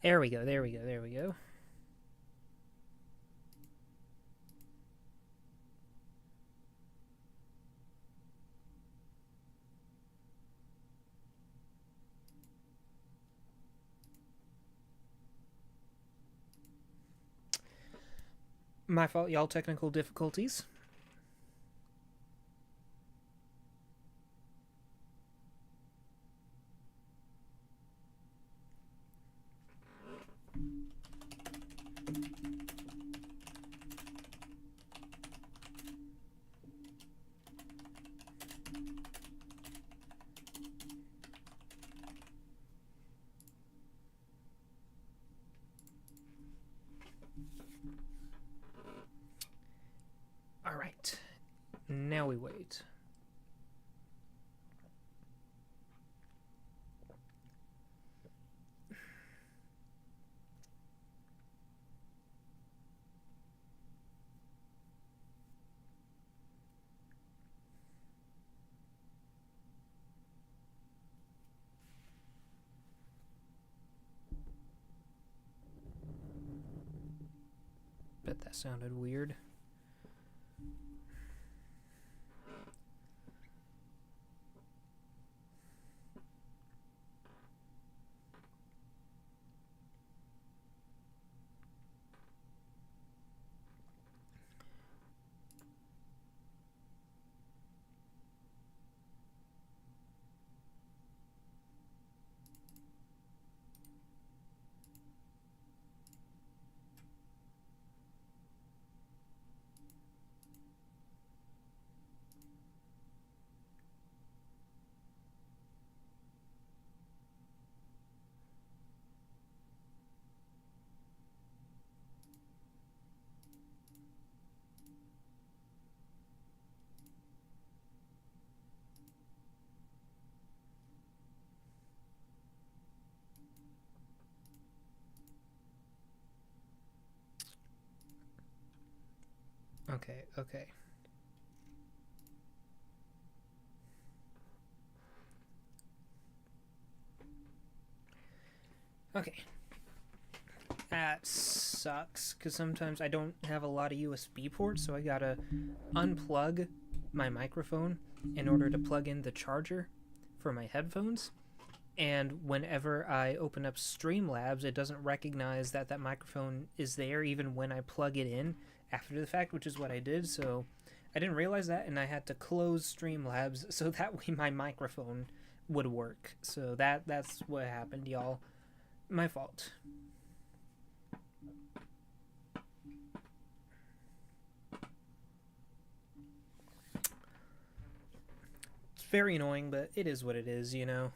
There we go, there we go, there we go. My fault, y'all. Technical difficulties. All right. Now we wait. Bet that sounded weird. Okay, okay. Okay. That sucks, because sometimes I don't have a lot of USB ports, so I gotta unplug my microphone in order to plug in the charger for my headphones. And whenever I open up Streamlabs, it doesn't recognize that that microphone is there even when I plug it in after the fact, which is what I did. So I didn't realize that, and I had to close Streamlabs so that way my microphone would work. So that's what happened, y'all. My fault. It's very annoying, but it is what it is, you know.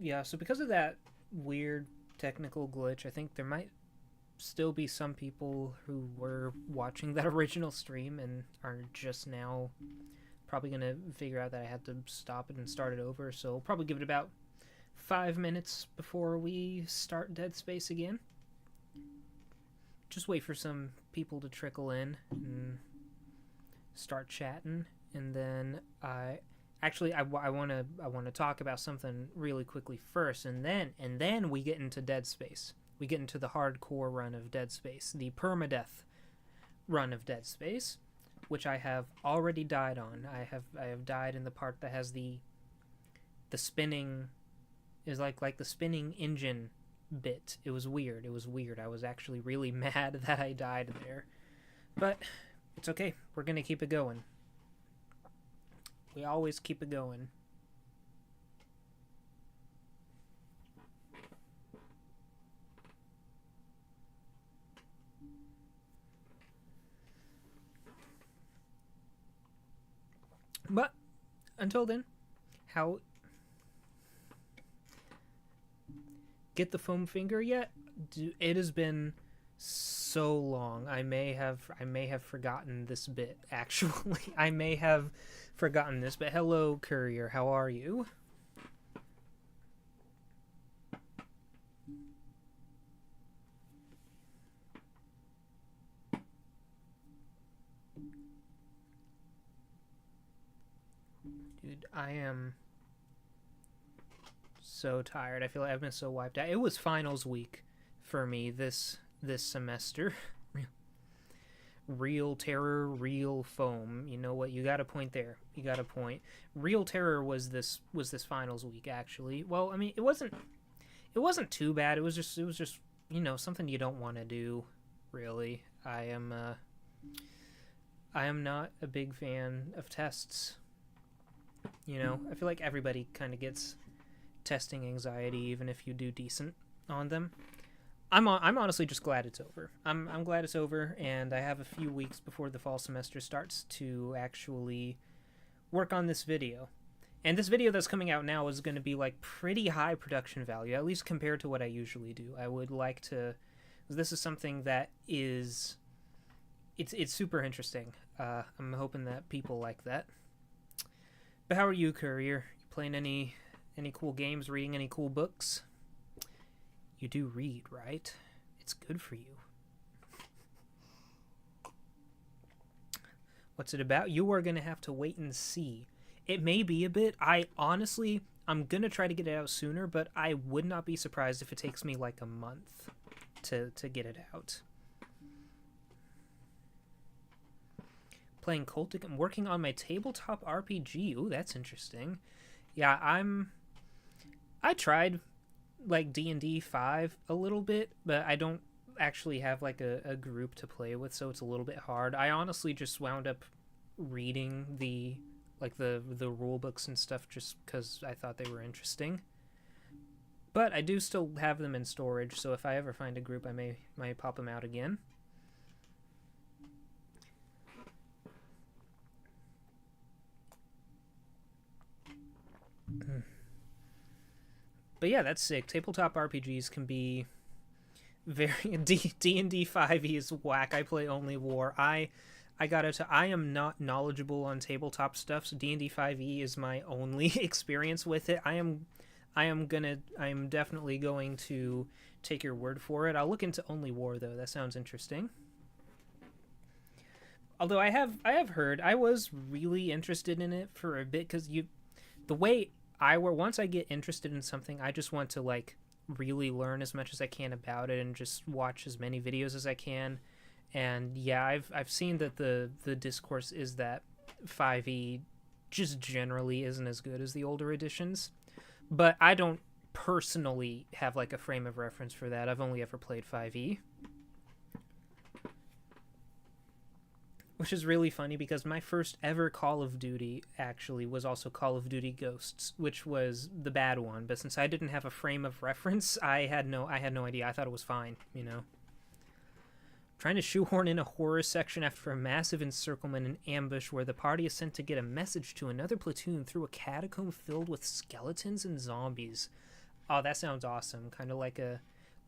Yeah, so because of that weird technical glitch, I think there might still be some people who were watching that original stream and are just now probably going to figure out that I had to stop it and start it over. So I'll probably give it about 5 minutes before we start Dead Space again. Just wait for some people to trickle in and start chatting, and then I want to talk about something really quickly first, and then we get into Dead Space. We get into the hardcore run of Dead Space, the permadeath run of Dead Space, which I have already died on. I have died in the part that has the spinning, is like the spinning engine bit. It was weird. I was actually really mad that I died there. But It's okay. We're gonna keep it going. We always keep it going. But until then, how get the foam finger yet? It has been so long. I may have forgotten this bit actually. I may have forgotten this, but hello Courier, how are you? Dude, I am so tired. I feel like I've been so wiped out. It was finals week for me this semester. Real terror, real foam. You know what? You got a point there. You got a point. Real terror was this finals week actually. Well, I mean, it wasn't too bad. It was just you know, something you don't want to do, really. I am not a big fan of tests. You know, I feel like everybody kind of gets testing anxiety, even if you do decent on them. I'm honestly just glad it's over. I'm glad it's over, and I have a few weeks before the fall semester starts to actually work on this video. And this video that's coming out now is going to be like pretty high production value, at least compared to what I usually do. I would like to. This is something that is. It's super interesting. I'm hoping that people like that. But how are you, Courier? You playing any cool games? Reading any cool books? You do read, right? It's good for you. What's it about? You are going to have to wait and see. It may be a bit. I'm going to try to get it out sooner, but I would not be surprised if it takes me like a month to get it out. Playing Cultic. I'm working on my tabletop RPG. Ooh, that's interesting. Yeah, I tried like D&D 5 a little bit, but I don't actually have like a group to play with, so it's a little bit hard. I honestly just wound up reading the rule books and stuff just because I thought they were interesting. But I do still have them in storage, so if I ever find a group, I may pop them out again. But yeah, that's sick. Tabletop RPGs can be very D&D 5e is whack. I play only war. I am not knowledgeable on tabletop stuff, so D&D 5e is my only experience with it. I am definitely going to take your word for it. I'll look into only war though. That sounds interesting. Although I have heard, I was really interested in it for a bit because once I get interested in something, I just want to like really learn as much as I can about it and just watch as many videos as I can. And yeah, I've seen that the discourse is that 5e just generally isn't as good as the older editions. But I don't personally have like a frame of reference for that. I've only ever played 5e. Which is really funny because my first ever Call of Duty actually was also Call of Duty Ghosts, which was the bad one. But since I didn't have a frame of reference, I had no idea. I thought it was fine, you know. Trying to shoehorn in a horror section after a massive encirclement and ambush where the party is sent to get a message to another platoon through a catacomb filled with skeletons and zombies. Oh, that sounds awesome. Kind of like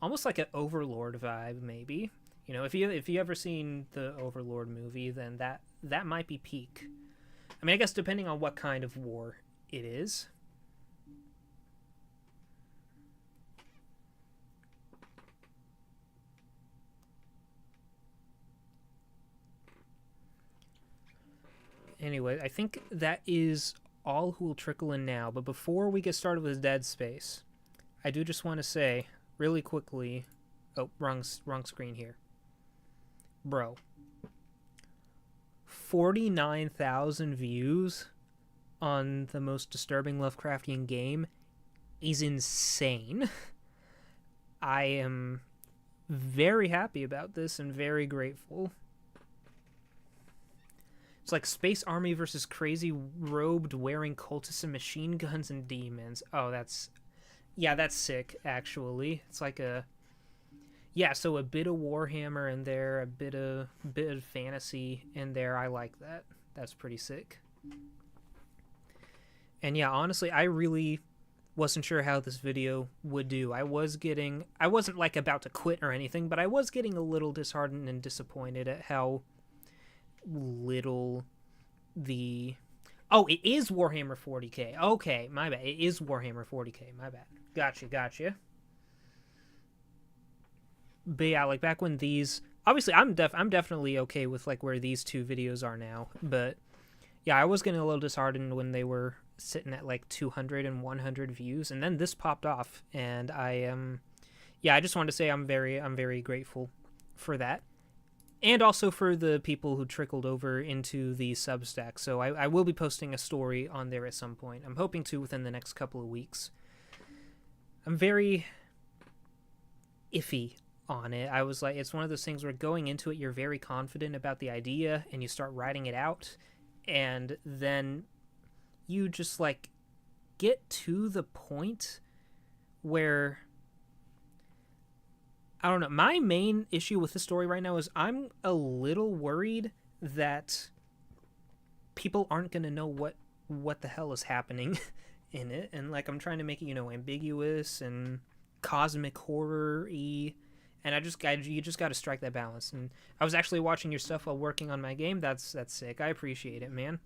almost like an Overlord vibe, maybe. You know, if you ever seen the Overlord movie, then that might be peak. I mean, I guess depending on what kind of war it is. Anyway, I think that is all who will trickle in now. But before we get started with Dead Space, I do just want to say really quickly. Oh, wrong screen here. Bro, 49,000 views on the most disturbing Lovecraftian game is insane. I am very happy about this and very grateful. It's like Space Army versus crazy robed wearing cultists and machine guns and demons. Oh, that's sick, actually. It's like so a bit of Warhammer in there, a bit of fantasy in there. I like that. That's pretty sick. And yeah, honestly, I really wasn't sure how this video would do. I wasn't like about to quit or anything, but I was getting a little disheartened and disappointed at how little it is Warhammer 40k. Okay, my bad. It is Warhammer 40k. My bad. Gotcha. But yeah, like back when these, obviously I'm definitely okay with like where these two videos are now, but yeah, I was getting a little disheartened when they were sitting at like 200 and 100 views, and then this popped off, and I just wanted to say I'm very grateful for that, and also for the people who trickled over into the Substack. So I will be posting a story on there at some point. I'm hoping to within the next couple of weeks. I'm very iffy on it. I was like, it's one of those things where going into it, you're very confident about the idea and you start writing it out, and then you just like get to the point where, I don't know, my main issue with the story right now is I'm a little worried that people aren't going to know what the hell is happening in it, and like I'm trying to make it, ambiguous and cosmic horror-y, and you just got to strike that balance. And I was actually watching your stuff while working on my game. That's sick. I appreciate it, man.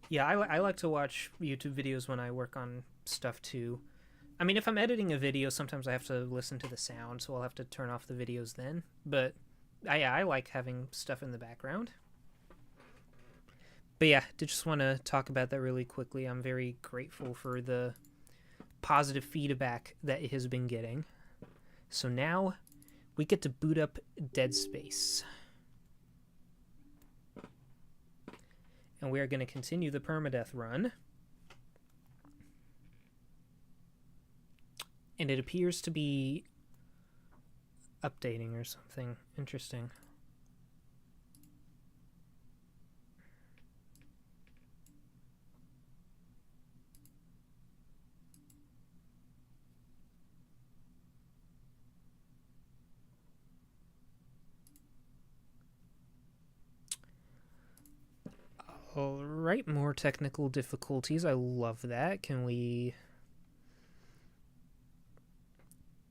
Yeah, I like to watch YouTube videos when I work on stuff too. I mean, if I'm editing a video, sometimes I have to listen to the sound, so I'll have to turn off the videos then. But I like having stuff in the background. But yeah, I just want to talk about that really quickly. I'm very grateful for the positive feedback that it has been getting. So now we get to boot up Dead Space. And we are going to continue the permadeath run. And it appears to be updating or something interesting. Alright, more technical difficulties. I love that. Can we...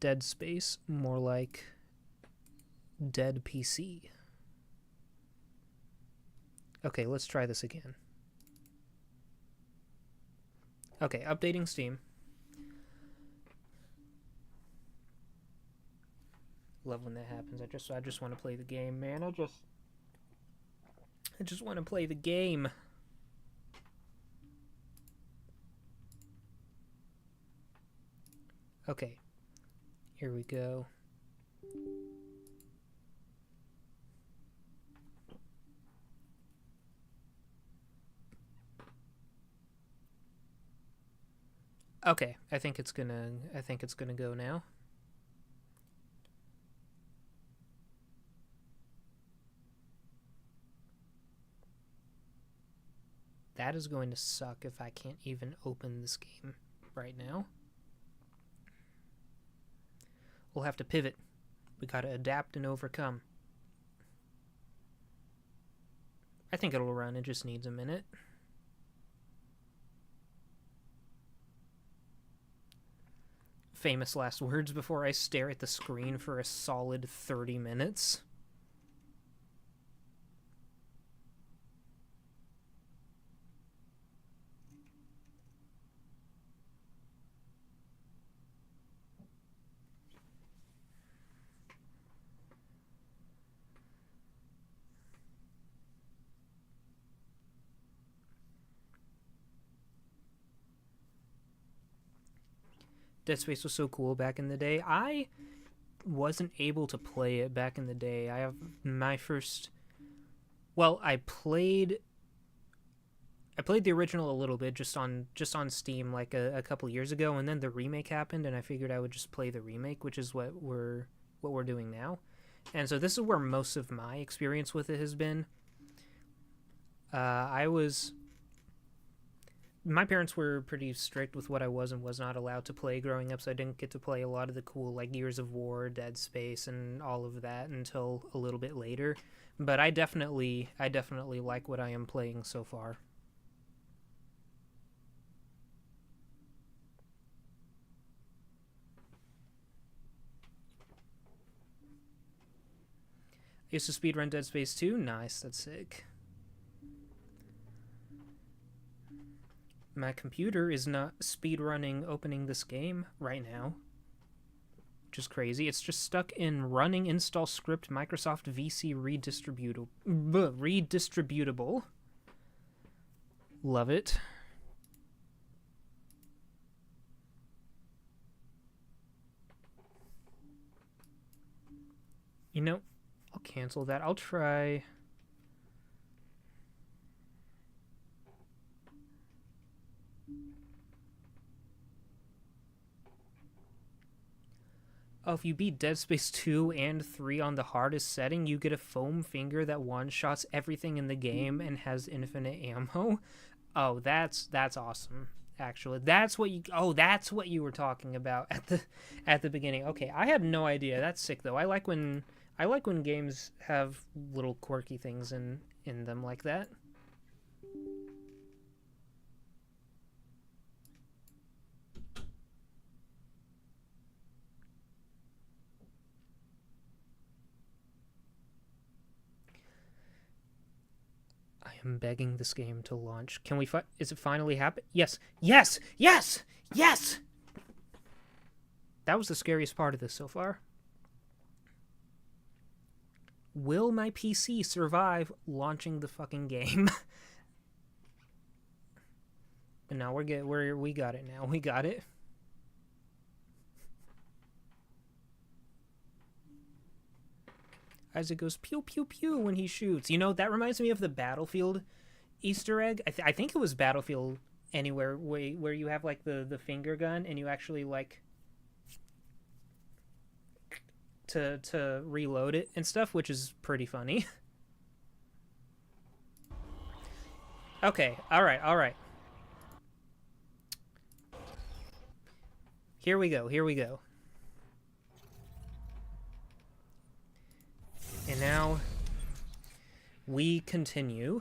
Dead Space, more like Dead PC. Okay, let's try this again. Okay, updating Steam. Love when that happens. I just want to play the game, man. I just want to play the game. Okay. Here we go. Okay, I think it's gonna go now. That is going to suck if I can't even open this game right now. We'll have to pivot. We gotta adapt and overcome. I think it'll run, it just needs a minute. Famous last words before I stare at the screen for a solid 30 minutes. Dead Space was so cool back in the day. I wasn't able to play it back in the day. I have my first... Well, I played the original a little bit just on Steam like a couple years ago, and then the remake happened, and I figured I would just play the remake, which is what we're doing now. And so this is where most of my experience with it has been. My parents were pretty strict with what I was and was not allowed to play growing up, so I didn't get to play a lot of the cool, like, Gears of War, Dead Space, and all of that until a little bit later. But I definitely like what I am playing so far. I used to speedrun Dead Space 2. Nice, that's sick. My computer is not speedrunning opening this game right now, which is crazy. It's just stuck in running install script Microsoft VC redistributable. Love it. You know, I'll cancel that. I'll try... Oh, if you beat Dead Space 2 and 3 on the hardest setting, you get a foam finger that one-shots everything in the game and has infinite ammo. Oh, that's awesome. Actually, that's what you were talking about at the beginning. Okay, I had no idea. That's sick though. I like when games have little quirky things in them like that. I'm begging this game to launch. Can we is it finally happen? Yes! Yes! Yes! Yes! That was the scariest part of this so far. Will my PC survive launching the fucking game? But now we got it now. We got it. Isaac goes pew pew pew when he shoots. You know, that reminds me of the Battlefield Easter egg. I think it was Battlefield Anywhere where you have like the finger gun and you actually like to reload it and stuff, which is pretty funny. Okay, all right. Here we go. And now we continue.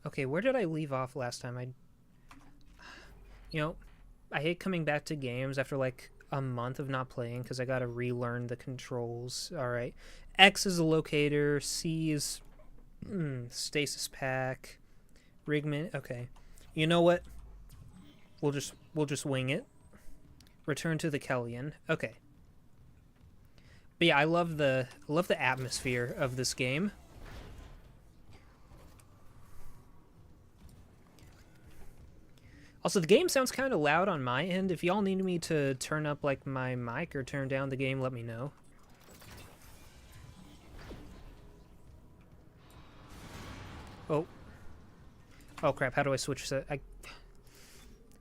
Okay, where did I leave off last time? I hate coming back to games after like a month of not playing because I gotta relearn the controls. All right, X is a locator. C is stasis pack. Rigman. Okay, you know what? We'll just wing it. Return to the Kellyan. Okay. But yeah, I love the atmosphere of this game. Also, the game sounds kind of loud on my end. If y'all need me to turn up like my mic or turn down the game, let me know. Oh crap! How do I switch?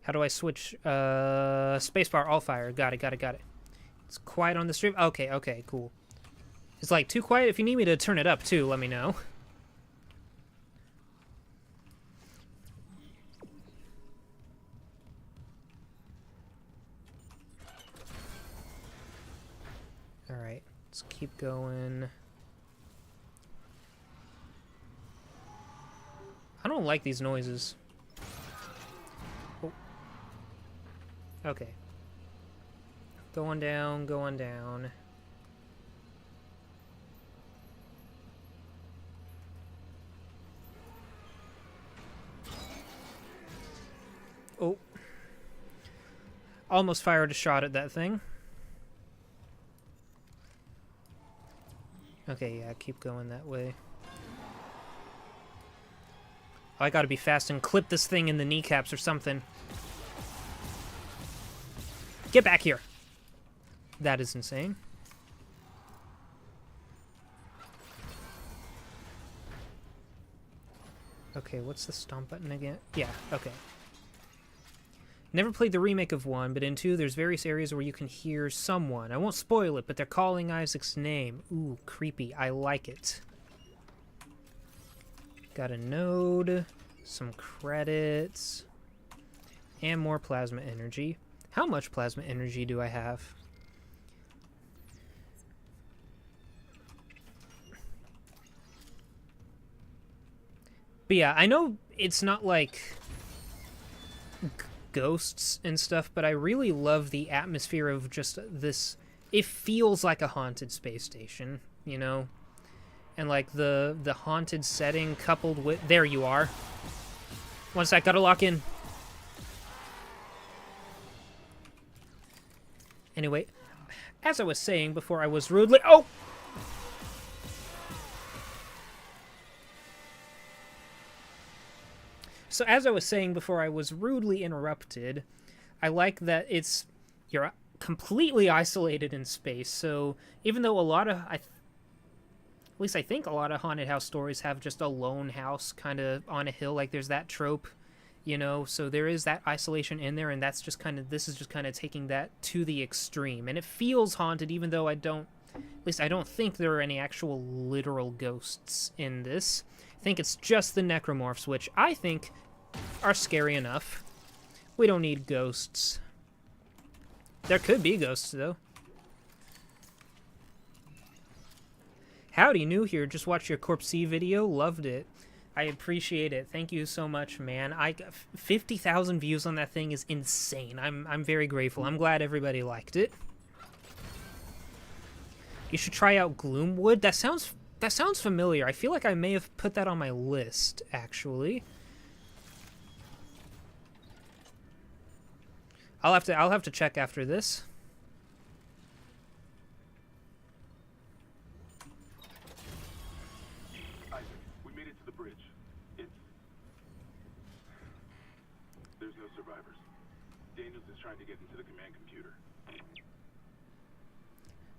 How do I switch? Spacebar, all fire. Got it. It's quiet on the stream. Okay, cool. It's like too quiet. If you need me to turn it up too, let me know. All right, let's keep going. I don't like these noises. Oh. Okay. Going down. Oh. Almost fired a shot at that thing. Okay, yeah, keep going that way. Oh, I gotta be fast and clip this thing in the kneecaps or something. Get back here! That is insane. Okay, what's the stomp button again? Yeah, okay. Never played the remake of 1, but in 2 there's various areas where you can hear someone. I won't spoil it, but they're calling Isaac's name. Ooh, creepy. I like it. Got a node, some credits, and more plasma energy. How much plasma energy do I have? But yeah, I know it's not like ghosts and stuff, but I really love the atmosphere of just this. It feels like a haunted space station, you know? And like the haunted setting coupled with... There you are. One sec, gotta lock in. Anyway, as I was saying before I was rudely... Oh! So as I was saying before I was rudely interrupted, I like that you're completely isolated in space. So even though a lot of, at least I think a lot of haunted house stories have just a lone house kind of on a hill, like there's that trope, you know, so there is that isolation in there, and that's just kind of, this is just kind of taking that to the extreme. And it feels haunted, even though I don't think there are any actual literal ghosts in this. I think it's just the necromorphs, which I think are scary enough. We don't need ghosts. There could be ghosts, though. Howdy, new here. Just watched your Corp C video. Loved it. I appreciate it. Thank you so much, man. 50,000 views on that thing is insane. I'm very grateful. I'm glad everybody liked it. You should try out Gloomwood. That sounds familiar. I feel like I may have put that on my list, actually. I'll have to check after this. Isaac, we made it to the bridge. There's no survivors. Daniels is trying to get into the command computer.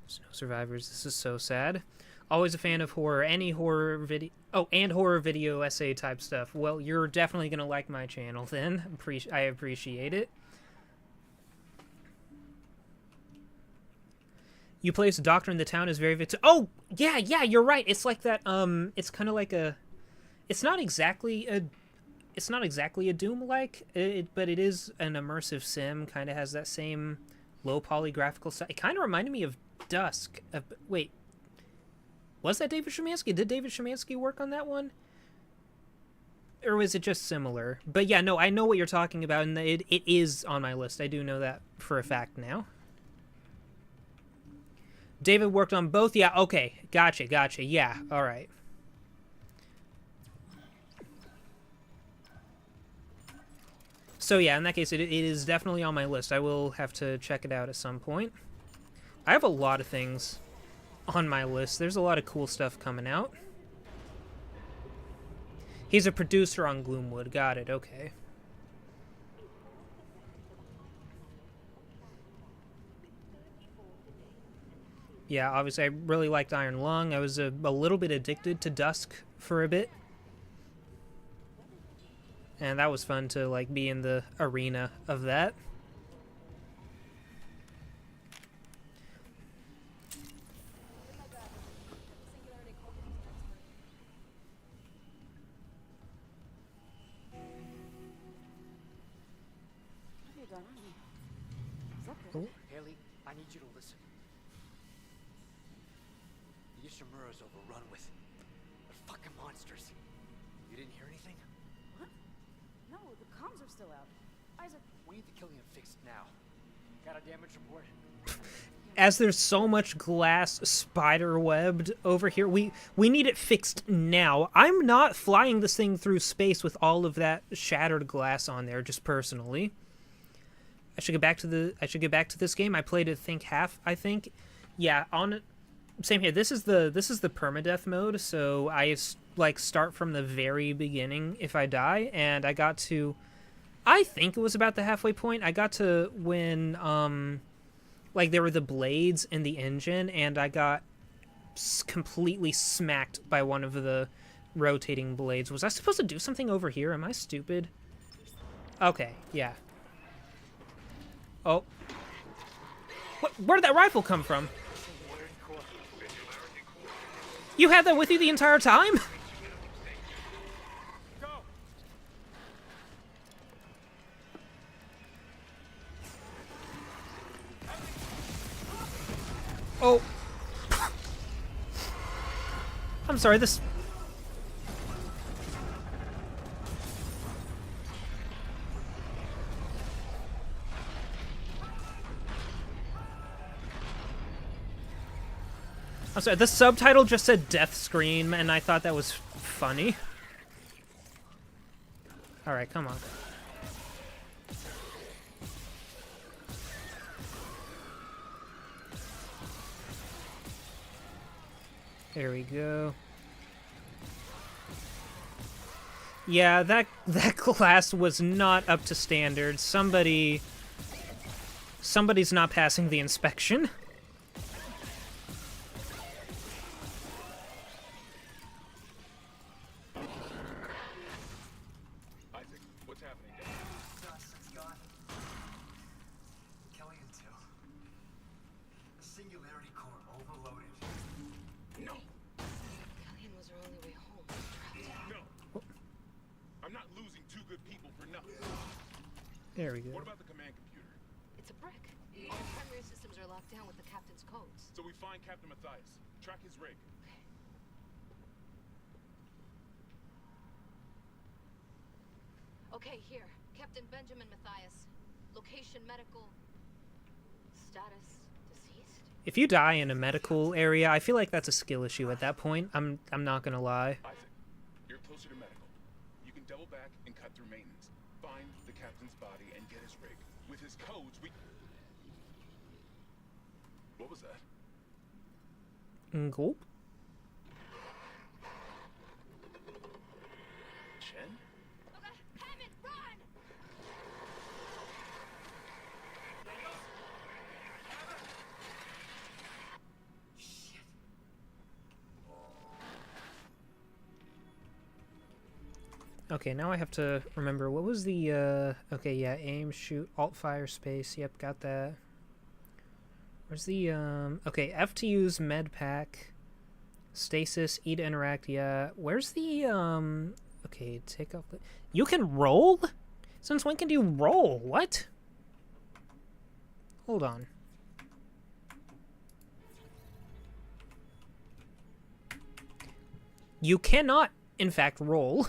There's no survivors. This is so sad. Always a fan of horror. Any horror video... Oh, and horror video essay type stuff. Well, you're definitely going to like my channel then. I appreciate it. You place a doctor in the town is very... Oh, yeah, you're right. It's like that, it's kind of like a... It's not exactly a Doom-like, but it is an immersive sim. Kind of has that same low poly graphical style. It kind of reminded me of Dusk. Wait. Was that David Szymanski? Did David Szymanski work on that one? Or was it just similar? But yeah, no, I know what you're talking about, and it is on my list. I do know that for a fact now. David worked on both? Yeah, okay. Gotcha. Yeah, alright. So yeah, in that case, it is definitely on my list. I will have to check it out at some point. I have a lot of things on my list. There's a lot of cool stuff coming out. He's a producer on Gloomwood. Got it, okay. Yeah, obviously I really liked Iron Lung. I was a little bit addicted to Dusk for a bit. And that was fun to, like, be in the arena of that. Oh. Haley, I need you to listen. The Ishimura's overrun with... they're fucking monsters. You didn't hear anything? What? No, the comms are still out. Isaac... We need the Killian fixed now. Got a damage report? As there's so much glass spider-webbed over here, we need it fixed now. I'm not flying this thing through space with all of that shattered glass on there, just personally. I should get back to this game. I played it I think. Yeah, same here. This is the permadeath mode, so I like start from the very beginning if I die, and I got to, I think it was about the halfway point. I got to when like there were the blades in the engine, and I got completely smacked by one of the rotating blades. Was I supposed to do something over here? Am I stupid? Okay, yeah. Oh. Where did that rifle come from? You had that with you the entire time? Oh. I'm sorry, this... I'm sorry, the subtitle just said Death Scream, and I thought that was funny. Alright, come on. There we go. Yeah, that class was not up to standard. Somebody's not passing the inspection. Isaac, what's happening? Gus, it's gone. Kelly and Till. The Singularity Core overloaded. No, Kellyanne was her only way home. Trapped. no. I'm not losing two good people for nothing. There we go. What about the command computer? It's a brick. All the primary systems are locked down with the captain's codes. So we find Captain Matthias, track his rig. Okay, here. Captain Benjamin Matthias. Location medical. Status deceased. If you die in a medical area, I feel like that's a skill issue at that point. I'm not gonna lie. Isaac, you're closer to medical. You can double back and cut through maintenance. Find the captain's body and get his rig. With his codes, we... What was that? Gulp. Chen? Okay, Hammond, run! Okay, now I have to remember, what was the, okay, yeah, aim, shoot, alt, fire, space, yep, got that. Where's the, okay, F to use med pack, stasis, E to interact, yeah. Where's the, okay, take off the, you can roll? Since when can you roll? What? Hold on. You cannot, in fact, roll.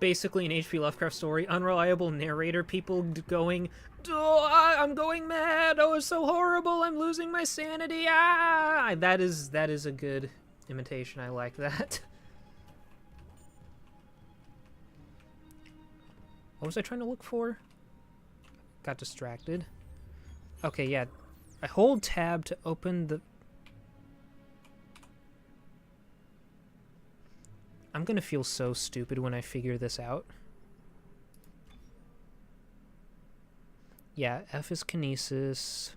Basically an H.P. Lovecraft story. Unreliable narrator, people going, oh, I'm going mad, oh, it's so horrible, I'm losing my sanity, ah! That is a good imitation, I like that. What was I trying to look for? Got distracted. Okay, yeah. I hold tab to open the... I'm gonna feel so stupid when I figure this out. Yeah, F is kinesis.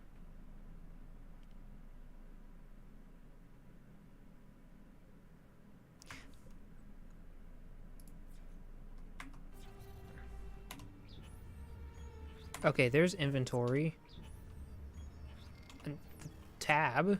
Okay, there's inventory. And the tab.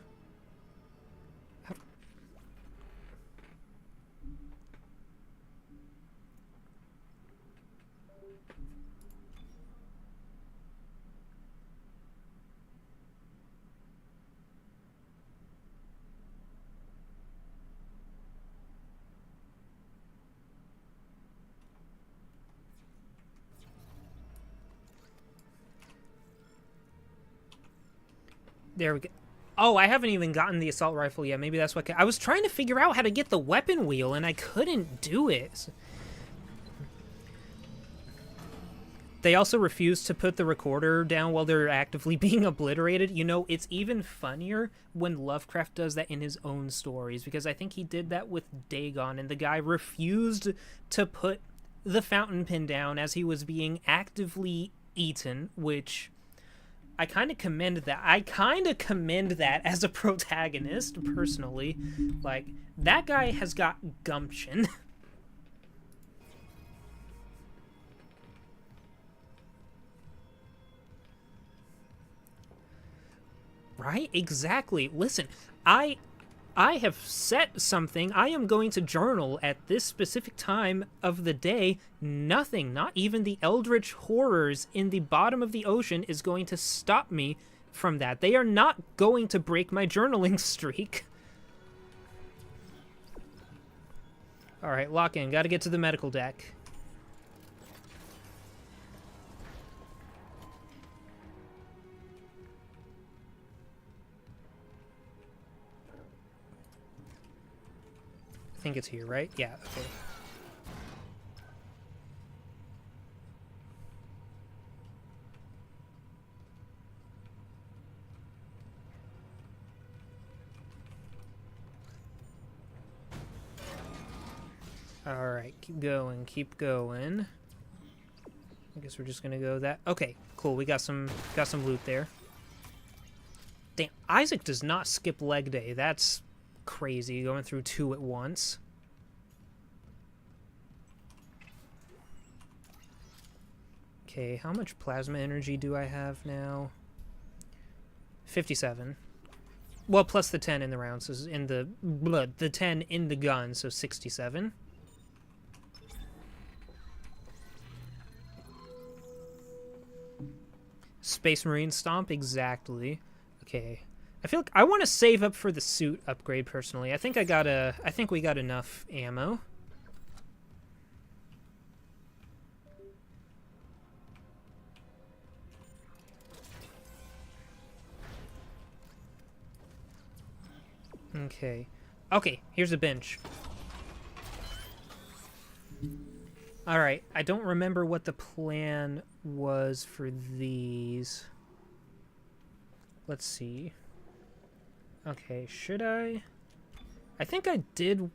There we go. Oh, I haven't even gotten the assault rifle yet. Maybe that's what... I was trying to figure out how to get the weapon wheel, and I couldn't do it. They also refuse to put the recorder down while they're actively being obliterated. You know, it's even funnier when Lovecraft does that in his own stories, because I think he did that with Dagon, and the guy refused to put the fountain pen down as he was being actively eaten, which... I kind of commend that. I kind of commend that as a protagonist, personally. Like, that guy has got gumption. Right? Exactly. Listen, I have set something. I am going to journal at this specific time of the day. Nothing, not even the eldritch horrors in the bottom of the ocean, is going to stop me from that. They are not going to break my journaling streak. Alright, lock in. Gotta get to the medical deck. I think it's here, right? Yeah, okay. Alright, keep going, keep going. I guess we're just gonna go that. Okay, cool, we got some loot there. Damn, Isaac does not skip leg day. That's crazy, going through 2 at once. Okay, how much plasma energy do I have now? 57. Well, plus the 10 in the rounds, so in the blood, the 10 in the gun, so 67. Space Marine Stomp, exactly. Okay. I feel like I want to save up for the suit upgrade personally. I think we got enough ammo. Okay. Okay, here's a bench. Alright, I don't remember what the plan was for these. Let's see. Okay, should I? I think I did.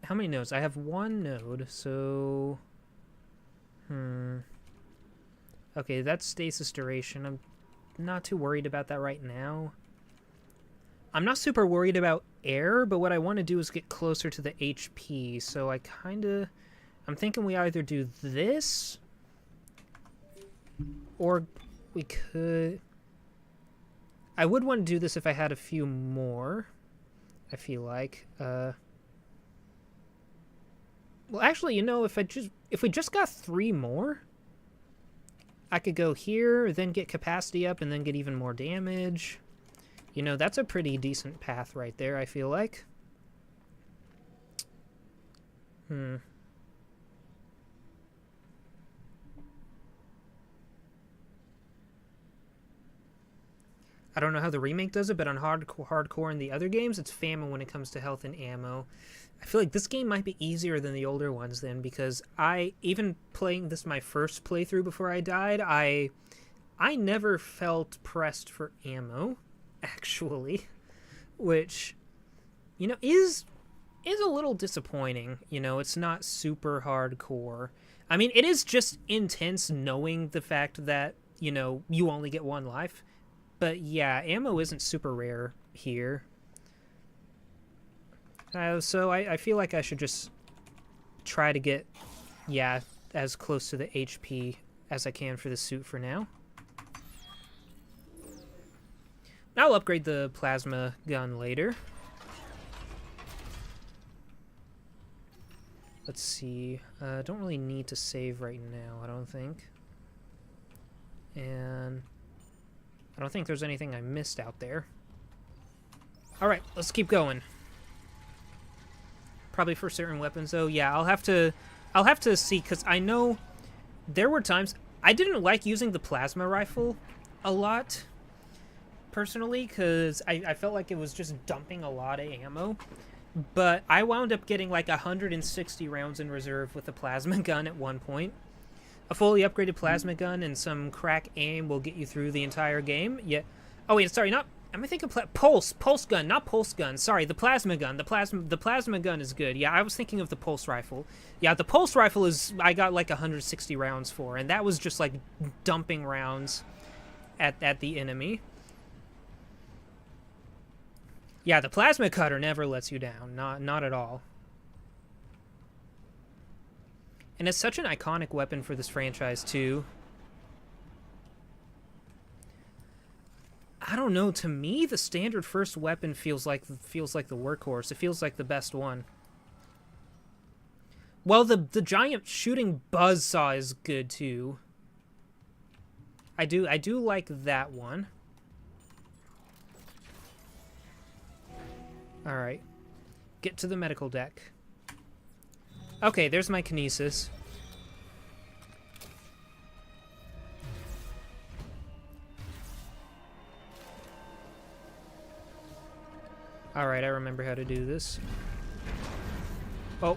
How many nodes? I have 1 node, so... Okay, that's stasis duration. I'm not too worried about that right now. I'm not super worried about air, but what I want to do is get closer to the HP, so I'm thinking we either do this, or we could... I would want to do this if I had a few more, I feel like. Well, actually, you know, if we just got 3 more, I could go here, then get capacity up, and then get even more damage. You know, that's a pretty decent path right there, I feel like. I don't know how the remake does it, but on hardcore in the other games, it's famine when it comes to health and ammo. I feel like this game might be easier than the older ones then, because even playing this my first playthrough before I died, I never felt pressed for ammo, actually, which, you know, is a little disappointing. You know, it's not super hardcore. I mean, it is just intense knowing the fact that, you know, you only get 1 life. But yeah, ammo isn't super rare here. So I feel like I should just try to get, yeah, as close to the HP as I can for the suit for now. I'll upgrade the plasma gun later. Let's see. Don't really need to save right now, I don't think. And I don't think there's anything I missed out there. Alright, let's keep going. Probably for certain weapons, though. Yeah, I'll have to see, because I know there were times I didn't like using the plasma rifle a lot, personally, because I felt like it was just dumping a lot of ammo. But I wound up getting like 160 rounds in reserve with the plasma gun at one point. A fully upgraded plasma gun and some crack aim will get you through the entire game. Yeah. Oh wait, sorry, not. Am I thinking pulse gun, not pulse gun. Sorry, the plasma gun. The plasma gun is good. Yeah, I was thinking of the pulse rifle. Yeah, the pulse rifle I got like 160 rounds for, and that was just like dumping rounds. at the enemy. Yeah, the plasma cutter never lets you down. Not at all. And it's such an iconic weapon for this franchise, too. I don't know, to me, the standard first weapon feels like the workhorse. It feels like the best one. Well, the giant shooting buzzsaw is good, too. I do like that one. Alright. Get to the medical deck. Okay, there's my kinesis. Alright, I remember how to do this. Oh.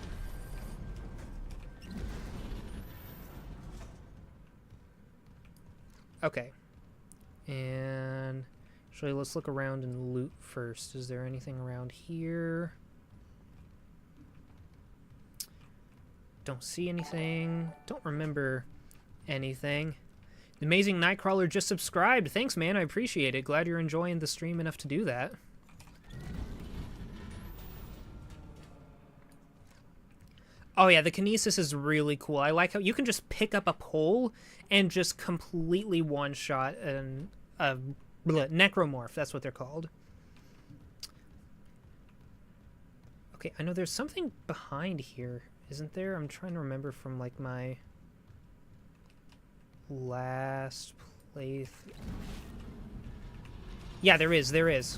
Okay. And actually, let's look around and loot first. Is there anything around here? Don't see anything. Don't remember anything. The Amazing Nightcrawler just subscribed. Thanks, man. I appreciate it. Glad you're enjoying the stream enough to do that. Oh yeah, the kinesis is really cool. I like how you can just pick up a pole and just completely one-shot a necromorph. That's what they're called. Okay, I know there's something behind here, isn't there? I'm trying to remember from like my last playthrough. Yeah, there is. There is.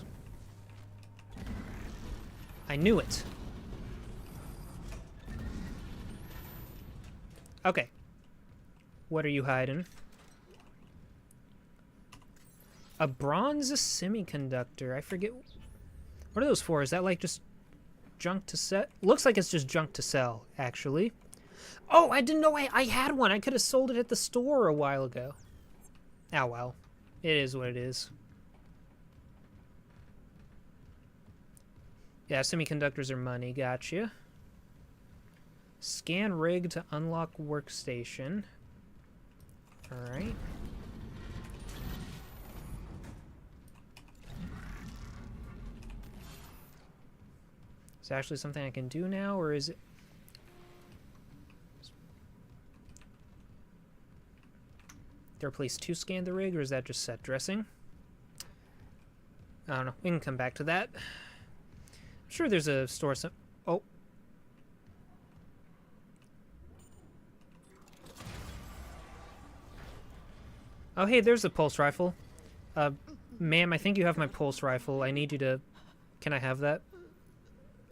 I knew it. Okay. What are you hiding? A bronze semiconductor. I forget. What are those for? Is that like just junk to sell? Looks like it's just junk to sell, actually. Oh, I didn't know I had one. I could have sold it at the store a while ago. Oh, well. It is what it is. Yeah, semiconductors are money. Gotcha. Scan rig to unlock workstation. Alright. Is that actually something I can do now, or is it... There a place to scan the rig, or is that just set dressing? I don't know. We can come back to that. I'm sure there's a store... Oh. Oh, hey, there's a pulse rifle. Ma'am, I think you have my pulse rifle. I need you to... Can I have that?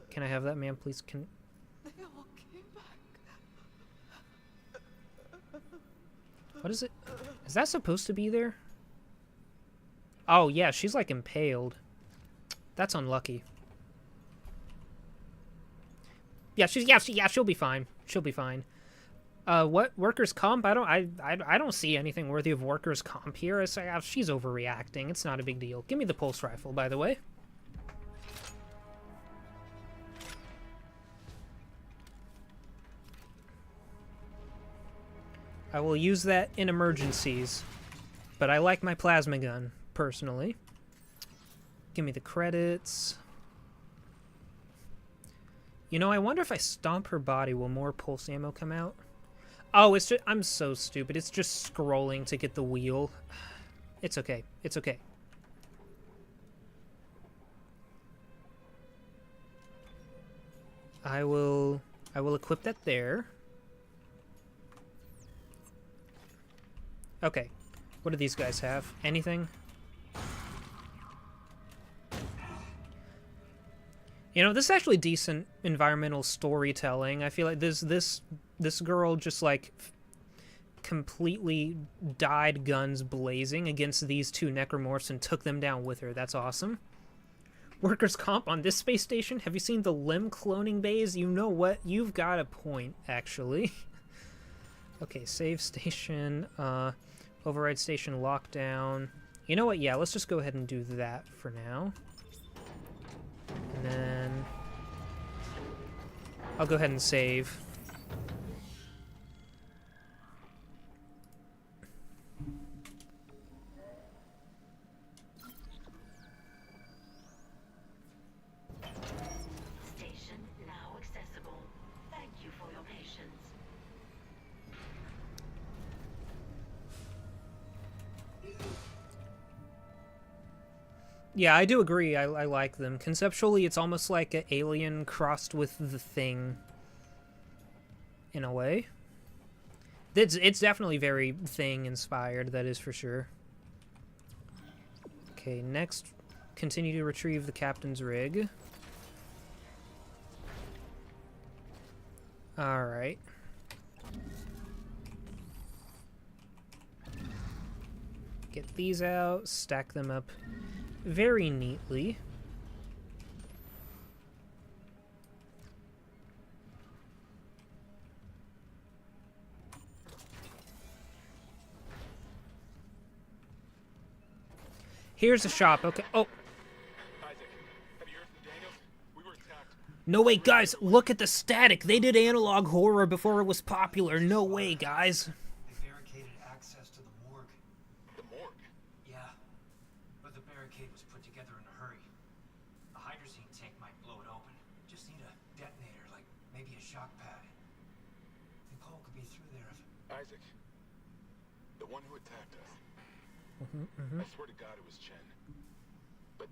Can I have that, ma'am, please? Can... They all came back. What is it? Is that supposed to be there? Oh, yeah, she's, like, impaled. That's unlucky. Yeah, she'll be fine. She'll be fine. What workers' comp? I don't see anything worthy of workers' comp here. I say, she's overreacting. It's not a big deal. Give me the pulse rifle, by the way. I will use that in emergencies, but I like my plasma gun, personally. Give me the credits. You know, I wonder if I stomp her body, will more pulse ammo come out? Oh, it's just, I'm so stupid. It's just scrolling to get the wheel. It's okay. It's okay. I will equip that there. Okay. What do these guys have? Anything? You know, this is actually decent environmental storytelling. I feel like this girl just like completely died guns blazing against these two necromorphs and took them down with her. That's awesome. Workers' comp on this space station? Have you seen the limb cloning bays? You know what? You've got a point, actually. Okay, save station, override station lockdown. You know what? Yeah, let's just go ahead and do that for now. And then I'll go ahead and save. Yeah, I do agree. I like them. Conceptually, it's almost like an Alien crossed with The Thing, in a way. It's definitely very Thing inspired, that is for sure. Okay, next, continue to retrieve the captain's rig. Alright. Get these out, stack them up very neatly. Here's the shop. Okay. Oh. Isaac, have you heard from Daniels? We were attacked. No way, guys. Look at the static. They did analog horror before it was popular. No way, guys. They barricaded access to the morgue. The morgue. Yeah, but the barricade was put together in a hurry. A hydrazine tank might blow it open. Just need a detonator, like maybe a shock pad. And Cole could be through there if... Isaac, the one who attacked us. I swear to God it was Chen. But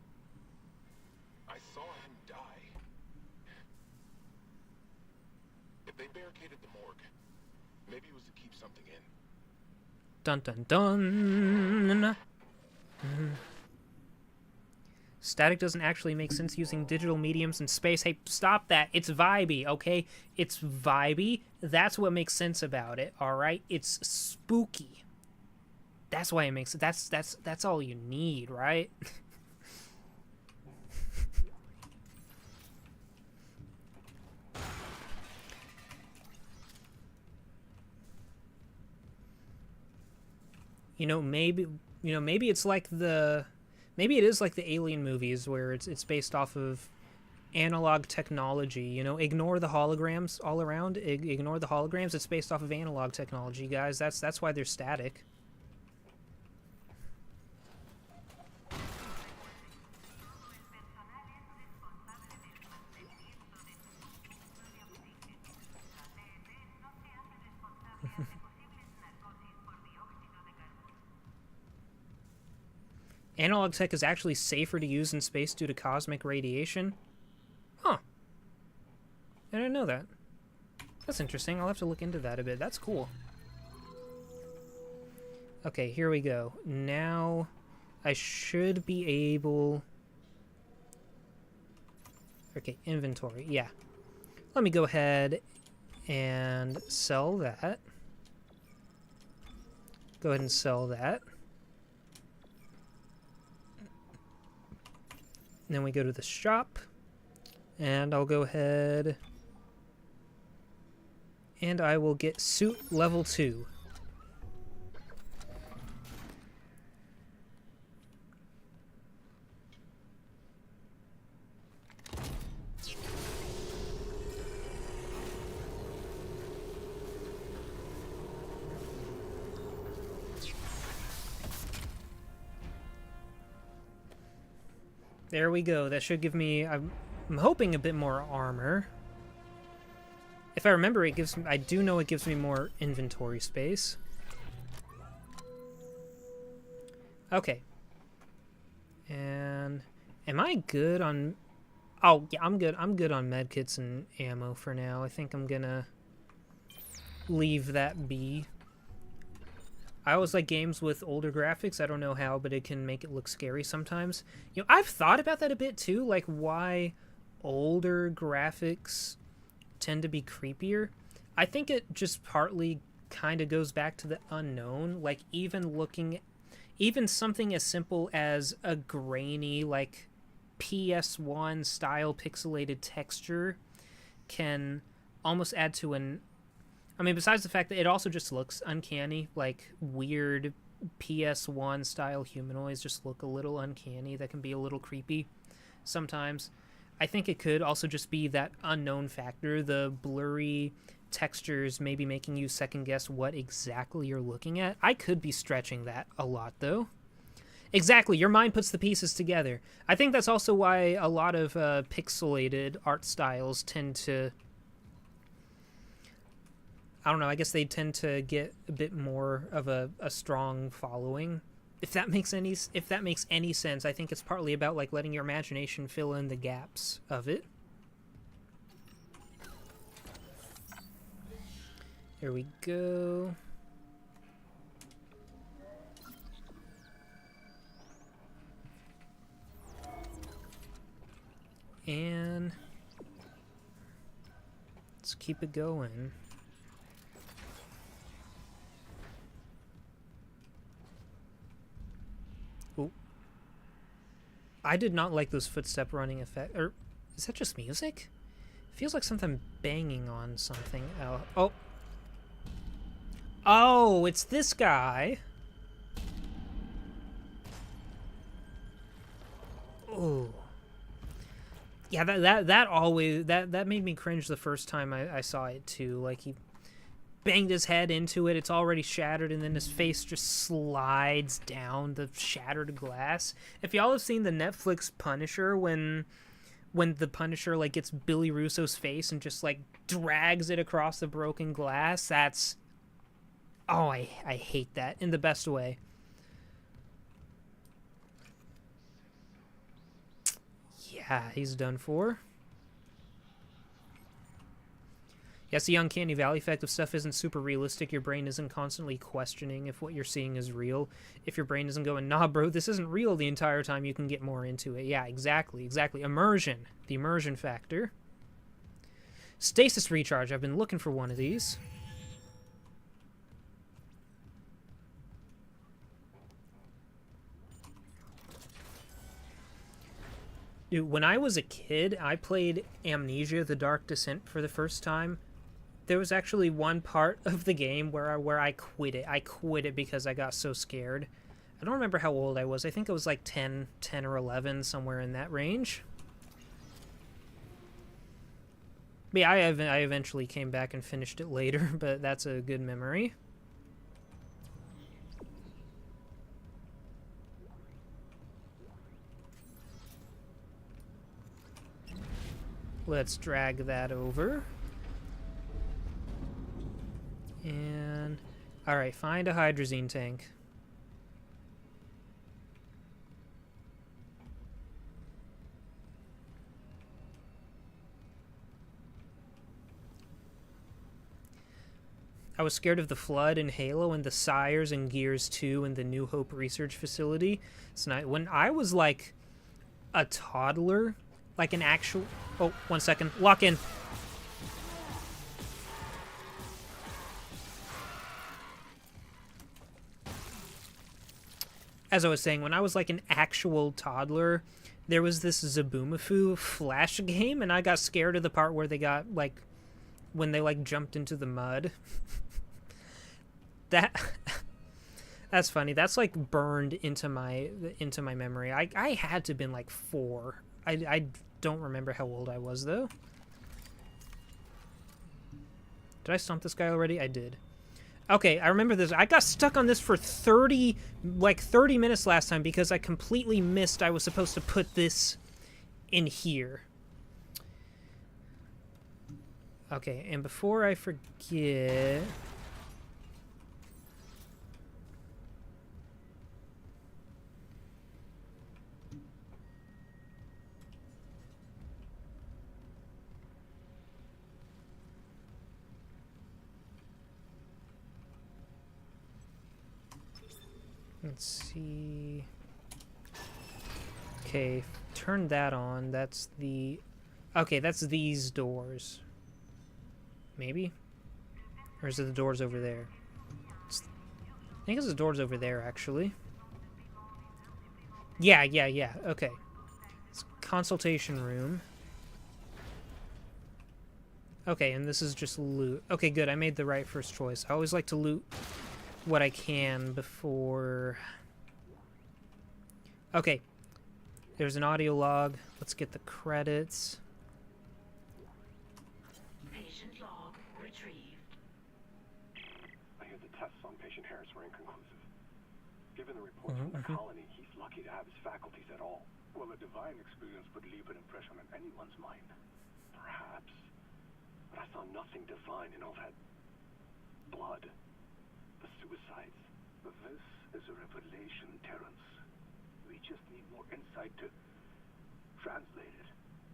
I saw him die. If they barricaded the morgue, maybe it was to keep something in. Dun dun dun. Static doesn't actually make sense using digital mediums in space. Hey, stop that. It's vibey, okay? It's vibey. That's what makes sense about it, all right? It's spooky. That's why it makes it. That's all you need, right? maybe it's like maybe it is like the Alien movies where it's based off of analog technology. Ignore the holograms all around. Ignore the holograms. It's based off of analog technology, guys. That's why they're static. Analog tech is actually safer to use in space due to cosmic radiation. Huh. I didn't know that. That's interesting. I'll have to look into that a bit. That's cool. Okay, here we go. Now I should be able... Okay, inventory. Yeah. Let me go ahead and sell that. Go ahead and sell that. Then we go to the shop, and I'll go ahead and I will get suit level 2. There we go. That should give me, I'm hoping, a bit more armor. If I remember, it gives me, I do know it gives me more inventory space. Okay. And am I good on... Oh, yeah, I'm good. I'm good on medkits and ammo for now. I think I'm gonna leave that be. I always like games with older graphics. I don't know how, but it can make it look scary sometimes. I've thought about that a bit too, like why older graphics tend to be creepier. I think it just partly kind of goes back to the unknown. Like even something as simple as a grainy, like PS1 style pixelated texture can almost add to an... I mean, besides the fact that it also just looks uncanny, like weird PS1 style humanoids just look a little uncanny. That can be a little creepy sometimes. I think it could also just be that unknown factor, the blurry textures maybe making you second guess what exactly you're looking at. I could be stretching that a lot, though. Exactly, your mind puts the pieces together. I think that's also why a lot of pixelated art styles tend to... I don't know, I guess they tend to get a bit more of a strong following. If that makes any sense, I think it's partly about like letting your imagination fill in the gaps of it. Here we go. And let's keep it going. Oh. I did not like those footstep running effect. Or is that just music? It feels like something banging on something else. Oh. Oh, it's this guy. Oh. Yeah, that always that made me cringe the first time I saw it too. Like he banged his head into it, it's already shattered, and then his face just slides down the shattered glass. If y'all have seen the Netflix Punisher, when the Punisher like gets Billy Russo's face and just like drags it across the broken glass, that's I hate that in the best way. Yeah, he's done for. Yes, the uncanny valley effect. If stuff isn't super realistic, your brain isn't constantly questioning if what you're seeing is real. If your brain isn't going, nah, bro, this isn't real the entire time, you can get more into it. Yeah, exactly. Immersion. The immersion factor. Stasis recharge. I've been looking for one of these. Dude, when I was a kid, I played Amnesia: The Dark Descent for the first time. There was actually one part of the game where I quit it. I quit it because I got so scared. I don't remember how old I was. I think it was like 10 or 11, somewhere in that range. But yeah, I eventually came back and finished it later, but that's a good memory. Let's drag that over. And alright, find a hydrazine tank. I was scared of the Flood in Halo and the Sires in Gears 2 and the New Hope Research Facility. So when I was like a toddler, like an actual... Oh, 1 second. Lock in. As I was saying, when I was like an actual toddler, there was this Zaboomafoo Flash game, and I got scared of the part where they got, like, when they, like, jumped into the mud. That's funny. That's, like, burned into my memory. I had to have been, like, 4. I don't remember how old I was, though. Did I stomp this guy already? I did. Okay, I remember this. I got stuck on this for 30 minutes last time because I completely missed I was supposed to put this in here. Okay, and before I forget... Let's see. Okay, turn that on. That's the... Okay, that's these doors. Maybe? Or is it the doors over there? I think it's the doors over there, actually. Yeah. Okay. It's consultation room. Okay, and this is just loot. Okay, good. I made the right first choice. I always like to loot what I can before... Okay. There's an audio log. Let's get the credits. Patient log retrieved. I hear the tests on patient Harris were inconclusive. Given the reports from the colony, he's lucky to have his faculties at all. Well, a divine experience would leave an impression on anyone's mind. Perhaps. But I saw nothing divine in all that blood. The suicides. But this is a revelation, Terrence. We just need more insight to translate it.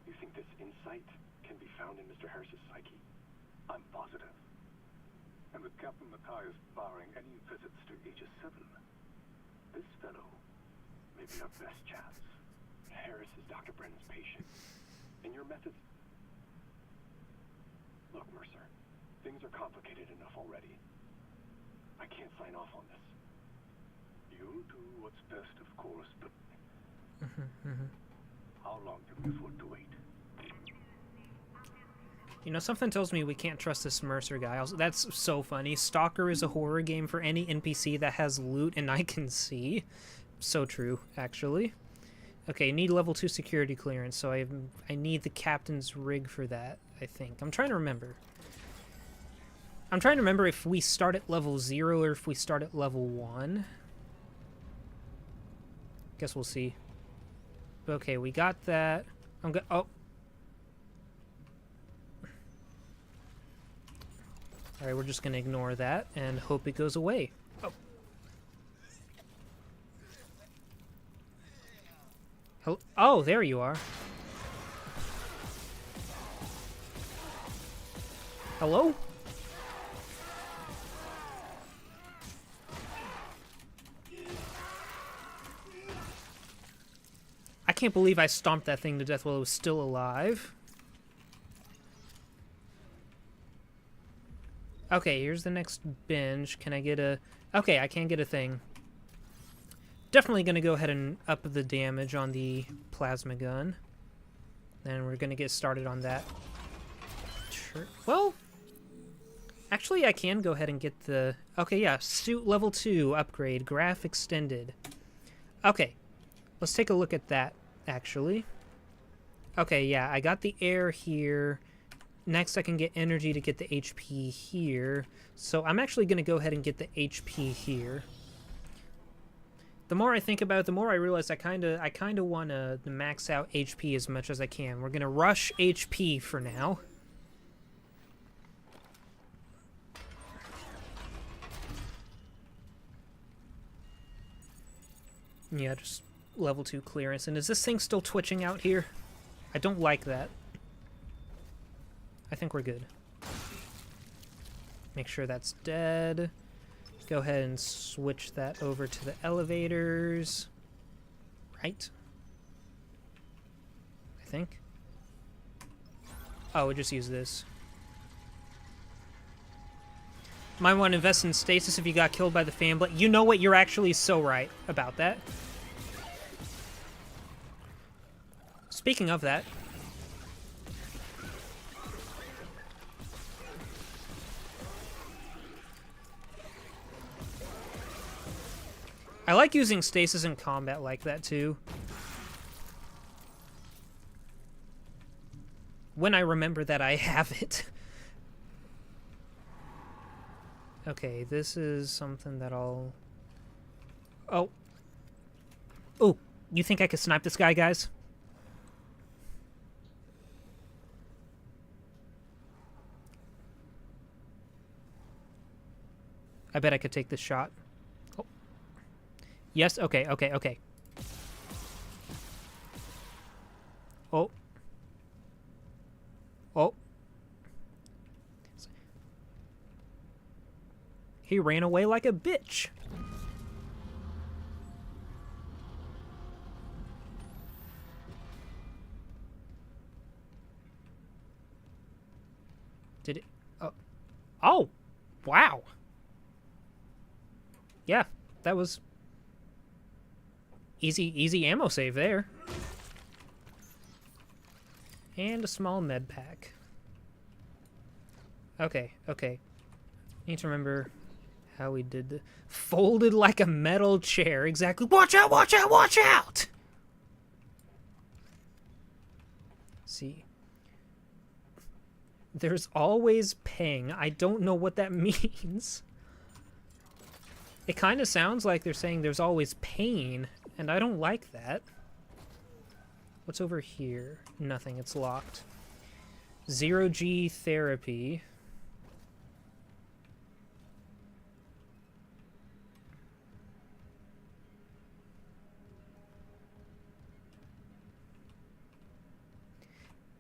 You think this insight can be found in Mr. Harris's psyche? I'm positive. And with Captain Matthias barring any visits to Aegis 7, this fellow may be our best chance. Harris is Dr. Brennan's patient. And your methods... Look, Mercer, things are complicated enough already. I can't sign off on this. You'll do what's best, of course, but... How long can we afford to wait? You know, something tells me we can't trust this Mercer guy. That's so funny. Stalker is a horror game for any NPC that has loot and I can see. So true, actually. Okay, need level 2 security clearance, so I need the captain's rig for that, I think. I'm trying to remember. I'm trying to remember if we start at level 0 or if we start at level 1. Guess we'll see. Okay, we got that. Oh. Alright, we're just gonna ignore that and hope it goes away. Oh. Hello? Oh, there you are. Hello? I can't believe I stomped that thing to death while it was still alive. Okay, here's the next binge. Can I get a... Okay, I can get a thing. Definitely going to go ahead and up the damage on the plasma gun. And we're going to get started on that. Sure. Well, actually, I can go ahead and get the... Okay, yeah, suit level 2 upgrade, graph extended. Okay, let's take a look at that, actually. Okay, yeah, I got the air here. Next, I can get energy to get the HP here. So I'm actually going to go ahead and get the HP here. The more I think about it, the more I realize I kind of want to max out HP as much as I can. We're going to rush HP for now. Yeah, just level 2 clearance. And is this thing still twitching out here? I don't like that. I think we're good. Make sure that's dead. Go ahead and switch that over to the elevators. Right? I think. Oh, we'll just use this. Might want to invest in stasis if you got killed by the fan blade. You know what? You're actually so right about that. Speaking of that... I like using stasis in combat like that, too. When I remember that I have it. Okay, this is something that I'll... Oh. Oh, you think I could snipe this guy, guys? I bet I could take this shot. Oh. Yes, okay, okay, okay. Oh. Oh. He ran away like a bitch. Did it? Oh. Oh. Wow. Yeah, that was easy ammo save there. And a small med pack. Okay, okay. Need to remember how we did the folded like a metal chair. Exactly. Watch out, watch out, watch out! See. There's always ping. I don't know what that means. It kind of sounds like they're saying there's always pain, and I don't like that. What's over here? Nothing, it's locked. 0G therapy.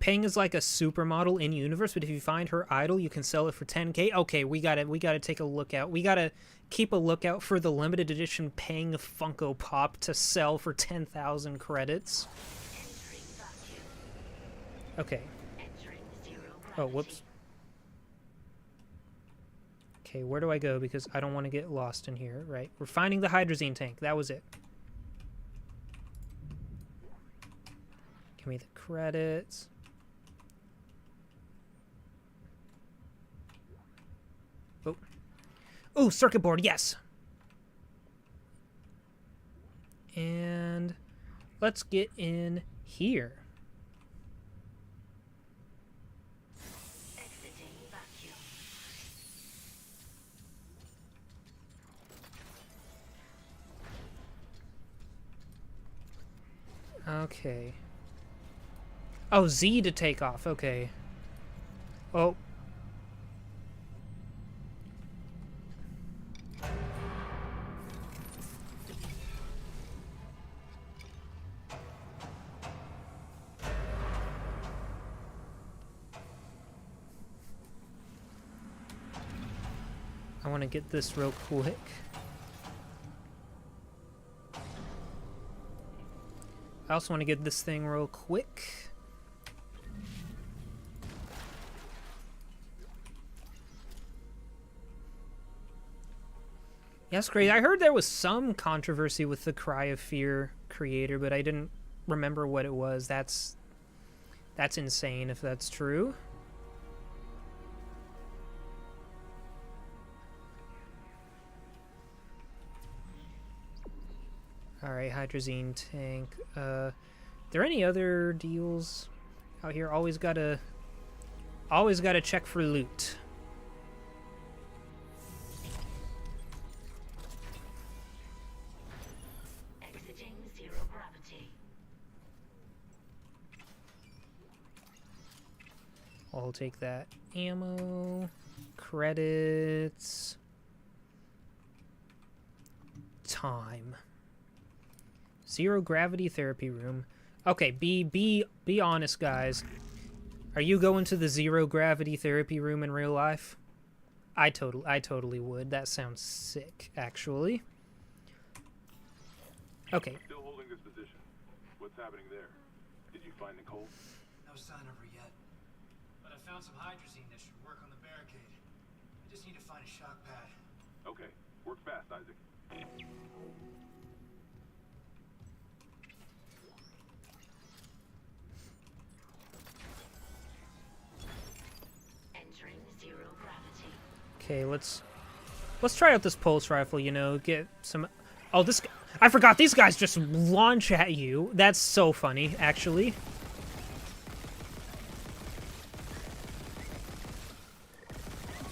Peng is like a supermodel in universe, but if you find her idol, you can sell it for 10K. Okay, we gotta take a look out. We gotta keep a lookout for the limited edition Peng Funko Pop to sell for 10,000 credits. Okay. Oh, whoops. Okay, where do I go? Because I don't want to get lost in here, right? We're finding the hydrazine tank. That was it. Give me the credits. Oh. Oh, circuit board, yes! And let's get in here. Exiting vacuum. Okay. Oh, Z to take off. Okay. Oh. I want to get this real quick. I also want to get this thing real quick. Yes, crazy. I heard there was some controversy with the Cry of Fear creator, but I didn't remember what it was. That's insane if that's true. Alright, hydrazine tank. There any other deals out here? Always gotta check for loot. Exiting zero gravity. I'll take that. Ammo, credits, time. Zero gravity therapy room. Okay, be honest, guys. Are you going to the zero gravity therapy room in real life? I totally would. That sounds sick, actually. Okay. Still holding this position. What's happening there? Did you find Nicole? No sign of her yet. But I found some hydrazine that should work on the barricade. I just need to find a shock pad. Okay. Work fast, Isaac. Entering zero gravity. Okay, let's try out this pulse rifle, you know, get some... Oh, this... I forgot, these guys just launch at you. That's so funny, actually.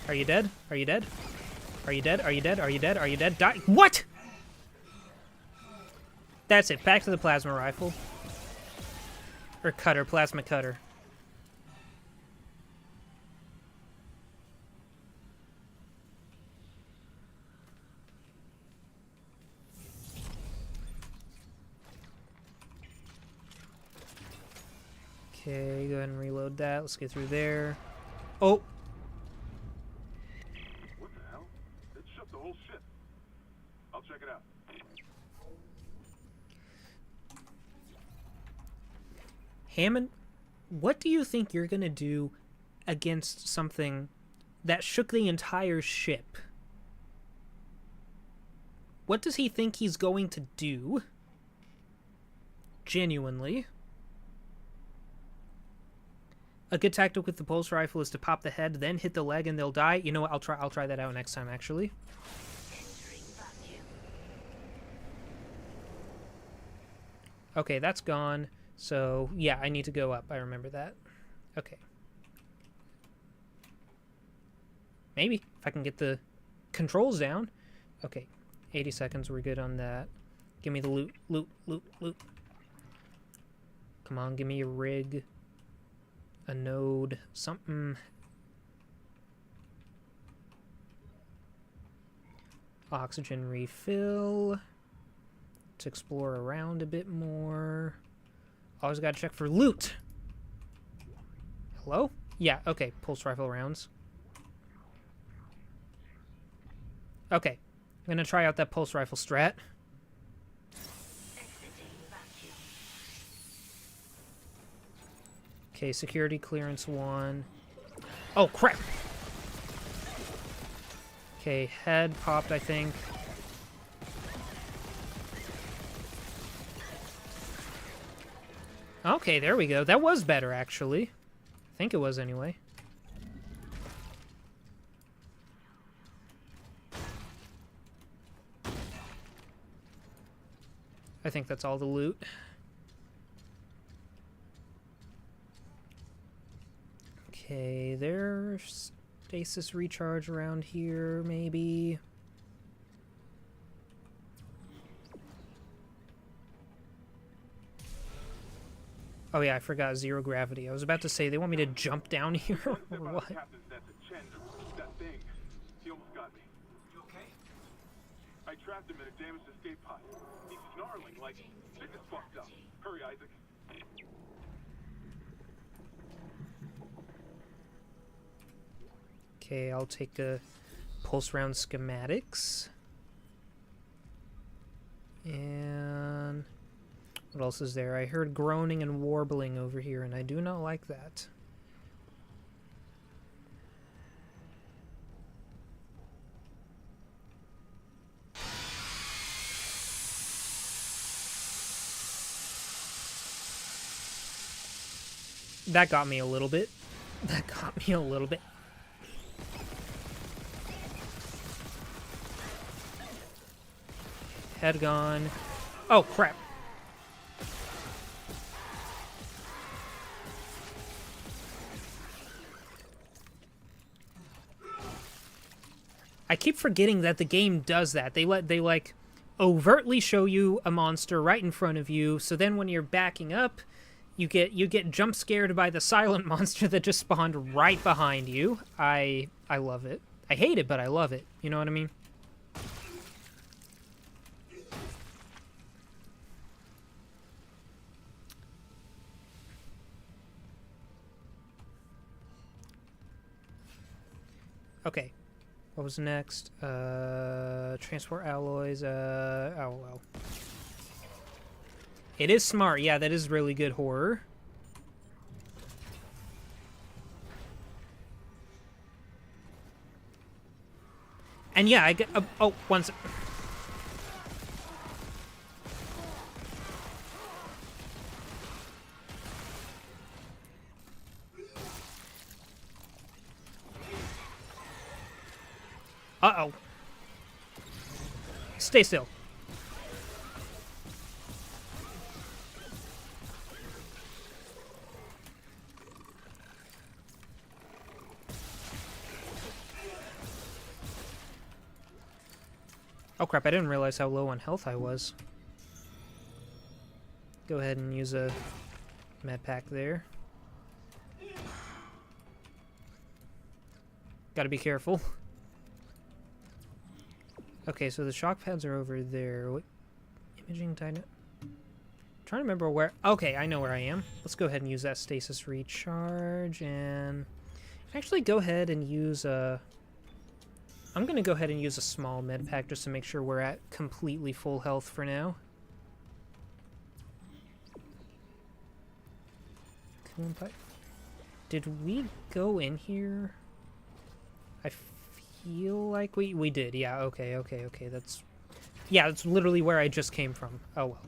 Are you dead? Are you dead? Are you dead? Are you dead? Are you dead? Are you dead? Die! What?! That's it, back to the plasma rifle. Or cutter, plasma cutter. Okay, go ahead and reload that. Let's get through there. Oh! What the hell? It shut the whole ship. I'll check it out. Hammond, what do you think you're gonna do against something that shook the entire ship? What does he think he's going to do? Genuinely. A good tactic with the pulse rifle is to pop the head, then hit the leg, and they'll die. You know what? I'll try that out next time, actually. Entering vacuum. Okay, that's gone. So, yeah, I need to go up. I remember that. Okay. Maybe, if I can get the controls down. Okay, 80 seconds, we're good on that. Give me the loot, loot, loot, loot. Come on, give me a rig. A node, something. Oxygen refill. Let's explore around a bit more. Always gotta check for loot. Hello? Yeah, okay. Pulse rifle rounds. Okay. I'm gonna try out that pulse rifle strat. Exiting vacuum. Okay, security clearance 1. Oh, crap! Okay, head popped, I think. Okay, there we go. That was better, actually. I think it was, anyway. I think that's all the loot. Okay, there's stasis recharge around here, maybe. Oh yeah, I forgot zero gravity. I was about to say, they want me to jump down here or what? Captain's net to Chen. That thing. He almost got me. You okay? I trapped him in a damaged escape pod. He's snarling like, this is fucked up. Hurry, Isaac. Okay, I'll take a pulse round schematics. And what else is there? I heard groaning and warbling over here, and I do not like that. That got me a little bit. That got me a little bit. Head gone. Oh, crap. I keep forgetting that the game does that. They like overtly show you a monster right in front of you, so then when you're backing up, you get jump scared by the silent monster that just spawned right behind you. I love it. I hate it, but I love it. You know what I mean? Okay. What was next? Transport alloys. Oh, well. It is smart. Yeah, that is really good horror. And yeah, I get... oh, one sec. Uh-oh. Stay still. Oh crap, I didn't realize how low on health I was. Go ahead and use a med pack there. Gotta be careful. Okay, so the shock pads are over there. What? Imaging titan. Trying to remember where. Okay, I know where I am. Let's go ahead and use that stasis recharge and actually go ahead and use a. I'm gonna go ahead and use a small med pack just to make sure we're at completely full health for now. Did we go in here? I feel like we did. Yeah, okay. That's... yeah, that's literally where I just came from. Oh, well.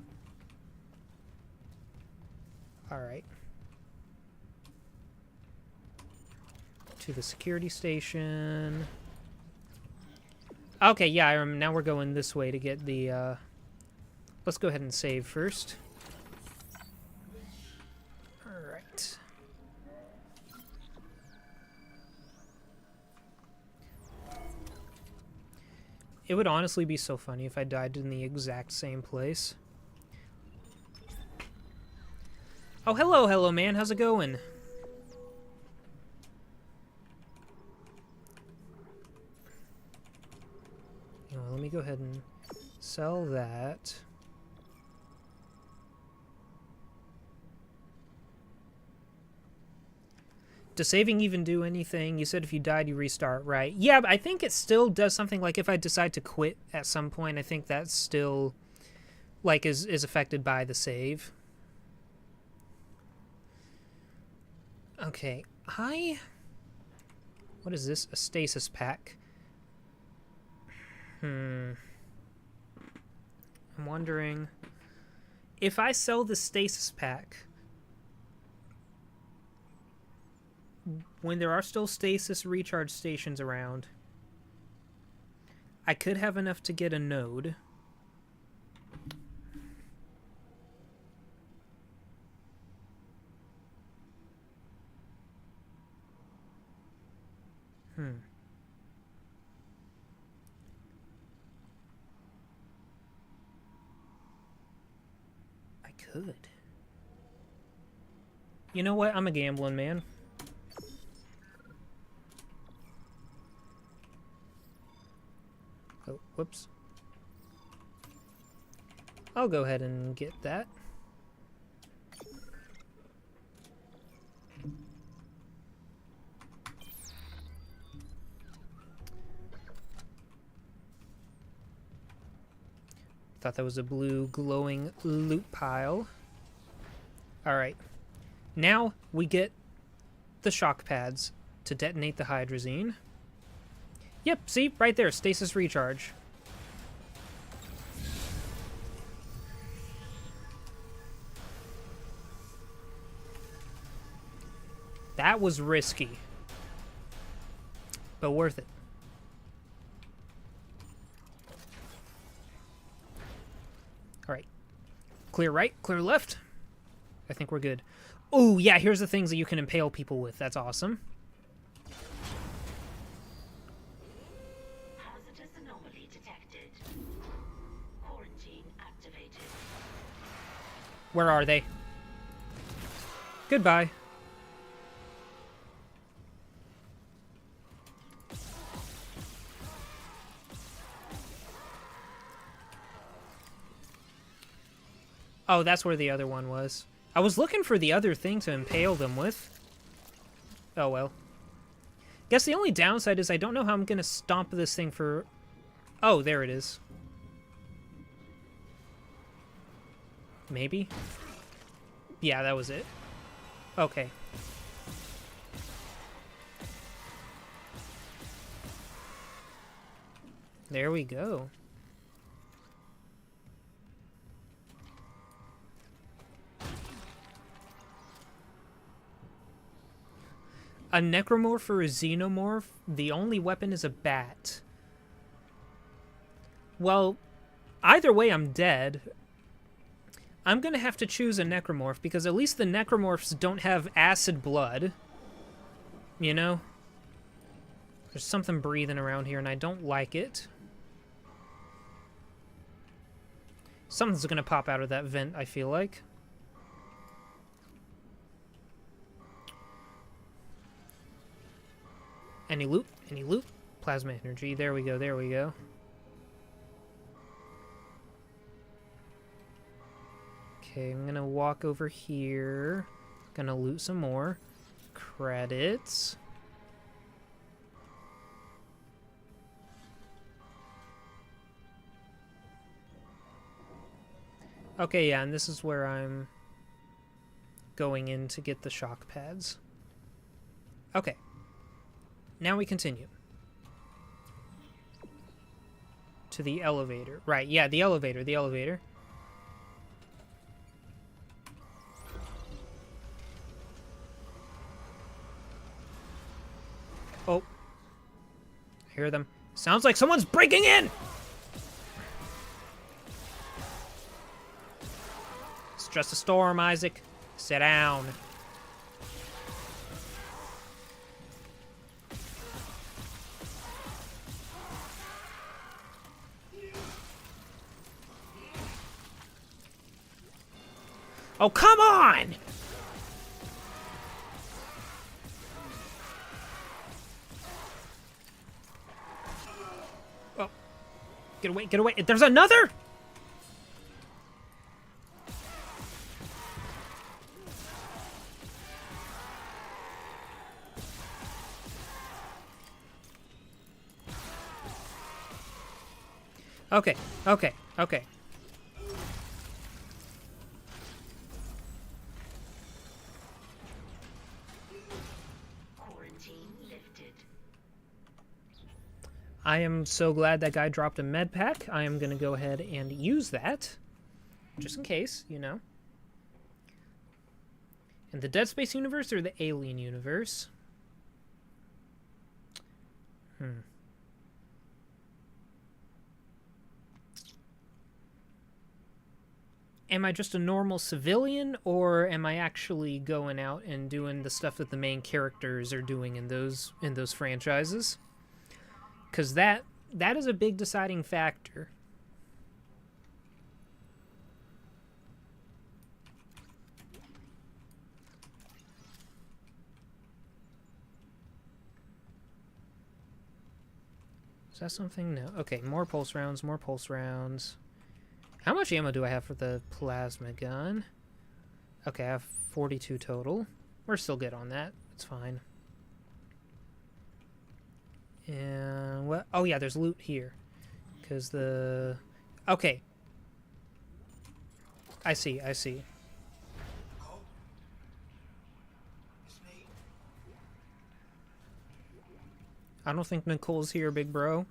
Alright. To the security station. Okay, yeah, now we're going this way to get the, let's go ahead and save first. Alright. It would honestly be so funny if I died in the exact same place. Oh, hello, man. How's it going? Let me go ahead and sell that. Does saving even do anything? You said if you died, you restart, right? Yeah, but I think it still does something like if I decide to quit at some point, I think that's still, like, is affected by the save. Okay, what is this? A stasis pack. I'm wondering if I sell the stasis pack when there are still stasis recharge stations around, I could have enough to get a node. I could. You know what? I'm a gambling man. Oh, whoops. I'll go ahead and get that. Thought that was a blue glowing loot pile. Alright. Now we get the shock pads to detonate the hydrazine. Yep, see? Right there, stasis recharge. That was risky, but worth it. Alright. Clear right, clear left. I think we're good. Oh, yeah, here's the things that you can impale people with. That's awesome. Hazardous anomaly detected. Quarantine activated. Where are they? Goodbye. Oh, that's where the other one was. I was looking for the other thing to impale them with. Oh, well. Guess the only downside is I don't know how I'm going to stomp this thing for... Oh, there it is. Maybe? Yeah, that was it. Okay. There we go. A necromorph or a xenomorph? The only weapon is a bat. Well, either way I'm dead. I'm gonna have to choose a necromorph because at least the necromorphs don't have acid blood. You know? There's something breathing around here and I don't like it. Something's gonna pop out of that vent, I feel like. Any loot? Any loot? Plasma energy. There we go, there we go. Okay, I'm gonna walk over here. Gonna loot some more. Credits. Okay, yeah, and this is where I'm going in to get the shock pads. Okay. Now we continue. To the elevator. Right, yeah, the elevator, the elevator. Oh. I hear them. Sounds like someone's breaking in! It's just a storm, Isaac. Sit down. Oh, come on! Oh. Get away, get away. There's another? Okay, okay, okay. Quarantine lifted. I am so glad that guy dropped a med pack. I am going to go ahead and use that. Just in case, you know. In the Dead Space universe or the Alien universe? Am I just a normal civilian, or am I actually going out and doing the stuff that the main characters are doing in those franchises? Because that is a big deciding factor. Is that something? No. Okay, more pulse rounds, more pulse rounds. How much ammo do I have for the plasma gun? Okay, I have 42 total. We're still good on that. It's fine. And what? Oh yeah, there's loot here. Because the... Okay. I see, I see. Nicole? It's me. I don't think Nicole's here, big bro.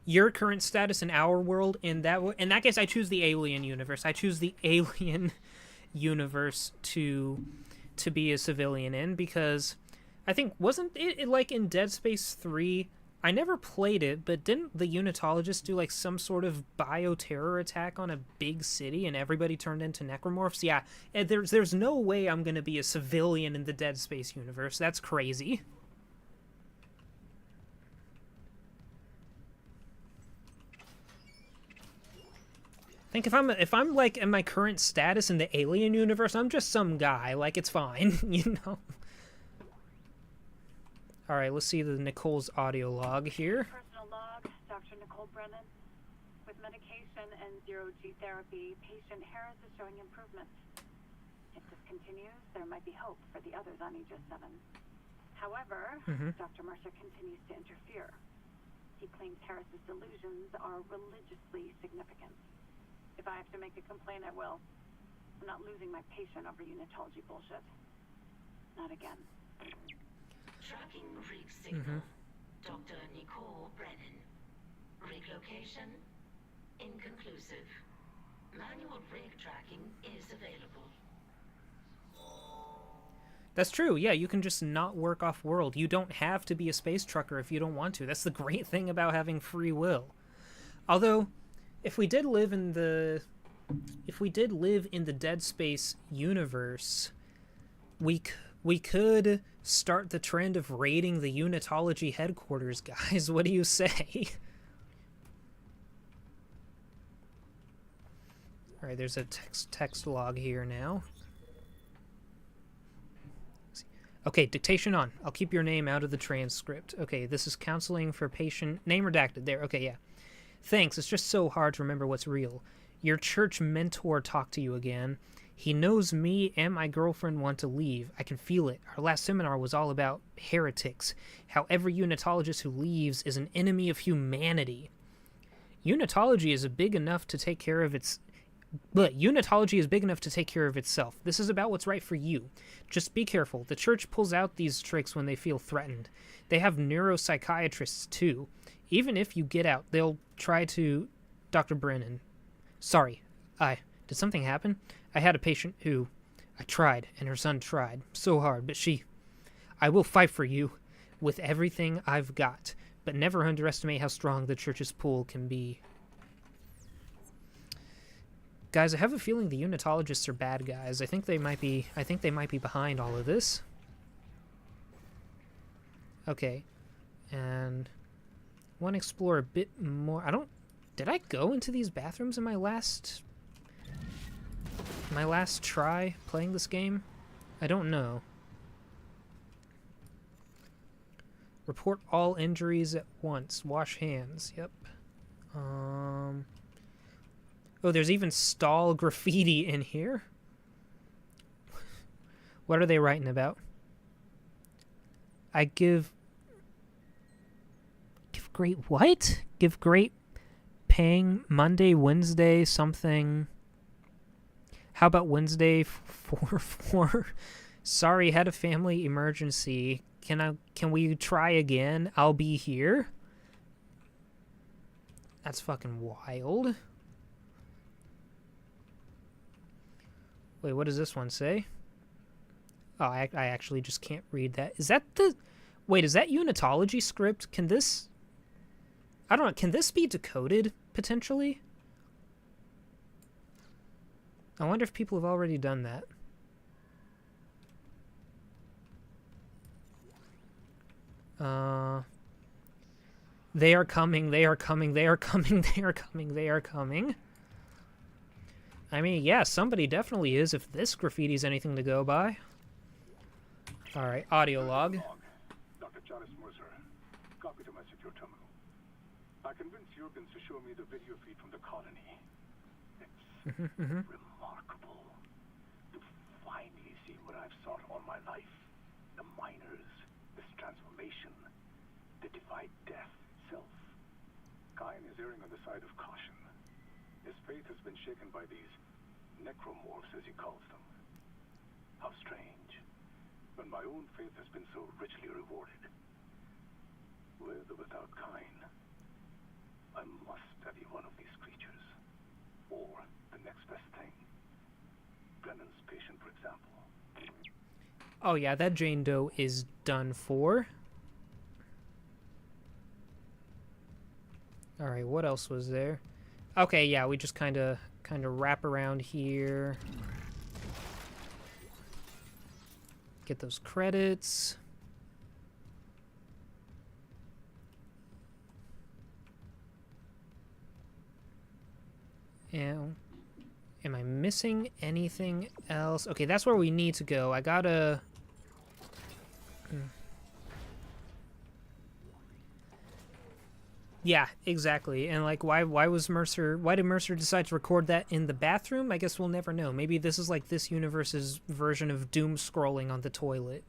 Your current status in our world, in that case, I choose the Alien universe. I choose the Alien universe to be a civilian in, because I think, wasn't it like in Dead Space 3? I never played it, but didn't the Unitologists do like some sort of bioterror attack on a big city and everybody turned into necromorphs? Yeah, and there's no way I'm going to be a civilian in the Dead Space universe. That's crazy. I think if I'm like in my current status in the Alien universe, I'm just some guy. Like, it's fine, you know. All right, let's see the Nicole's audio log here. Personal log, Dr. Nicole Brennan. With medication and zero-G therapy, patient Harris is showing improvement. If this continues, there might be hope for the others on Aegis 7. However, Dr. Mercer continues to interfere. He claims Harris's delusions are religiously significant. If I have to make a complaint, I will. I'm not losing my patient over Unitology bullshit. Not again. Tracking rig signal. Dr. Nicole Brennan. Rig location? Inconclusive. Manual rig tracking is available. That's true. Yeah, you can just not work off-world. You don't have to be a space trucker if you don't want to. That's the great thing about having free will. Although, if we did live in the Dead Space universe, we could start the trend of raiding the Unitology headquarters, guys. What do you say? All right, there's a text log here now. Okay, dictation on. I'll keep your name out of the transcript. Okay, this is counseling for patient... Name redacted. There. Okay, yeah. Thanks. It's just so hard to remember what's real. Your church mentor talked to you again. He knows me and my girlfriend want to leave. I can feel it. Our last seminar was all about heretics. How every Unitologist who leaves is an enemy of humanity. Unitology is big enough to take care of its... But Unitology is big enough to take care of itself. This is about what's right for you. Just be careful. The church pulls out these tricks when they feel threatened. They have neuropsychiatrists, too. Even if you get out, they'll try to... Dr. Brennan. Sorry. Did something happen? I had a patient who... I tried, and her son tried. So hard, but she... I will fight for you with everything I've got. But never underestimate how strong the church's pull can be. Guys, I have a feeling the Unitologists are bad guys. I think they might be behind all of this. Okay. And want to explore a bit more. Did I go into these bathrooms in my last try playing this game? I don't know. Report all injuries at once. Wash hands. Yep. Oh, there's even stall graffiti in here. What are they writing about? I give Give great what? Give great paying Monday, Wednesday, something. How about Wednesday 4-4? Sorry, had a family emergency. Can we try again? I'll be here. That's fucking wild. Wait, what does this one say? Oh, I actually just can't read that. Is that the... Wait, is that Unitology script? Can this... I don't know. Can this be decoded, potentially? I wonder if people have already done that. They are coming, they are coming, they are coming, they are coming, they are coming. I mean, yeah, somebody definitely is if this graffiti's anything to go by. Alright, audio log. Dr. Charles Mercer, copy to my secure terminal. I convinced Jurgens to show me the video feed from the colony. It's remarkable to finally see what I've sought all my life. The miners, this transformation, the divide death itself. Kine is erring on the side of caution. His faith has been shaken by these necromorphs, as he calls them. How strange, when my own faith has been so richly rewarded. With or without Kine, I must study one of these creatures. Or the next best thing. Brennan's patient, for example. Oh yeah, that Jane Doe is done for. Alright, what else was there? Okay, yeah, we just kind of wrap around here. Get those credits. And am I missing anything else? Okay, that's where we need to go. I gotta... Yeah, exactly. And like, why did Mercer decide to record that in the bathroom? I guess we'll never know. Maybe this is like this universe's version of doom scrolling on the toilet.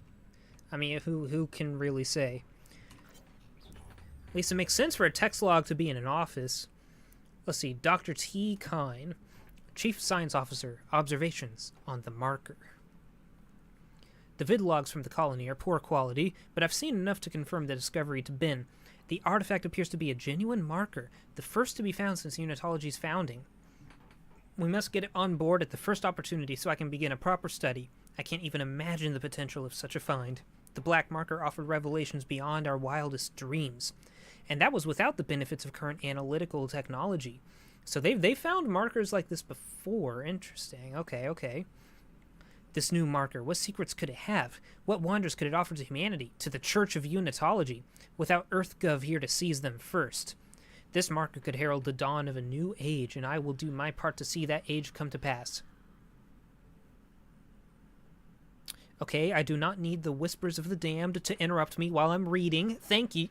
I mean, who can really say? At least it makes sense for a text log to be in an office. Let's see, Dr. T. Kine, Chief Science Officer, observations on the marker. The vid logs from the colony are poor quality, but I've seen enough to confirm the discovery to Ben. The artifact appears to be a genuine marker, the first to be found since Unitology's founding. We must get it on board at the first opportunity so I can begin a proper study. I can't even imagine the potential of such a find. The black marker offered revelations beyond our wildest dreams. And that was without the benefits of current analytical technology. So they found markers like this before. Interesting. Okay. This new marker, what secrets could it have? What wonders could it offer to humanity, to the Church of Unitology, without EarthGov here to seize them first? This marker could herald the dawn of a new age, and I will do my part to see that age come to pass. Okay, I do not need the whispers of the damned to interrupt me while I'm reading. Thank you.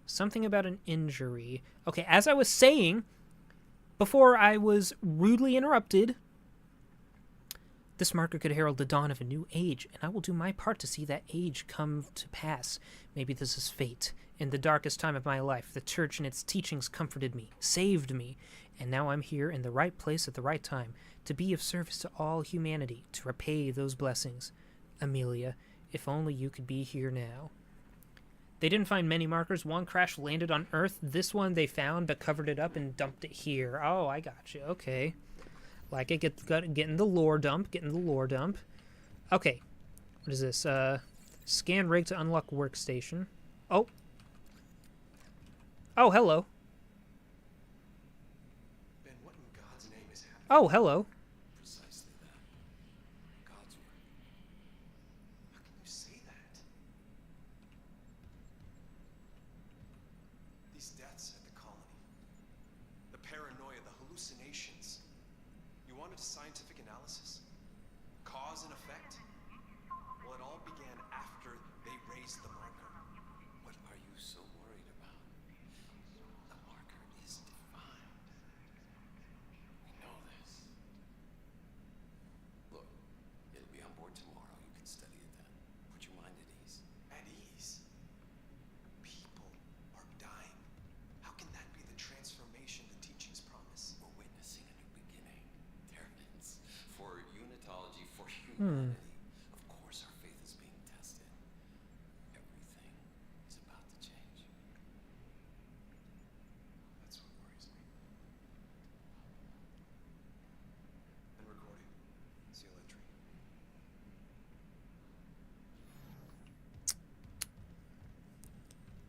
Something about an injury. Okay, as I was saying, before I was rudely interrupted, this marker could herald the dawn of a new age, and I will do my part to see that age come to pass. Maybe this is fate. In the darkest time of my life, the Church and its teachings comforted me, saved me, and now I'm here in the right place at the right time, to be of service to all humanity, to repay those blessings. Amelia, if only you could be here now. They didn't find many markers. One crash landed on Earth. This one they found but covered it up and dumped it here. Oh, I got you. Okay. Like it, getting the lore dump. Okay. What is this? Scan rig to unlock workstation. Oh. Oh, hello. Ben, what in God's name is happening? Oh, hello. Precisely that. God's word. How can you say that? These deaths at the colony. The paranoia, the hallucinations. You wanted a scientific analysis? Cause and effect? Well, it all began after they raised the marker. What are you so worried about? The marker is defined. We know this. Look, it'll be on board tomorrow. You can study it then. Put your mind at ease.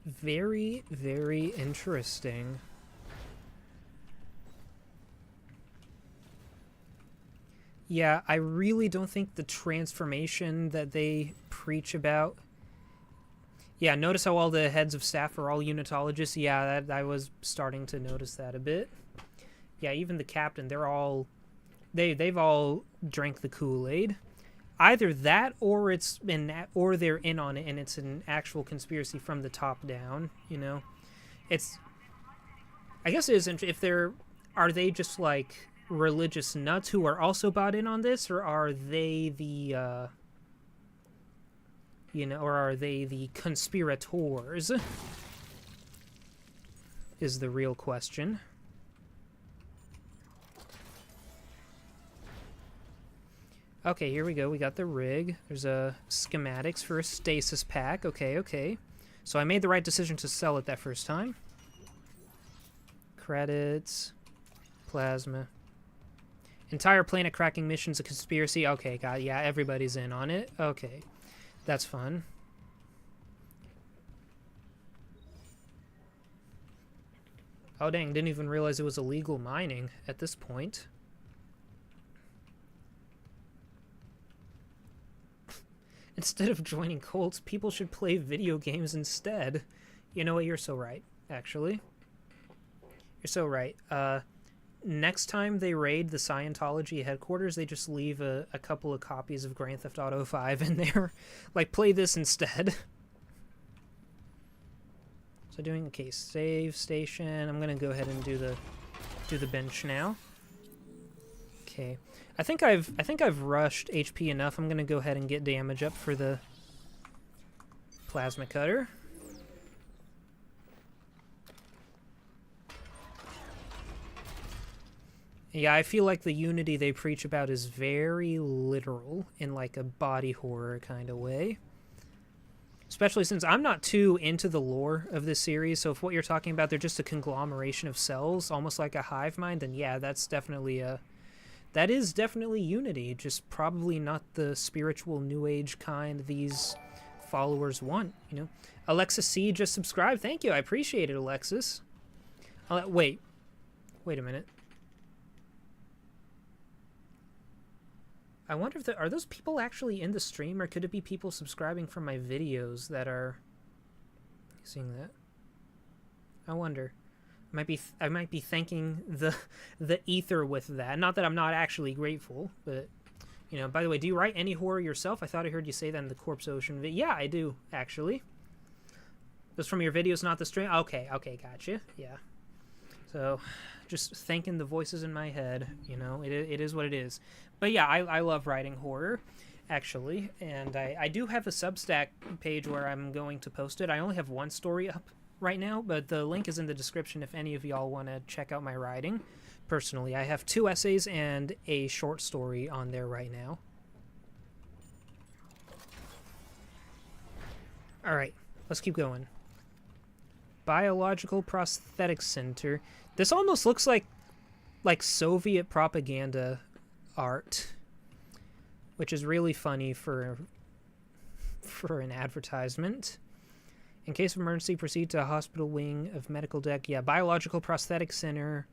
Very, very interesting. Yeah, I really don't think the transformation that they preach about... Yeah, notice how all the heads of staff are all unitologists? Yeah, I was starting to notice that a bit. Yeah, even the captain, they're all... They've all drank the Kool-Aid. Either that, or or they're in on it, and it's an actual conspiracy from the top down. You know, it's. I guess it is. If are they just like religious nuts who are also bought in on this, or are they the? Or are they the conspirators? Is the real question. Okay, here we go. We got the rig. There's a schematics for a stasis pack. Okay. So I made the right decision to sell it that first time. Credits. Plasma. Entire planet cracking mission's a conspiracy. Okay, got it. Yeah, everybody's in on it. Okay. That's fun. Oh, dang. Didn't even realize it was illegal mining at this point. Instead of joining cults, people should play video games instead. You know what? You're so right, actually. You're so right. Next time they raid the Scientology headquarters, they just leave a couple of copies of Grand Theft Auto 5 in there. Like, play this instead. So doing, okay, save station. I'm gonna go ahead and do the bench now. Okay. I think I've rushed HP enough. I'm gonna go ahead and get damage up for the plasma cutter. Yeah, I feel like the unity they preach about is very literal in like a body horror kind of way. Especially since I'm not too into the lore of this series, so if what you're talking about, they're just a conglomeration of cells, almost like a hive mind, then yeah, that's definitely a... That is definitely unity, just probably not the spiritual new age kind these followers want, you know? Alexis C just subscribed. Thank you. I appreciate it, Alexis. Wait a minute. I wonder if are those people actually in the stream, or could it be people subscribing from my videos that are seeing that? I wonder. I might be thanking the ether with that. Not that I'm not actually grateful, but you know. By the way, do you write any horror yourself? I thought I heard you say that in the Corpse Ocean video. Yeah, I do actually. Those from your videos, not the stream. Okay, gotcha. Yeah. So, just thanking the voices in my head. You know, it is what it is. But yeah, I love writing horror, actually, and I do have a Substack page where I'm going to post it. I only have one story up right now, but the link is in the description if any of y'all want to check out my writing. Personally, I have 2 essays and a short story on there right now. Alright, let's keep going. Biological Prosthetics Center. This almost looks like Soviet propaganda art, which is really funny for an advertisement. In case of emergency, proceed to a hospital wing of medical deck. Yeah, Biological Prosthetic Center.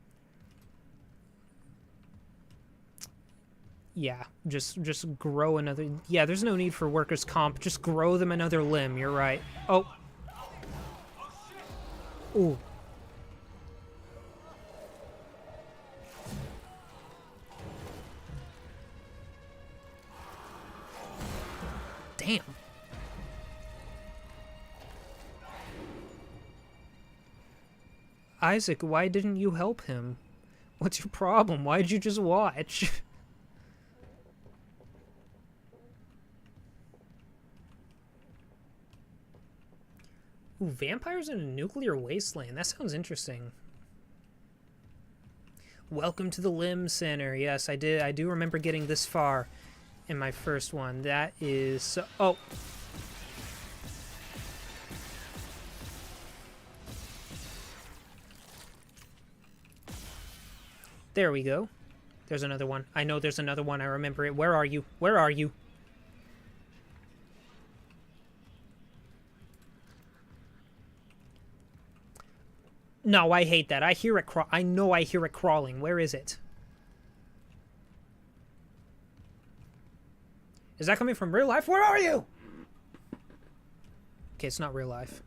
Yeah, just grow another... Yeah, there's no need for workers' comp. Just grow them another limb, you're right. Oh. Ooh. Damn. Isaac, why didn't you help him? What's your problem? Why did you just watch? Ooh, vampires in a nuclear wasteland. That sounds interesting. Welcome to the Limb Center. Yes, I do remember getting this far in my first one. That is... Oh! There we go. There's another one. I know there's another one. I remember it. Where are you? Where are you? No, I hate that. I hear it I know I hear it crawling. Where is it? Is that coming from real life? Where are you? Okay, it's not real life.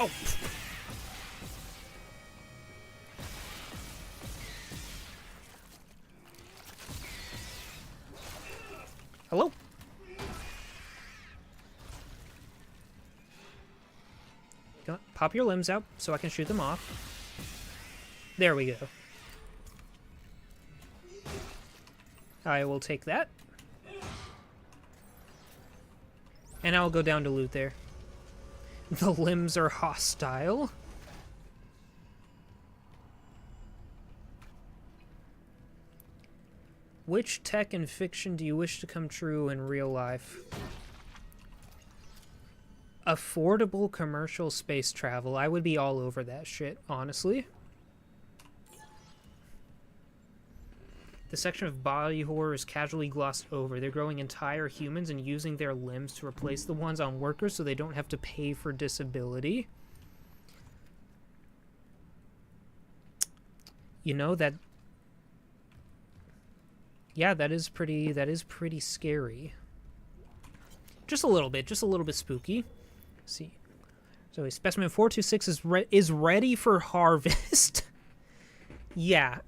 Oh. Hello? Go, pop your limbs out so I can shoot them off. There we go. I will take that. And I'll go down to loot there. The limbs are hostile. Which tech and fiction do you wish to come true in real life? Affordable commercial space travel. I would be all over that shit, honestly. The section of body horror is casually glossed over. They're growing entire humans and using their limbs to replace the ones on workers so they don't have to pay for disability. You know, that... Yeah, that is pretty scary. Just a little bit spooky. Let's see. So specimen 426 is ready for harvest. Yeah,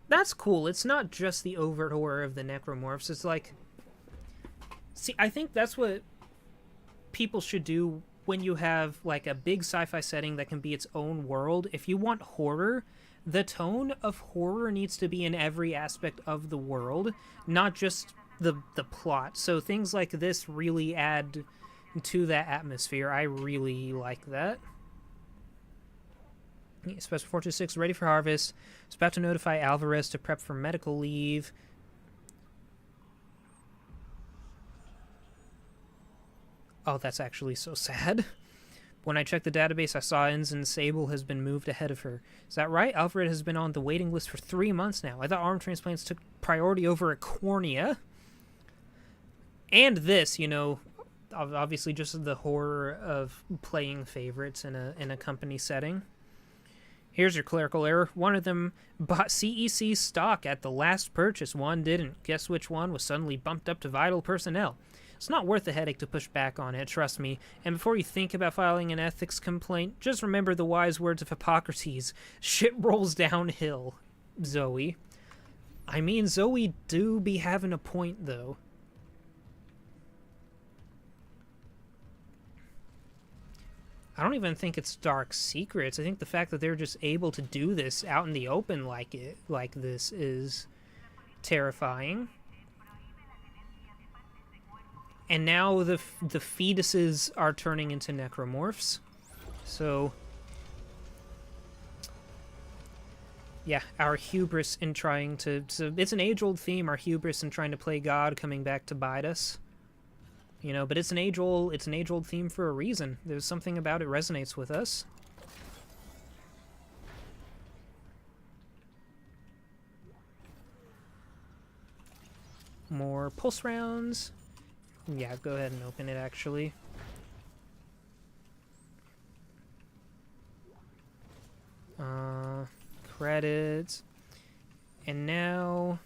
that's cool. It's not just the overt horror of the necromorphs. It's like, see, I think that's what people should do when you have like a big sci-fi setting that can be its own world. If you want horror, the tone of horror needs to be in every aspect of the world, not just the plot. So things like this really add to that atmosphere. I really like that. Specimen 426 ready for harvest. It's about to notify Alvarez to prep for medical leave. Oh, that's actually so sad. When I checked the database, I saw Ensign Sable has been moved ahead of her. Is that right? Alfred has been on the waiting list for 3 months now. I thought arm transplants took priority over a cornea. And this, you know, obviously just the horror of playing favorites in a company setting. Here's your clerical error. One of them bought CEC stock at the last purchase. One didn't. Guess which one was suddenly bumped up to vital personnel. It's not worth the headache to push back on it, trust me. And before you think about filing an ethics complaint, just remember the wise words of Hippocrates. Shit rolls downhill, Zoe. I mean, Zoe do be having a point, though. I don't even think it's dark secrets. I think the fact that they're just able to do this out in the open like this is terrifying. And now the fetuses are turning into necromorphs. So yeah, our hubris in trying to... So it's an age-old theme, our hubris in trying to play God coming back to bite us. You know, but it's an age-old theme for a reason. There's something about it resonates with us. More pulse rounds. Yeah, go ahead and open it, actually. Credits. And now...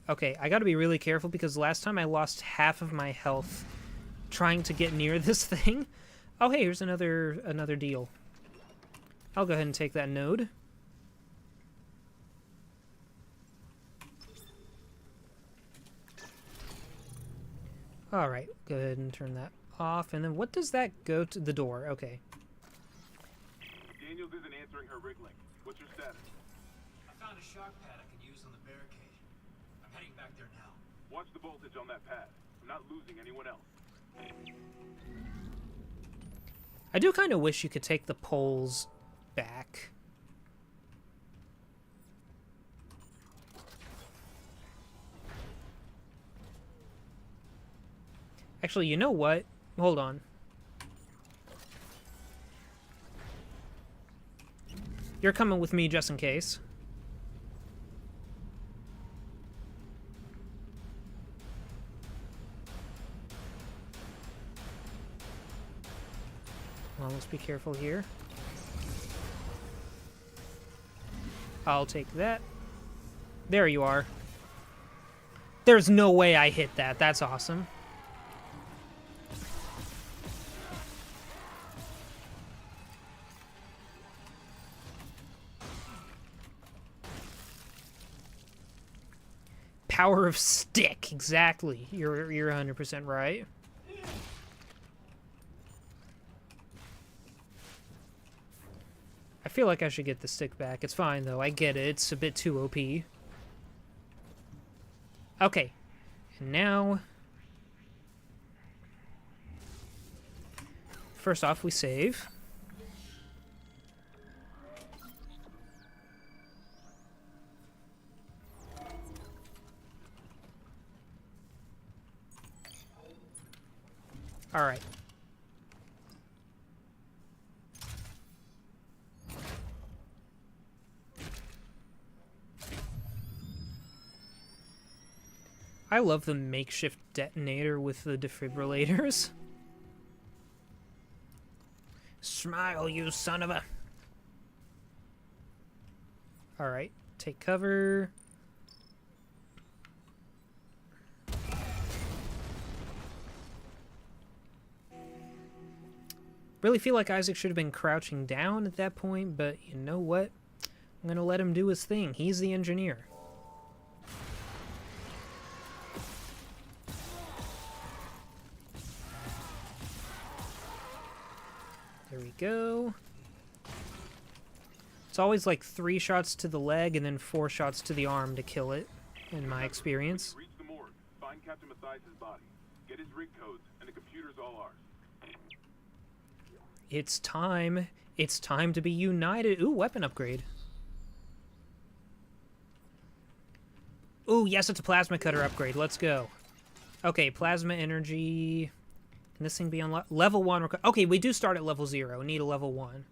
Okay, I gotta be really careful because last time I lost half of my health trying to get near this thing. Oh, hey, here's another deal. I'll go ahead and take that node. Alright, go ahead and turn that off. And then what does that go to the door? Okay. Daniels isn't answering her rig link. What's your status? I found a shock pad I could use on the barricade. I'm heading back there now. Watch the voltage on that pad. I'm not losing anyone else. I do kind of wish you could take the poles back. Actually, you know what? Hold on. You're coming with me just in case. be careful here. I'll take that. There you are. There's no way I hit that. That's awesome. Power of stick, exactly. You're 100% right. I feel like I should get the stick back. It's fine though. I get it. It's a bit too OP. Okay. And now first off, we save. All right. I love the makeshift detonator with the defibrillators. Smile, you son of a... All right, take cover. Really feel like Isaac should have been crouching down at that point, but you know what? I'm gonna let him do his thing. He's the engineer. There we go. It's always like 3 shots to the leg and then 4 shots to the arm to kill it, in my experience. Reach the morgue. Find Captain Mathias' body. Get his rig codes, and the computer's all ours. It's time. It's time to be united. Ooh, weapon upgrade. Ooh, yes, it's a plasma cutter upgrade. Let's go. Okay, plasma energy. Can this thing be unlocked? Level 1. Okay, we do start at level 0. Need a level 1.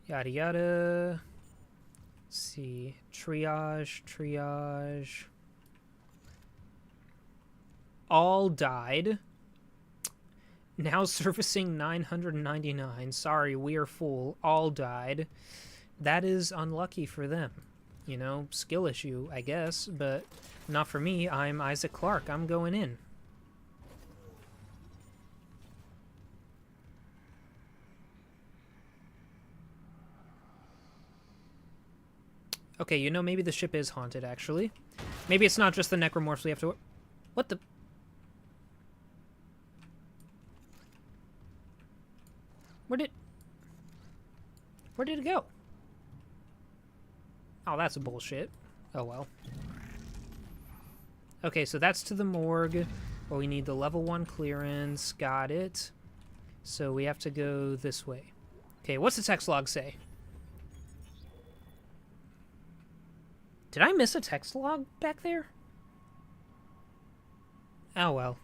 Yada yada. Let's see. Triage. All died. Now servicing 999. Sorry, we are full. All died. That is unlucky for them. You know, skill issue, I guess, but not for me. I'm Isaac Clarke. I'm going in. Okay, you know, maybe the ship is haunted, actually. Maybe it's not just the necromorphs we have to... What the... Where did it go? Oh, that's a bullshit. Oh, well. Okay, so that's to the morgue. Well, we need the level 1 clearance. Got it. So we have to go this way. Okay, what's the text log say? Did I miss a text log back there? Oh, well.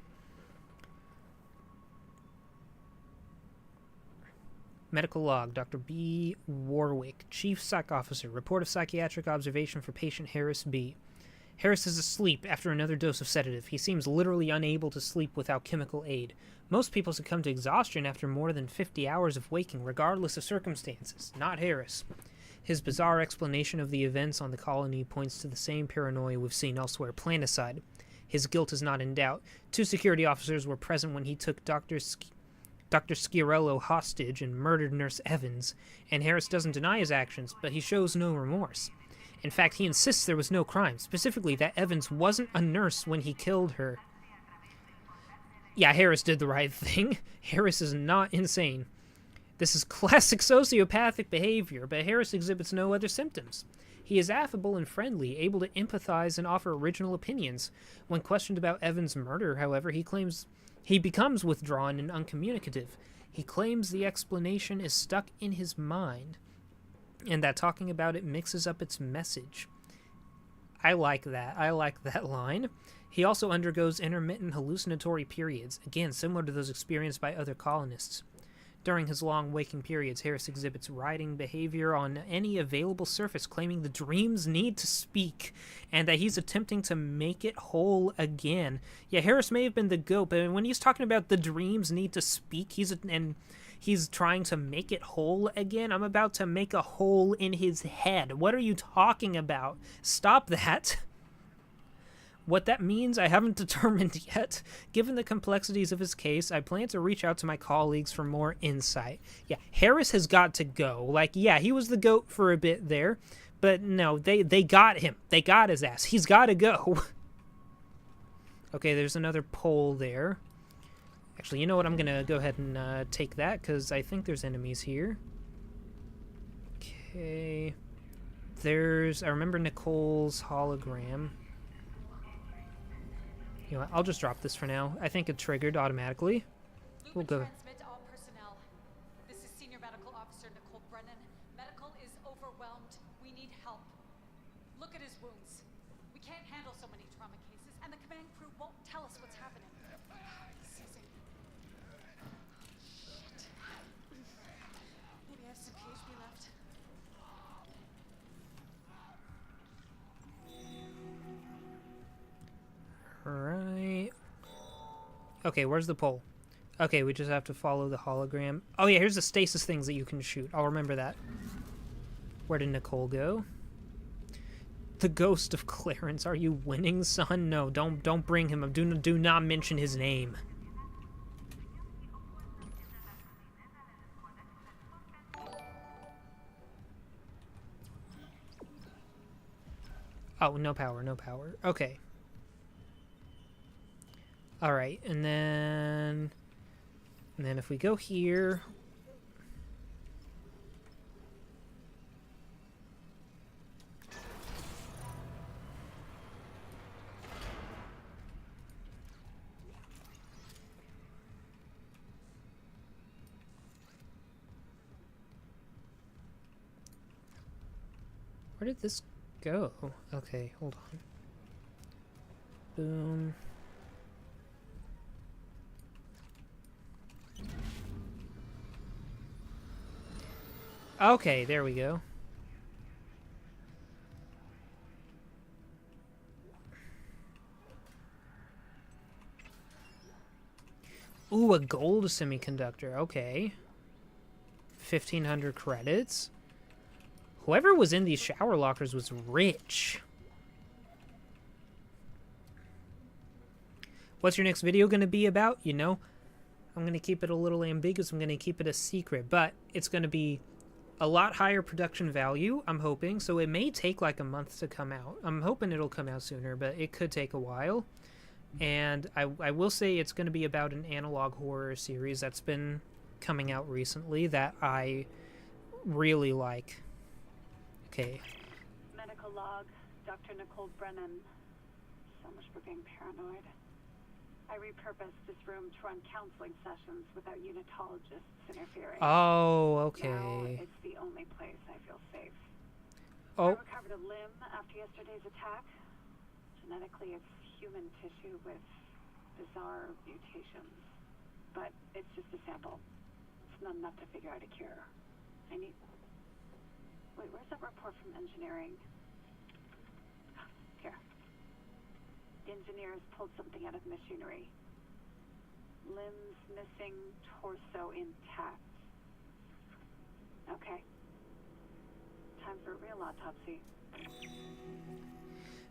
Medical log, Dr. B. Warwick, Chief Psych Officer. Report of psychiatric observation for patient Harris B. Harris is asleep after another dose of sedative. He seems literally unable to sleep without chemical aid. Most people succumb to exhaustion after more than 50 hours of waking, regardless of circumstances. Not Harris. His bizarre explanation of the events on the colony points to the same paranoia we've seen elsewhere, planicide. His guilt is not in doubt. 2 security officers were present when he took Dr. Schiarello hostage and murdered Nurse Evans, and Harris doesn't deny his actions, but he shows no remorse. In fact, he insists there was no crime, specifically that Evans wasn't a nurse when he killed her. Yeah, Harris did the right thing. Harris is not insane. This is classic sociopathic behavior, but Harris exhibits no other symptoms. He is affable and friendly, able to empathize and offer original opinions. When questioned about Evans' murder, however, he becomes withdrawn and uncommunicative. He claims the explanation is stuck in his mind, and that talking about it mixes up its message. I like that. I like that line. He also undergoes intermittent hallucinatory periods, again, similar to those experienced by other colonists. During his long waking periods, Harris exhibits writing behavior on any available surface, claiming the dreams need to speak, and that he's attempting to make it whole again. Yeah, Harris may have been the goat, but when he's talking about the dreams need to speak, he's trying to make it whole again. I'm about to make a hole in his head. What are you talking about? Stop that. What that means, I haven't determined yet. Given the complexities of his case, I plan to reach out to my colleagues for more insight. Yeah, Harris has got to go. Like, yeah, he was the GOAT for a bit there, but no, they got him. They got his ass. He's got to go. Okay, there's another pole there. Actually, you know what? I'm going to go ahead and take that, because I think there's enemies here. Okay. I remember Nicole's hologram. You know what? I'll just drop this for now. I think it triggered automatically. We'll go. Transmit to all personnel. This is Senior Medical Officer Nicole Brennan. Medical is overwhelmed. We need help. Look at his wounds. We can't handle so many trauma cases, and the command crew won't tell us what's happening. Seizing. Shit. Maybe I have some PHP left. Alright. Okay, where's the pole? Okay, we just have to follow the hologram. Oh yeah, here's the stasis things that you can shoot. I'll remember that. Where did Nicole go? The ghost of Clarence. Are you winning, son? No, don't bring him up. Do not mention his name. Oh, no power, no power. Okay. Alright, and then if we go here... Where did this go? Okay, hold on. Boom. Okay, there we go. Ooh, a gold semiconductor. Okay. 1,500 credits. Whoever was in these shower lockers was rich. What's your next video going to be about? You know, I'm going to keep it a little ambiguous. I'm going to keep it a secret, but it's going to be a lot higher production value, I'm hoping, so it may take like a month to come out. I'm hoping it'll come out sooner, but it could take a while. And I will say it's going to be about an analog horror series that's been coming out recently that I really like. Okay. Medical log, Dr. Nicole Brennan. So much for being paranoid. I repurposed this room to run counseling sessions without unitologists interfering. Oh, okay. Now it's the only place I feel safe. Oh. I recovered a limb after yesterday's attack. Genetically, it's human tissue with bizarre mutations. But it's just a sample. It's not enough to figure out a cure. I need... Wait, where's that report from engineering? Here. The engineers pulled something out of machinery. Limbs missing, torso intact. Okay. Time for a real autopsy.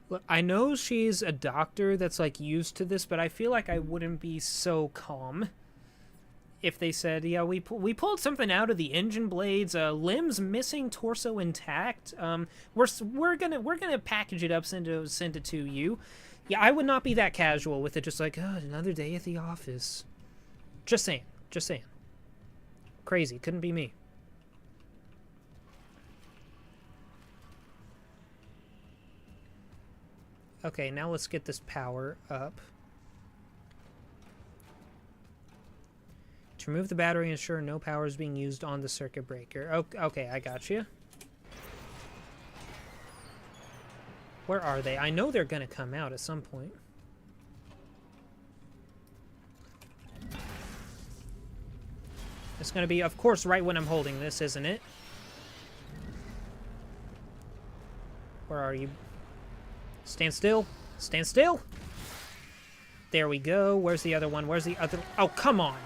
Look, I know she's a doctor that's like used to this, but I feel like I wouldn't be so calm if they said, yeah, we pulled something out of the engine blades, limbs missing, torso intact. We're gonna package it up, send it to you. Yeah, I would not be that casual with it, just like, oh, another day at the office. Just saying. Crazy, couldn't be me. Okay, now let's get this power up. To remove the battery, ensure no power is being used on the circuit breaker. Okay, I got you. Where are they? I know they're going to come out at some point. It's going to be, of course, right when I'm holding this, isn't it? Where are you? Stand still. Stand still. There we go. Where's the other one? Where's the other? Oh, come on.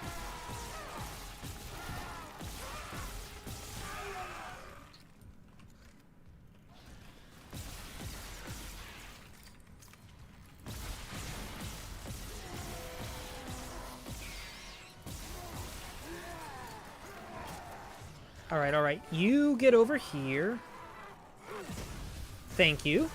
Alright, alright. You get over here. Thank you.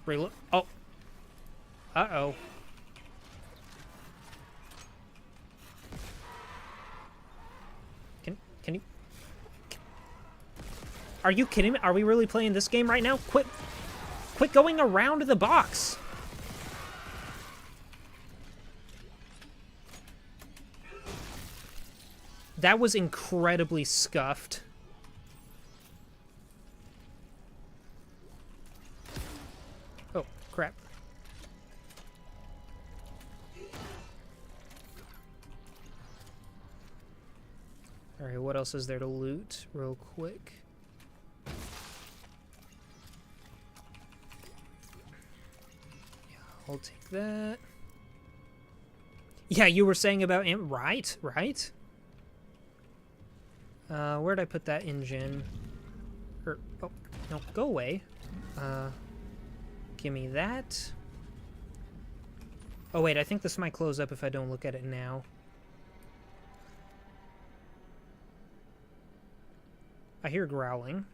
Reload. Oh. Uh-oh. Can you... Are you kidding me? Are we really playing this game right now? Quit going around the box. That was incredibly scuffed. Oh, crap. Alright, what else is there to loot real quick? Yeah, I'll take that. Yeah, you were saying about... Right, right. Where'd I put that engine? Oh, no, go away. Give me that. Oh, wait, I think this might close up if I don't look at it now. I hear growling.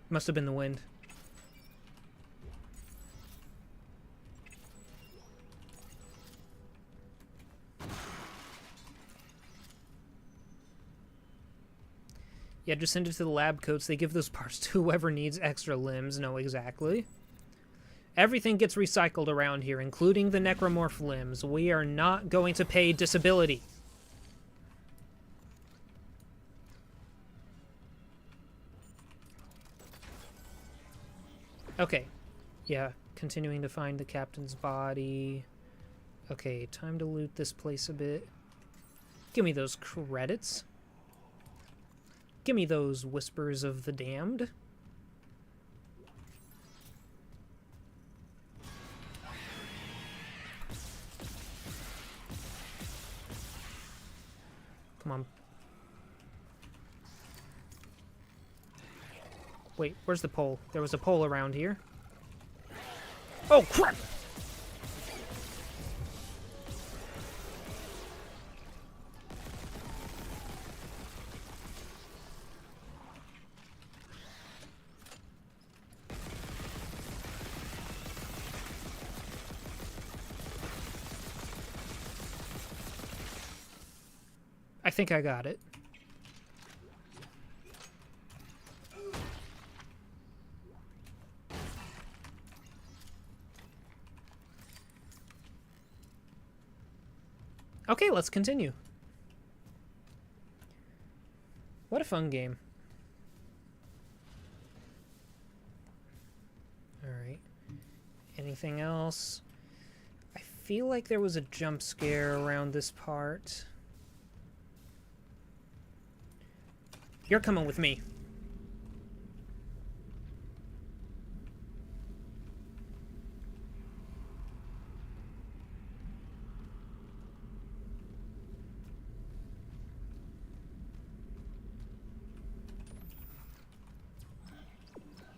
Must have been the wind. Yeah, just send it to the lab coats. They give those parts to whoever needs extra limbs. No, exactly. Everything gets recycled around here, including the necromorph limbs. We are not going to pay disability. Okay. Yeah, continuing to find the captain's body. Okay, time to loot this place a bit. Give me those credits. Give me those Whispers of the Damned. Come on. Wait, where's the pole? There was a pole around here. Oh, crap! I think I got it. Okay, let's continue. What a fun game. Alright. Anything else? I feel like there was a jump scare around this part. You're coming with me.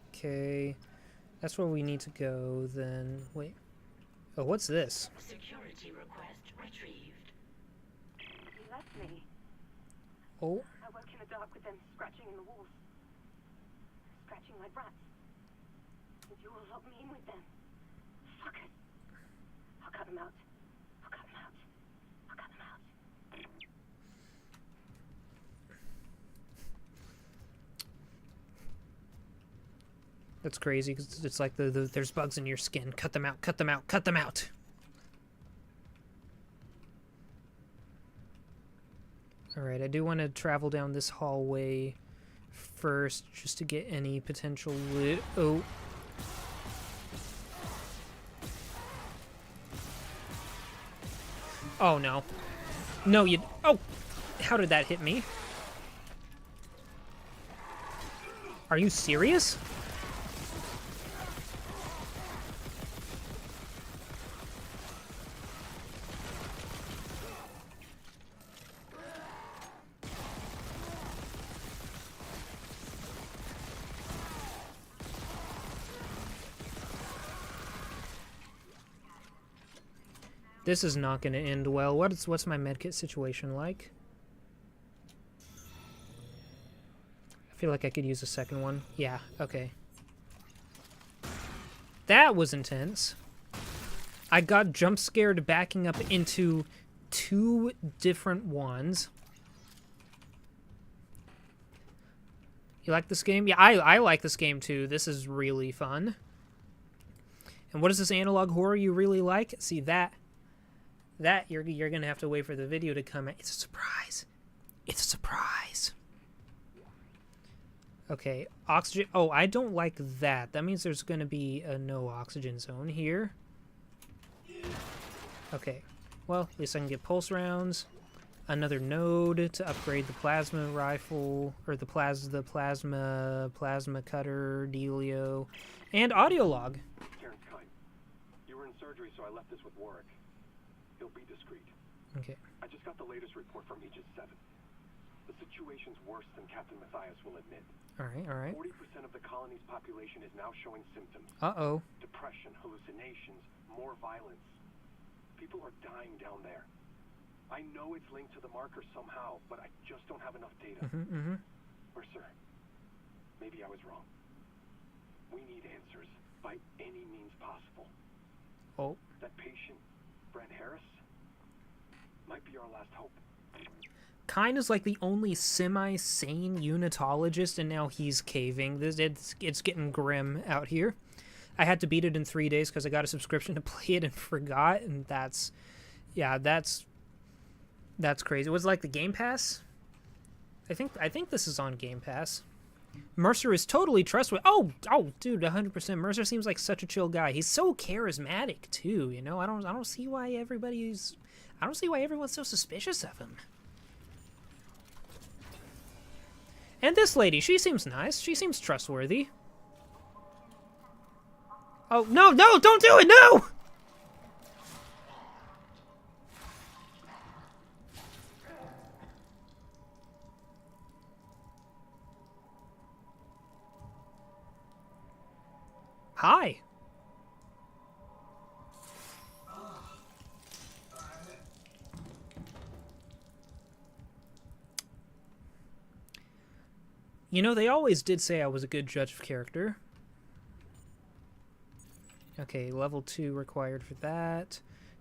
Okay, that's where we need to go then. Wait. Oh, what's this? Security request retrieved. He left me. Oh. I woke in the dark with them scratching in the walls. Scratching like rats. And you will lock me in with them. Fuckers. I'll cut them out. I'll cut them out. I'll cut them out. That's crazy, because it's like there's bugs in your skin. Cut them out, cut them out, cut them out! Alright, I do want to travel down this hallway first, just to get any potential loot. Oh. Oh, no. No, you... Oh! How did that hit me? Are you serious? This is not going to end well. What's my medkit situation like? I feel like I could use a second one. Yeah, okay. That was intense. I got jump scared backing up into 2 different ones. You like this game? Yeah, I like this game too. This is really fun. And what is this analog horror you really like? See, that you're going to have to wait for the video to come out. It's a surprise. It's a surprise. Okay, oxygen. Oh, I don't like that. That means there's going to be a no oxygen zone here. Okay, well, at least I can get pulse rounds. Another node to upgrade the plasma rifle, or the plasma cutter, dealio, and audio log. Terrence Kine, you were in surgery, so I left this with Warwick. He'll be discreet. Okay. I just got the latest report from Aegis 7. The situation's worse than Captain Matthias will admit. Alright, alright. 40% of the colony's population is now showing symptoms. Uh-oh. Depression, hallucinations, more violence. People are dying down there. I know it's linked to the marker somehow, but I just don't have enough data. Mercer, maybe I was wrong. We need answers by any means possible. Oh. That patient, Brent Harris, might be our last hope. Kine is like the only semi-sane unitologist, and now he's caving. It's getting grim out here. I had to beat it in 3 days because I got a subscription to play it and forgot, and that's crazy. It was like the Game Pass. I think this is on Game Pass. Mercer is totally trustworthy. Oh, dude, 100%. Mercer seems like such a chill guy. He's so charismatic too. You know, I don't see why everyone's so suspicious of him. And this lady, she seems nice. She seems trustworthy. Oh, no, don't do it, no! Hi. You know, they always did say I was a good judge of character. Okay, level 2 required for that.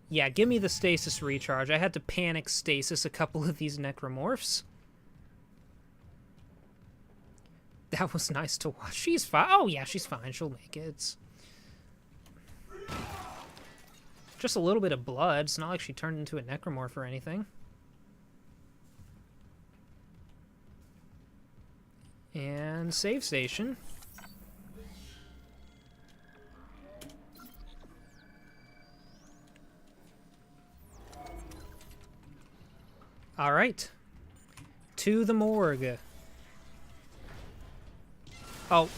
Yeah, give me the stasis recharge. I had to panic stasis a couple of these necromorphs. That was nice to watch. She's fine. Oh, yeah, she's fine. She'll make it. It's just a little bit of blood. It's not like she turned into a necromorph or anything. And save station. All right. To the morgue. Oh.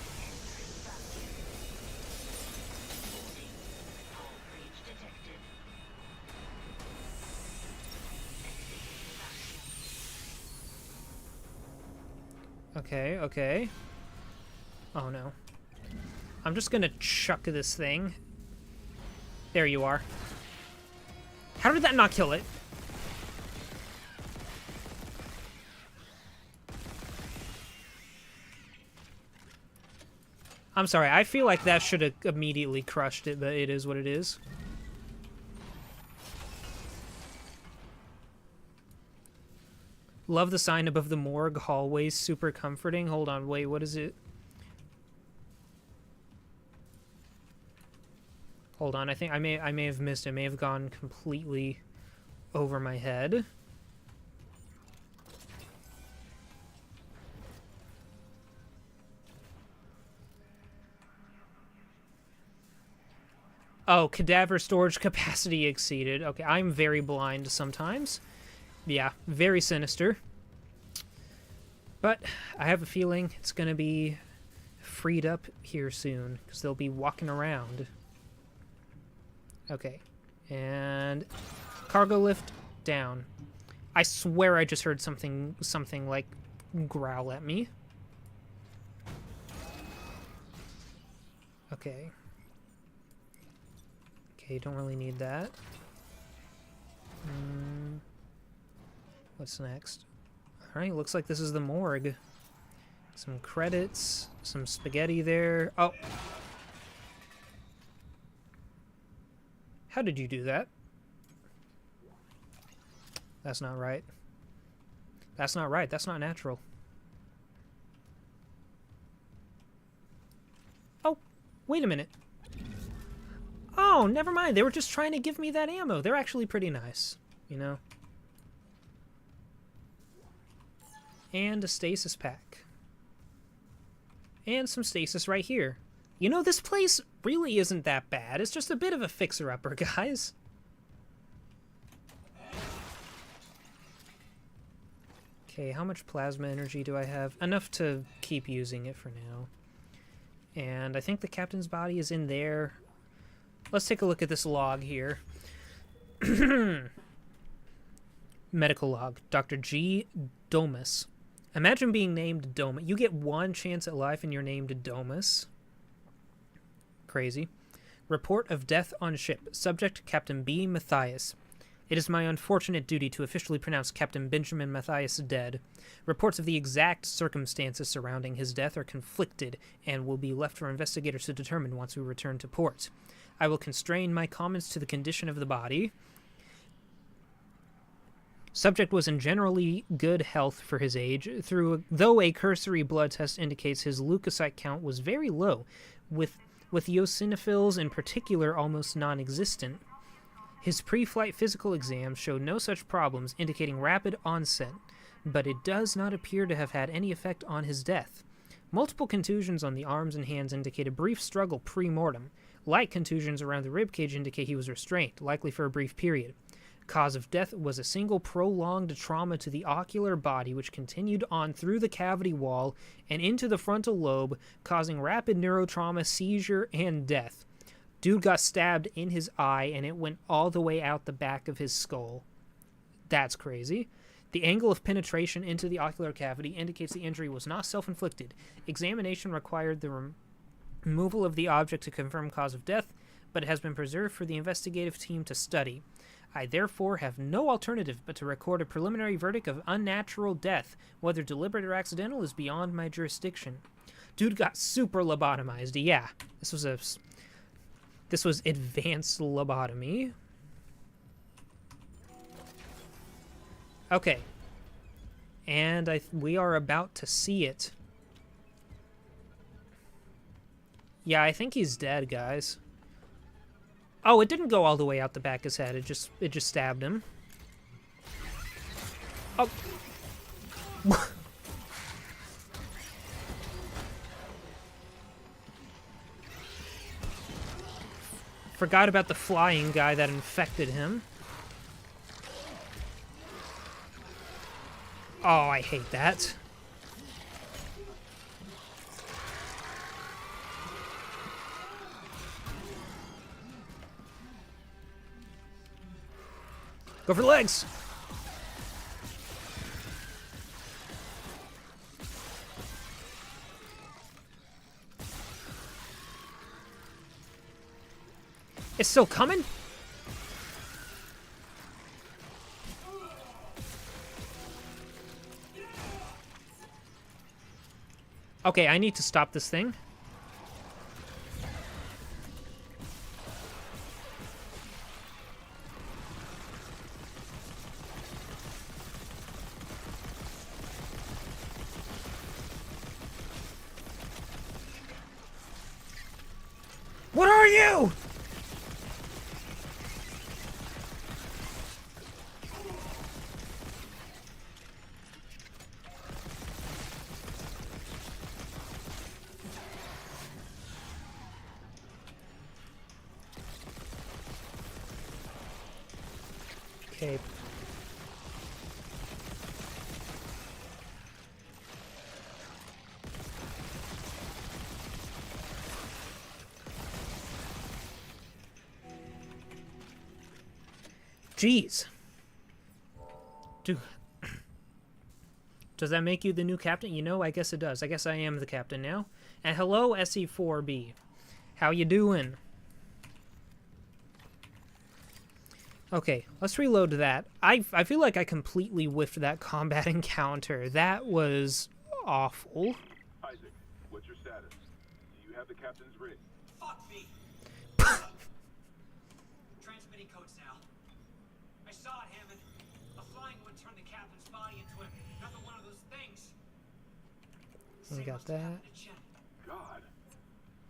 Okay, okay. Oh no. I'm just gonna chuck this thing. There you are. How did that not kill it? I'm sorry, I feel like that should have immediately crushed it, but it is what it is. Love the sign above the morgue hallways, super comforting. Hold on, wait, what is it? Hold on, I think I may have missed it. May have gone completely over my head. Oh, cadaver storage capacity exceeded. Okay, I'm very blind sometimes. Yeah, very sinister. But I have a feeling it's going to be freed up here soon, because they'll be walking around. Okay, and cargo lift down. I swear I just heard something like growl at me. Okay. Okay, don't really need that. What's next? Alright, looks like this is the morgue. Some credits, some spaghetti there. Oh! How did you do that? That's not right. That's not right. That's not natural. Oh, wait a minute. Oh, never mind. They were just trying to give me that ammo. They're actually pretty nice, you know? And a stasis pack. And some stasis right here. You know, this place really isn't that bad. It's just a bit of a fixer-upper, guys. Okay, how much plasma energy do I have? Enough to keep using it for now. And I think the captain's body is in there. Let's take a look at this log here. Medical log. Dr. G. Domus. Imagine being named Domus. You get one chance at life and you're named Domus. Crazy. Report of death on ship. Subject, Captain B. Matthias. It is my unfortunate duty to officially pronounce Captain Benjamin Matthias dead. Reports of the exact circumstances surrounding his death are conflicted and will be left for investigators to determine once we return to port. I will constrain my comments to the condition of the body. Subject was in generally good health for his age, though a cursory blood test indicates his leukocyte count was very low, with eosinophils in particular almost non-existent. His pre-flight physical exam showed no such problems, indicating rapid onset, but it does not appear to have had any effect on his death. Multiple contusions on the arms and hands indicate a brief struggle pre-mortem. Light contusions around the ribcage indicate he was restrained, likely for a brief period. Cause of death was a single prolonged trauma to the ocular body which continued on through the cavity wall and into the frontal lobe, causing rapid neurotrauma, seizure, and death. Dude got stabbed in his eye and it went all the way out the back of his skull. That's crazy. The angle of penetration into the ocular cavity indicates the injury was not self-inflicted. Examination required the removal of the object to confirm cause of death, but it has been preserved for the investigative team to study. I therefore have no alternative but to record a preliminary verdict of unnatural death. Whether deliberate or accidental is beyond my jurisdiction. Dude got super lobotomized. Yeah, this was advanced lobotomy. Okay. And we are about to see it. Yeah, I think he's dead, guys. Oh, it didn't go all the way out the back of his head. It just stabbed him. Oh. Forgot about the flying guy that infected him. Oh, I hate that. Go for the legs! It's still coming? Okay, I need to stop this thing. What are you? Okay. Jeez. Does that make you the new captain? You know, I guess it does. I guess I am the captain now. And hello, SE4B. How you doing? Okay, let's reload that. I feel like I completely whiffed that combat encounter. That was awful. Isaac, what's your status? Do you have the captain's rig? Fuck me. Transmitting codes now. I saw it, Hammond. A flying one turned the captain's body into another one of those things. We Same got must have that. happened to Chen. God.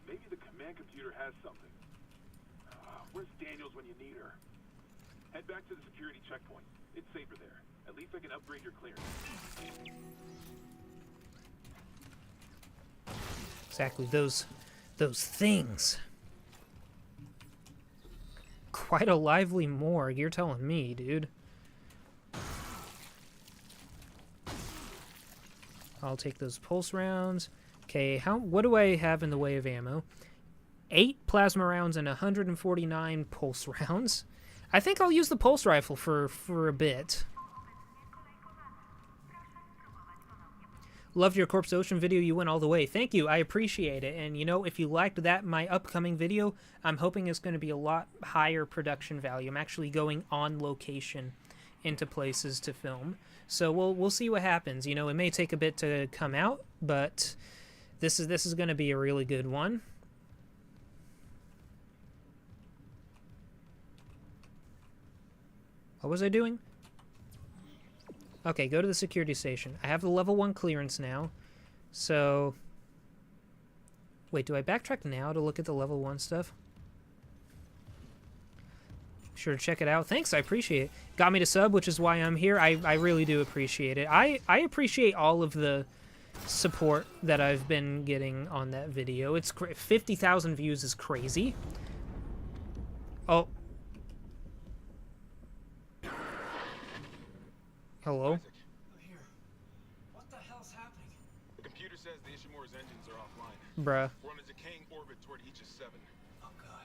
Maybe the command computer has something. Where's Daniels when you need her? Head back to the security checkpoint. It's safer there. At least I can upgrade your clearance. Exactly, those things. Quite a lively morgue, you're telling me, dude. I'll take those pulse rounds. Okay, what do I have in the way of ammo? 8 plasma rounds and 149 pulse rounds. I think I'll use the pulse rifle for a bit. Loved your Corpse Ocean video. You went all the way. Thank you. I appreciate it. And, you know, if you liked that, my upcoming video, I'm hoping it's going to be a lot higher production value. I'm actually going on location into places to film. So we'll see what happens. You know, it may take a bit to come out, but this is going to be a really good one. What was I doing? Okay, go to the security station. I have the level 1 clearance now. So... Wait, do I backtrack now to look at the level 1 stuff? Sure, check it out. Thanks, I appreciate it. Got me to sub, which is why I'm here. I really do appreciate it. I appreciate all of the support that I've been getting on that video. It's 50,000 views is crazy. Oh. Hello? Isaac, I'm here. What the hell's happening? the computer says the Ishimura's engines are offline. Bruh. We're on a decaying orbit toward Aegis 7. Oh god.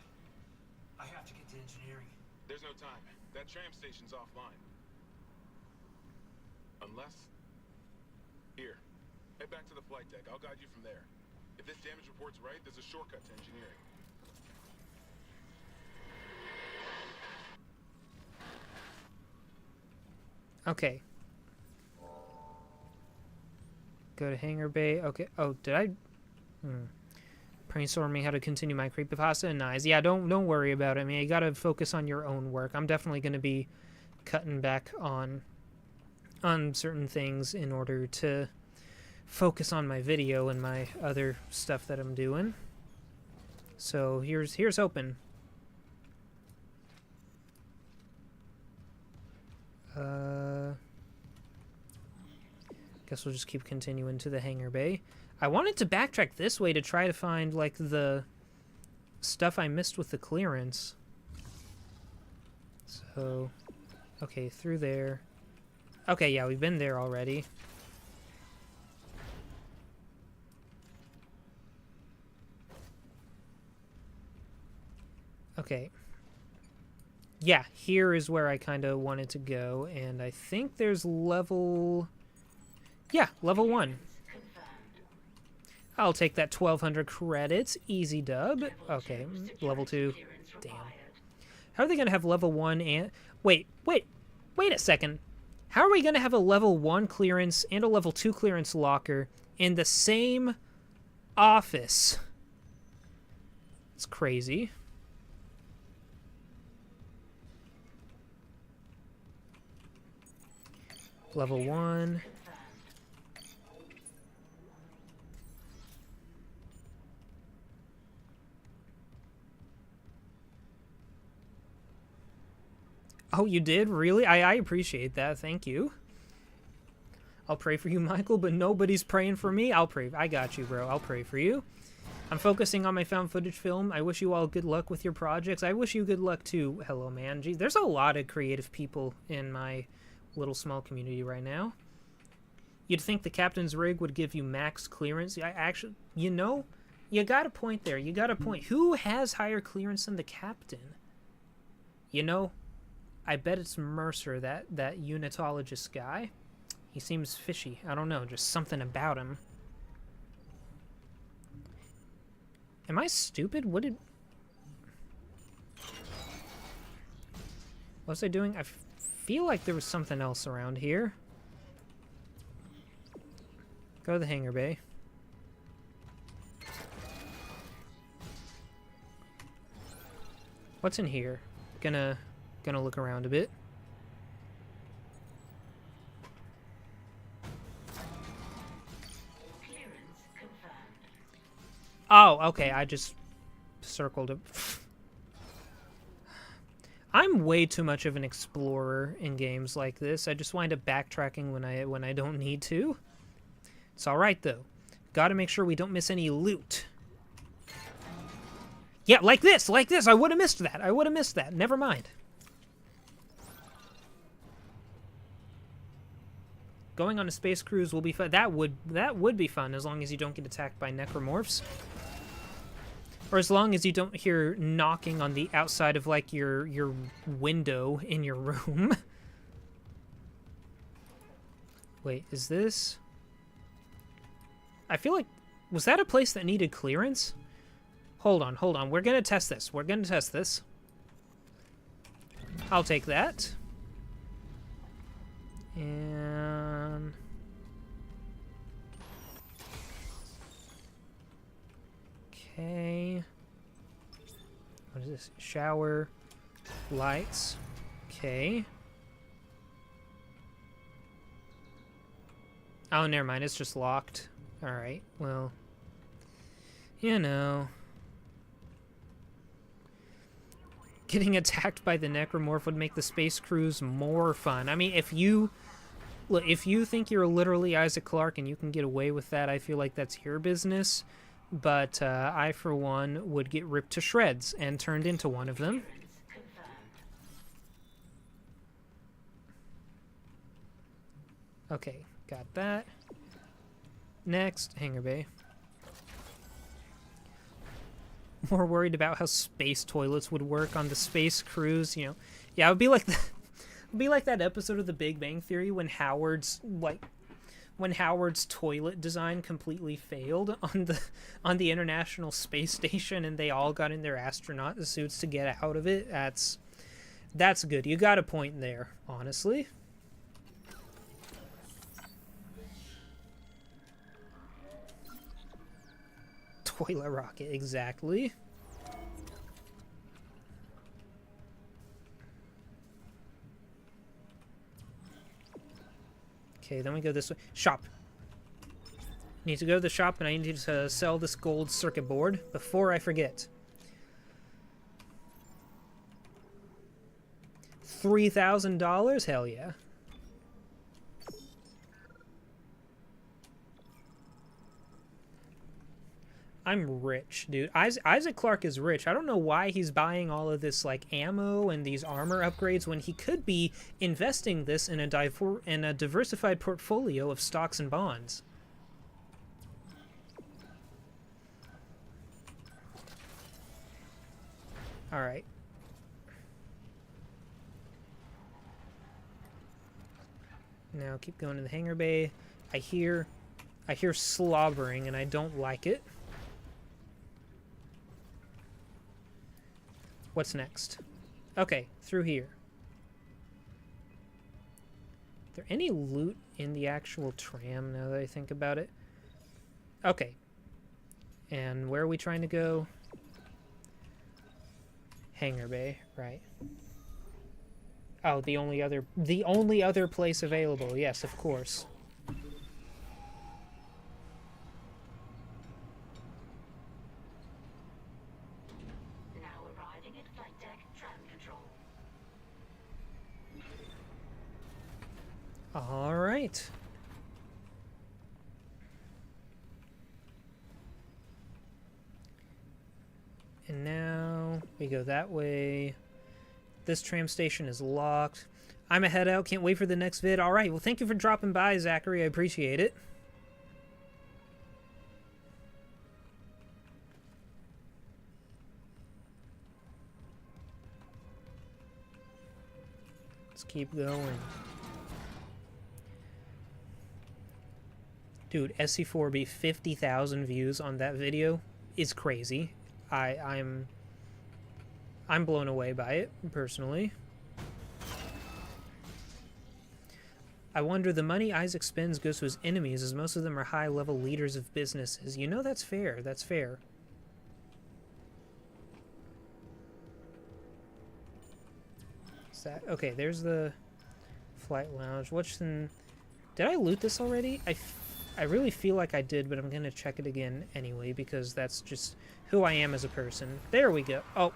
I have to get to engineering. There's no time. That tram station's offline. Unless... Here. Head back to the flight deck. I'll guide you from there. If this damage report's right, there's a shortcut to engineering. Okay. Go to hangar bay. Okay. Oh, did I? Brainstorm me how to continue my creepypasta and nice. Yeah, don't worry about it. I mean, you gotta focus on your own work. I'm definitely gonna be cutting back on certain things in order to focus on my video and my other stuff that I'm doing. So here's hoping. Guess we'll just keep continuing to the hangar bay. I wanted to backtrack this way to try to find, like, the stuff I missed with the clearance. So, okay, through there. Okay, yeah, we've been there already. Okay. Yeah, here is where I kind of wanted to go, and I think there's level... Yeah, level 1. I'll take that 1,200 credits. Easy dub. Okay, level 2. Damn. How are they going to have level 1 and... Wait a second. How are we going to have a level 1 clearance and a level 2 clearance locker in the same office? It's crazy. Level 1. Oh, you did? Really? I appreciate that. Thank you. I'll pray for you, Michael, but nobody's praying for me. I'll pray. I got you, bro. I'll pray for you. I'm focusing on my found footage film. I wish you all good luck with your projects. I wish you good luck too. Hello, man. Geez, there's a lot of creative people in my little small community right now. You'd think the captain's rig would give you max clearance. I actually, you know, you got a point there. You got a point. Who has higher clearance than the captain? You know, I bet it's Mercer, that unitologist guy. He seems fishy. I don't know, just something about him. Am I stupid? What What was I doing? I feel like there was something else around here. Go to the hangar bay. What's in here? Gonna look around a bit. Clearance confirmed. Oh, okay. I just circled it. I'm way too much of an explorer in games like this. I just wind up backtracking when I don't need to. It's all right though. Got to make sure we don't miss any loot. Yeah, like this. I would have missed that. Never mind. Going on a space cruise will be fun. That would be fun as long as you don't get attacked by necromorphs. Or as long as you don't hear knocking on the outside of, like, your window in your room. Wait, is this... I feel like... Was that a place that needed clearance? Hold on. We're gonna test this. I'll take that. And... Okay. What is this? Shower. Lights. Okay. Oh, never mind. It's just locked. Alright, well. You know. Getting attacked by the necromorph would make the space cruise more fun. I mean, if you think you're literally Isaac Clarke and you can get away with that, I feel like that's your business. But I, for one, would get ripped to shreds and turned into one of them. Okay, got that. Next, hangar bay. More worried about how space toilets would work on the space cruise, you know. Yeah, it would be like that episode of The Big Bang Theory when Howard's toilet design completely failed on the International Space Station and they all got in their astronaut suits to get out of it. That's good. You got a point there, honestly. Toilet rocket, exactly. Okay, then we go this way. Shop. Need to go to the shop and I need to sell this gold circuit board before I forget. $3,000? Hell yeah. I'm rich, dude. Isaac Clarke is rich. I don't know why he's buying all of this like ammo and these armor upgrades when he could be investing this in a diversified portfolio of stocks and bonds. All right. Now keep going to the hangar bay. I hear slobbering and I don't like it. What's next? Okay, through here. Is there any loot in the actual tram now that I think about it? Okay. And where are we trying to go? Hangar bay, right. Oh, the only other place available. Yes, of course. All right. And now we go that way. This tram station is locked. I'm a head out. Can't wait for the next vid. All right. Well, thank you for dropping by, Zachary. I appreciate it. Let's keep going. Dude, SC4B 50,000 views on that video is crazy. I'm blown away by it, personally. I wonder the money Isaac spends goes to his enemies, as most of them are high-level leaders of businesses. You know, that's fair. That's fair. Is that... Okay, there's the flight lounge. What's in... Did I loot this already? I really feel like I did, but I'm going to check it again anyway, because that's just who I am as a person. There we go. Oh.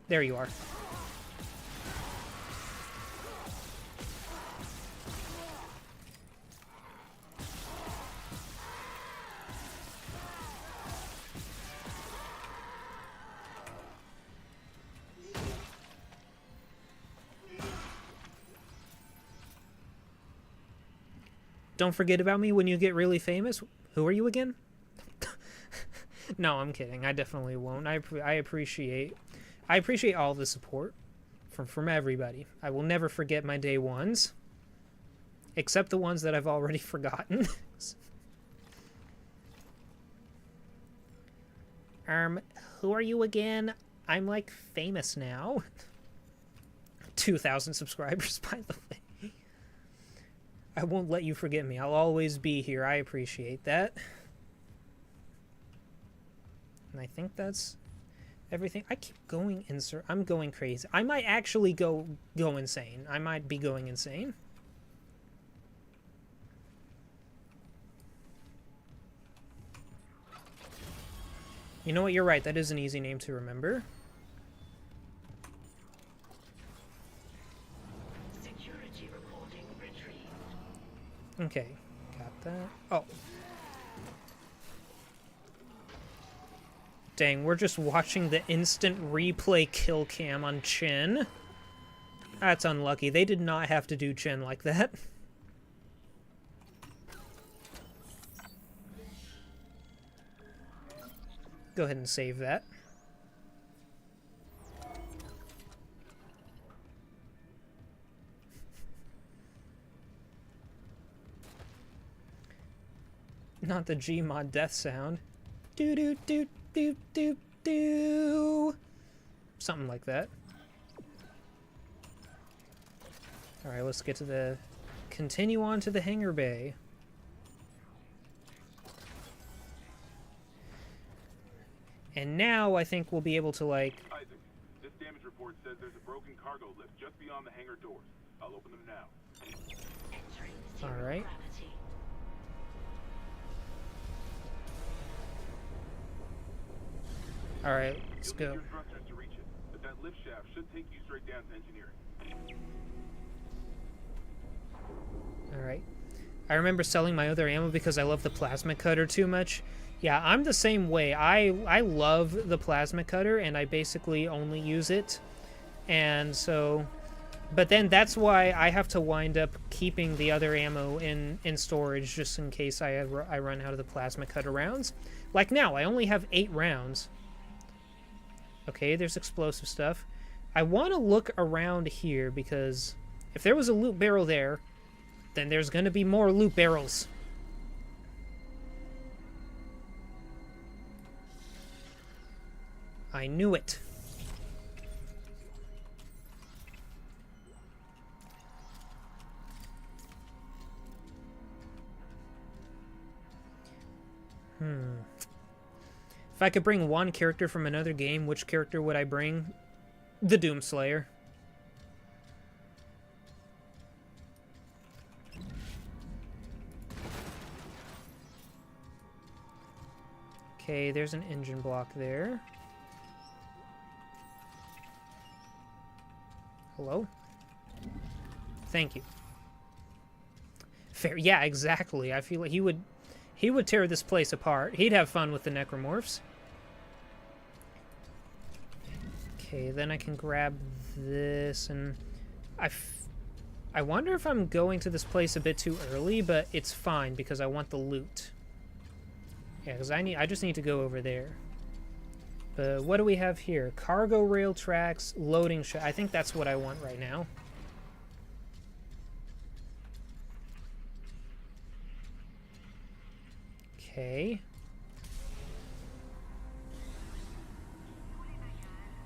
There you are. Don't forget about me when you get really famous. Who are you again? No, I'm kidding. I definitely won't. I appreciate all the support from everybody. I will never forget my day ones, except the ones that I've already forgotten. Who are you again? I'm like famous now. 2,000 subscribers, by the way. I won't let you forget me. I'll always be here. I appreciate that. And I think that's everything. I keep going insert. I'm going crazy. I might actually go insane. I might be going insane. You know what? You're right. That is an easy name to remember. Okay, got that. Oh. Dang, we're just watching the instant replay kill cam on Chen. That's unlucky. They did not have to do Chen like that. Go ahead and save that. Not the Gmod death sound. Do do do do do do. Something like that. Alright, let's get to the... Continue on to the hangar bay. And now I think we'll be able to, like... Isaac, this damage report says there's a broken cargo lift just beyond the hangar doors. I'll open them now. Alright. Alright, let's go. Your thrusters to reach it, but that lift shaft should take you straight down to engineering. Alright. I remember selling my other ammo because I love the plasma cutter too much. Yeah, I'm the same way. I love the plasma cutter, and I basically only use it. And so... But then that's why I have to wind up keeping the other ammo in storage just in case I run out of the plasma cutter rounds. Like now, I only have 8 rounds. Okay, there's explosive stuff. I want to look around here because if there was a loot barrel there, then there's going to be more loot barrels. I knew it. If I could bring one character from another game, which character would I bring? The Doomslayer. Okay, there's an engine block there. Hello? Thank you. Fair. Yeah, exactly. I feel like he would tear this place apart. He'd have fun with the necromorphs. Okay, then I can grab this, and I wonder if I'm going to this place a bit too early, but it's fine because I want the loot. Yeah, because I just need to go over there. But what do we have here? Cargo rail tracks, loading I think that's what I want right now. Okay.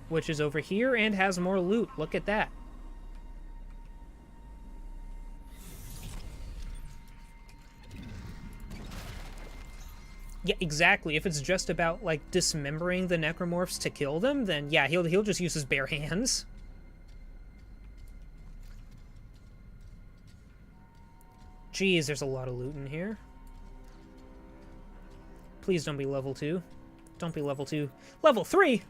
Which is over here and has more loot. Look at that. Yeah, exactly. If it's just about, like, dismembering the necromorphs to kill them, then yeah, he'll just use his bare hands. Jeez, there's a lot of loot in here. Please don't be level 2. Don't be level 2. Level 3!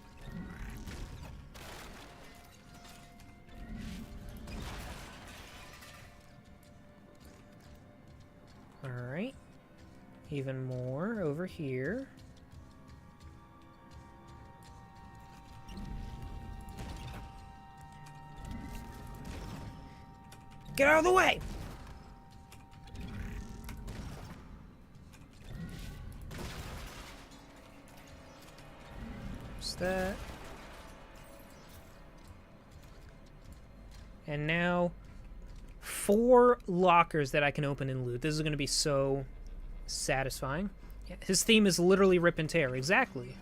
Alright. Even more over here. Get out of the way! What's that? And now 4 lockers that I can open and loot. This is going to be so satisfying. Yeah, his theme is literally rip and tear. Exactly.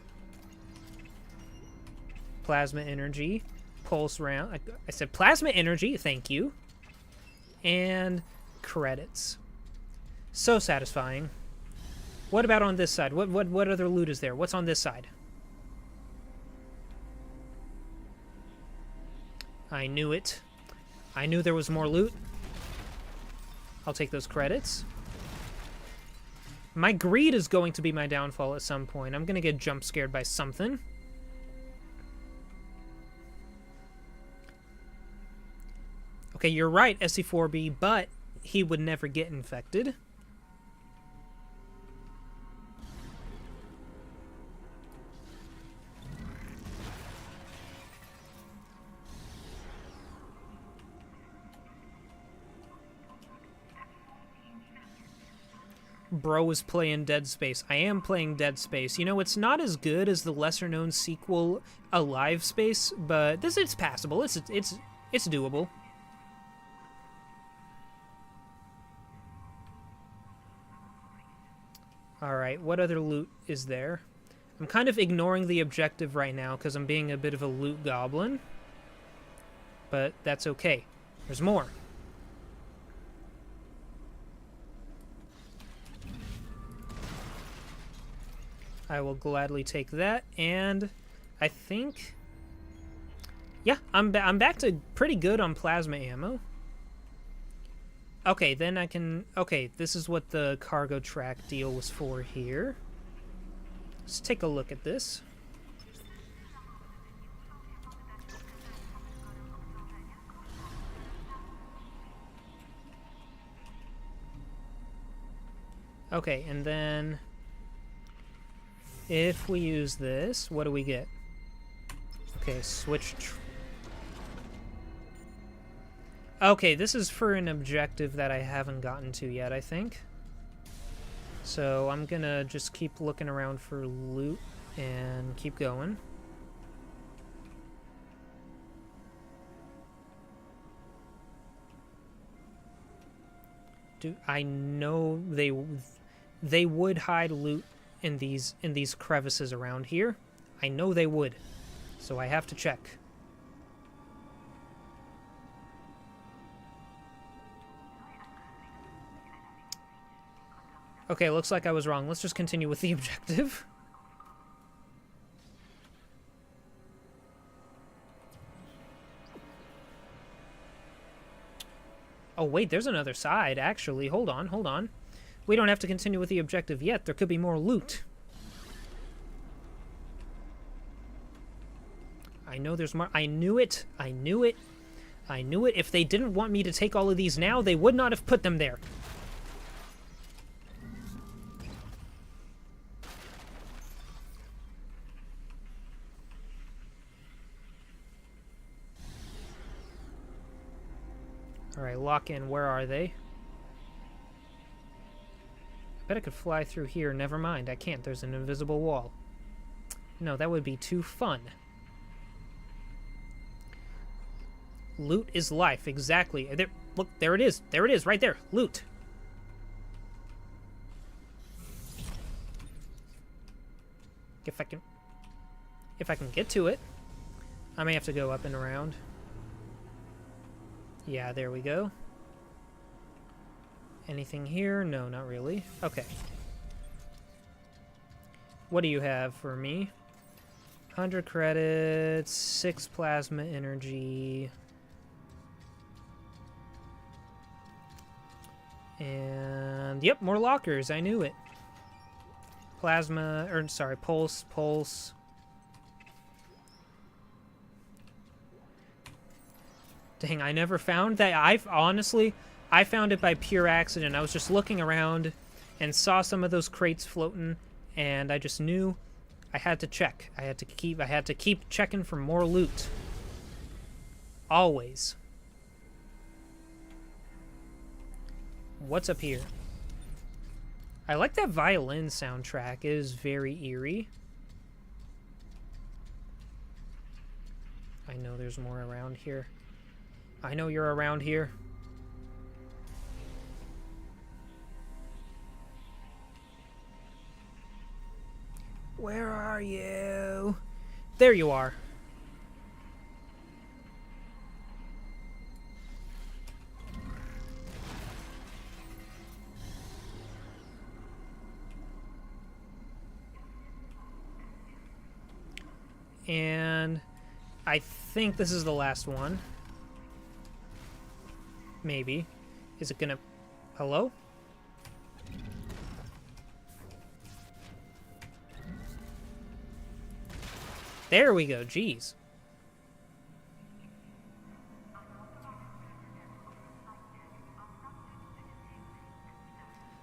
Plasma energy. Pulse round. I said plasma energy. Thank you. And credits. So satisfying. What about on this side? What other loot is there? What's on this side? I knew it. I knew there was more loot. I'll take those credits. My greed is going to be my downfall at some point. I'm going to get jump scared by something. Okay, you're right, SC4B, but he would never get infected. Bro is playing Dead Space. I am playing Dead Space. You know, it's not as good as the lesser-known sequel, Alive Space, but it's passable. It's doable. Alright, what other loot is there? I'm kind of ignoring the objective right now because I'm being a bit of a loot goblin. But that's okay. There's more. I will gladly take that, and I think... Yeah, I'm back to pretty good on plasma ammo. Okay, then I can... Okay, this is what the cargo track deal was for here. Let's take a look at this. Okay, and then... If we use this, what do we get? Okay, switch... Okay, this is for an objective that I haven't gotten to yet, I think. So I'm gonna just keep looking around for loot and keep going. I know they would hide loot in these crevices around here. I know they would. So I have to check. Okay, looks like I was wrong. Let's just continue with the objective. Oh, wait, there's another side, actually. Hold on, hold on. We don't have to continue with the objective yet. There could be more loot. I know there's more. I knew it. I knew it. I knew it. If they didn't want me to take all of these now, they would not have put them there. Alright, lock in. Where are they? I bet I could fly through here. Never mind. I can't. There's an invisible wall. No, that would be too fun. Loot is life. Exactly. There, look, there it is. There it is. Right there. Loot. If I can get to it. I may have to go up and around. Yeah, there we go. Anything here? No, not really. Okay. What do you have for me? 100 credits, 6 plasma energy. And, yep, more lockers. I knew it. Plasma, or sorry, pulse. Dang, I never found that. I found it by pure accident. I was just looking around and saw some of those crates floating, and I just knew I had to check. I had to keep checking for more loot. Always. What's up here? I like that violin soundtrack. It is very eerie. I know there's more around here. I know you're around here. Where are you? There you are. And I think this is the last one. Maybe. Is it gonna... Hello? There we go, jeez.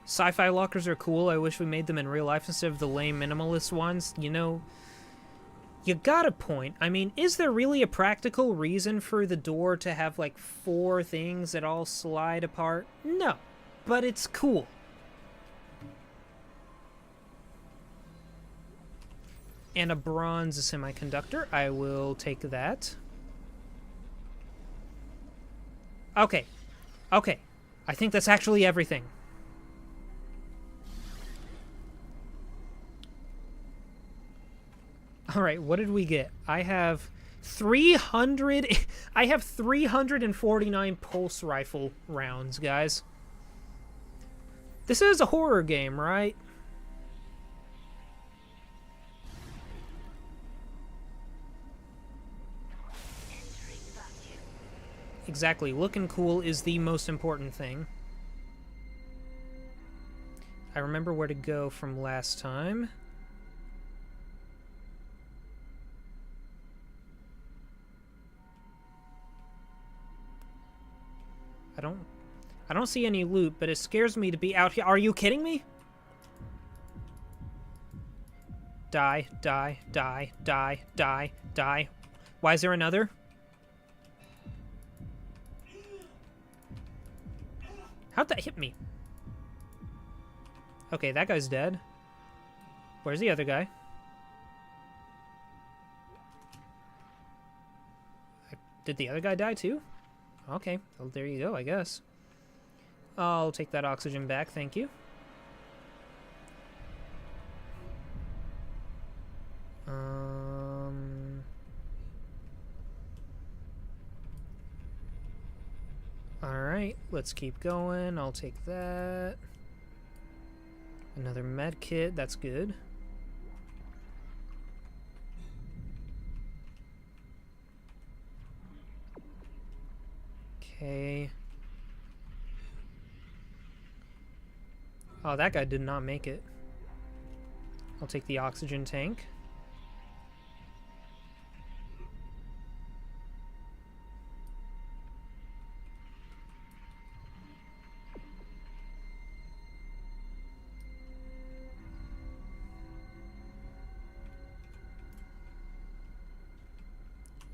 Sci-fi lockers are cool. I wish we made them in real life instead of the lame minimalist ones. You know, you got a point. I mean, is there really a practical reason for the door to have like 4 things that all slide apart? No, but it's cool. And a bronze semiconductor. I will take that. Okay. Okay. I think that's actually everything. Alright, what did we get? I have 349 pulse rifle rounds, guys. This is a horror game, right? Exactly. Looking cool is the most important thing. I remember where to go from last time. I don't see any loot, but it scares me to be out here. Are you kidding me? Die, die, die, die, die, die. Why is there another? How'd that hit me? Okay, that guy's dead. Where's the other guy? Did the other guy die too? Okay, well, there you go, I guess. I'll take that oxygen back, thank you. Alright, let's keep going. I'll take that. Another med kit, that's good. Okay. Oh, that guy did not make it. I'll take the oxygen tank.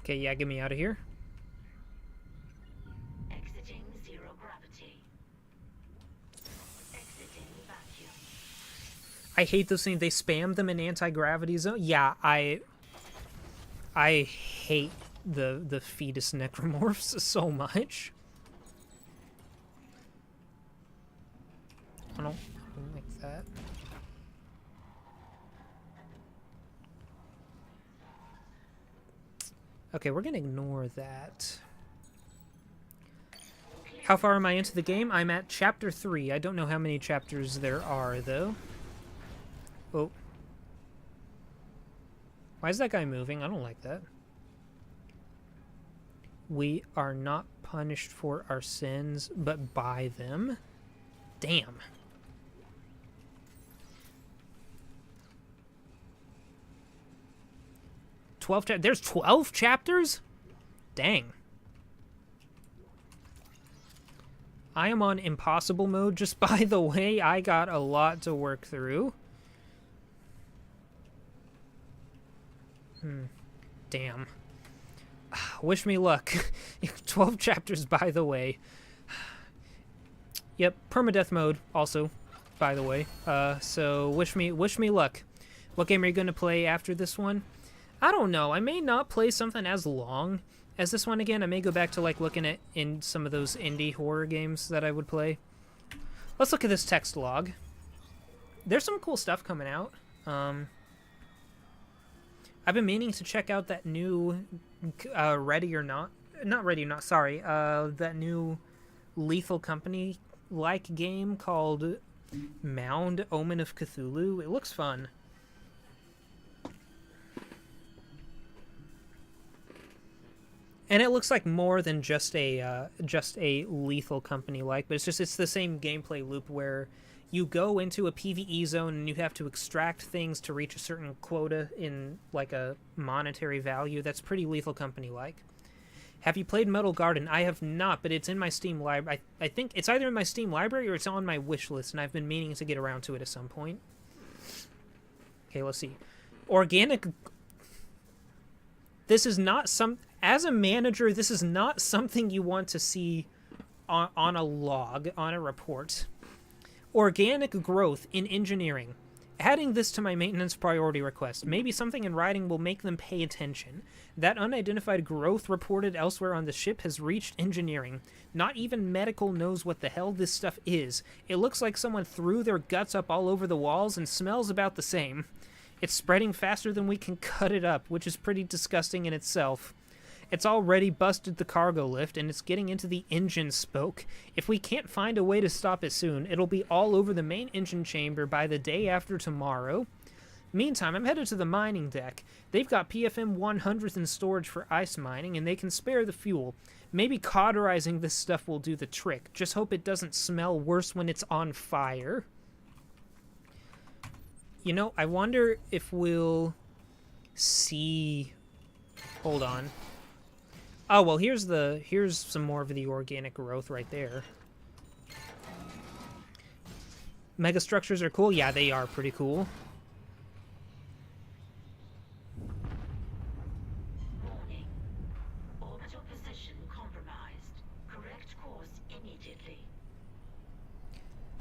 Okay, yeah, get me out of here. Exiting zero gravity. Exiting vacuum. I hate those things. They spam them in anti-gravity zone. Yeah, I hate the fetus necromorphs so much. I don't like that. Okay, we're gonna ignore that. How far am I into the game? I'm at chapter 3. I don't know how many chapters there are, though. Oh. Why is that guy moving? I don't like that. We are not punished for our sins, but by them? Damn. There's 12 chapters? Dang. I am on impossible mode, just by the way. I got a lot to work through. Damn. Wish me luck. 12 chapters, by the way. Yep, permadeath mode, also, by the way. So wish me luck. What game are you going to play after this one? I don't know. I may not play something as long as this one again. I may go back to like looking at in some of those indie horror games that I would play. Let's look at this text log. There's some cool stuff coming out. I've been meaning to check out that new that new Lethal Company-like game called Mound Omen of Cthulhu. It looks fun. And it looks like more than just a Lethal Company-like, but it's the same gameplay loop where you go into a PvE zone and you have to extract things to reach a certain quota in like a monetary value. That's pretty Lethal Company-like. Have you played Metal Garden? I have not, but it's in my Steam library. I think it's either in my Steam library or it's on my wish list, and I've been meaning to get around to it at some point. Okay, let's see. Organic. This is not some... As a manager, this is not something you want to see on a log, on a report. Organic growth in engineering. Adding this to my maintenance priority request. Maybe something in writing will make them pay attention. That unidentified growth reported elsewhere on the ship has reached engineering. Not even medical knows what the hell this stuff is. It looks like someone threw their guts up all over the walls and smells about the same. It's spreading faster than we can cut it up, which is pretty disgusting in itself. It's already busted the cargo lift, and it's getting into the engine spoke. If we can't find a way to stop it soon, it'll be all over the main engine chamber by the day after tomorrow. Meantime, I'm headed to the mining deck. They've got PFM 100s in storage for ice mining, and they can spare the fuel. Maybe cauterizing this stuff will do the trick. Just hope it doesn't smell worse when it's on fire. You know, I wonder if we'll see... Hold on. Oh, well, here's some more of the organic growth right there. Megastructures are cool? Yeah, they are pretty cool. Warning. Orbital position compromised. Correct course immediately.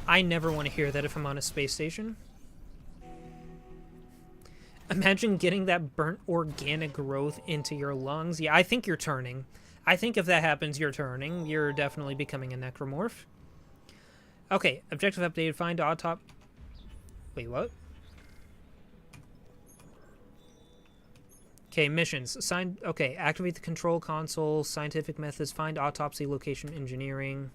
I never want to hear that if I'm on a space station. Imagine getting that burnt organic growth into your lungs. Yeah, I think you're turning. I think if that happens, you're turning. You're definitely becoming a necromorph. Okay, objective updated. Find autop... Wait, what? Okay, missions. Okay, activate the control console. Scientific methods. Find autopsy location engineering.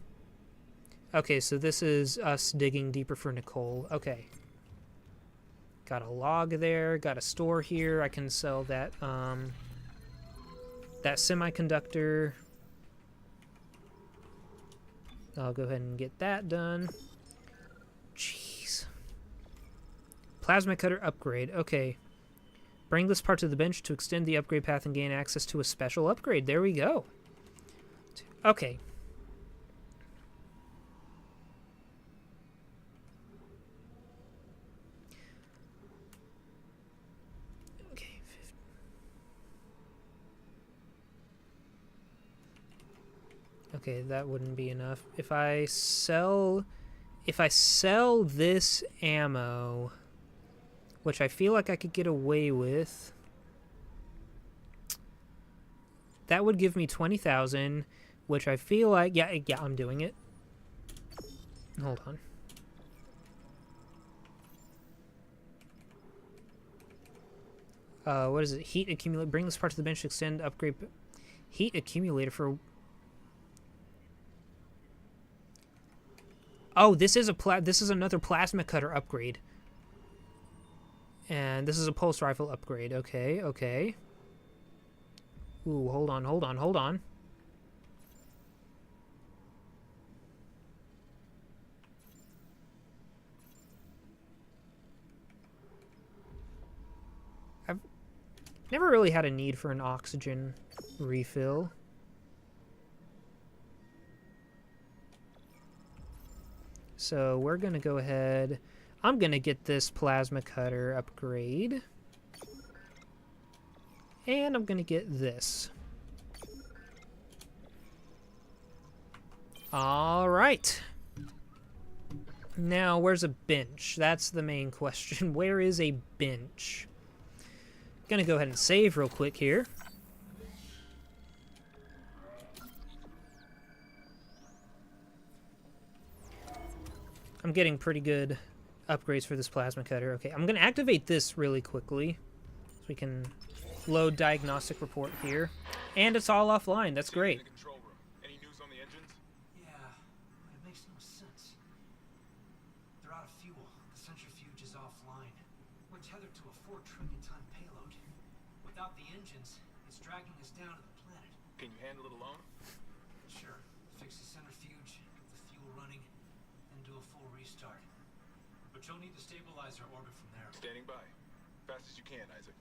Okay, so this is us digging deeper for Nicole. Okay. Got a log there, got a store here. I can sell that that semiconductor. I'll go ahead and get that done. Jeez. Plasma cutter upgrade. Okay. Bring this part to the bench to extend the upgrade path and gain access to a special upgrade. There we go. Okay. Okay, that wouldn't be enough. If I sell this ammo, which I feel like I could get away with, that would give me 20,000, which I feel like, yeah, I'm doing it. Hold on. What is it? Heat accumulator. Bring this part to the bench to extend upgrade. Heat accumulator for... Oh, this is another plasma cutter upgrade. And this is a pulse rifle upgrade. Okay, okay. Ooh, hold on, hold on, hold on. I've never really had a need for an oxygen refill. So we're going to go ahead. I'm going to get this plasma cutter upgrade. And I'm going to get this. All right. Now, where's a bench? That's the main question. Where is a bench? Going to go ahead and save real quick here. I'm getting pretty good upgrades for this plasma cutter. Okay, I'm going to activate this really quickly so we can load diagnostic report here. And it's all offline. That's great. Any news on the engines? Yeah, but it makes no sense. They're out of fuel. The centrifuge is offline. We're tethered to a 4 trillion ton payload. Without the engines, it's dragging us down to the planet. Can you handle it alone? Sure. Fix the centrifuge, get the fuel running, then do a full restart. But you'll need to stabilize our orbit from there. Standing by. Fast as you can, Isaac.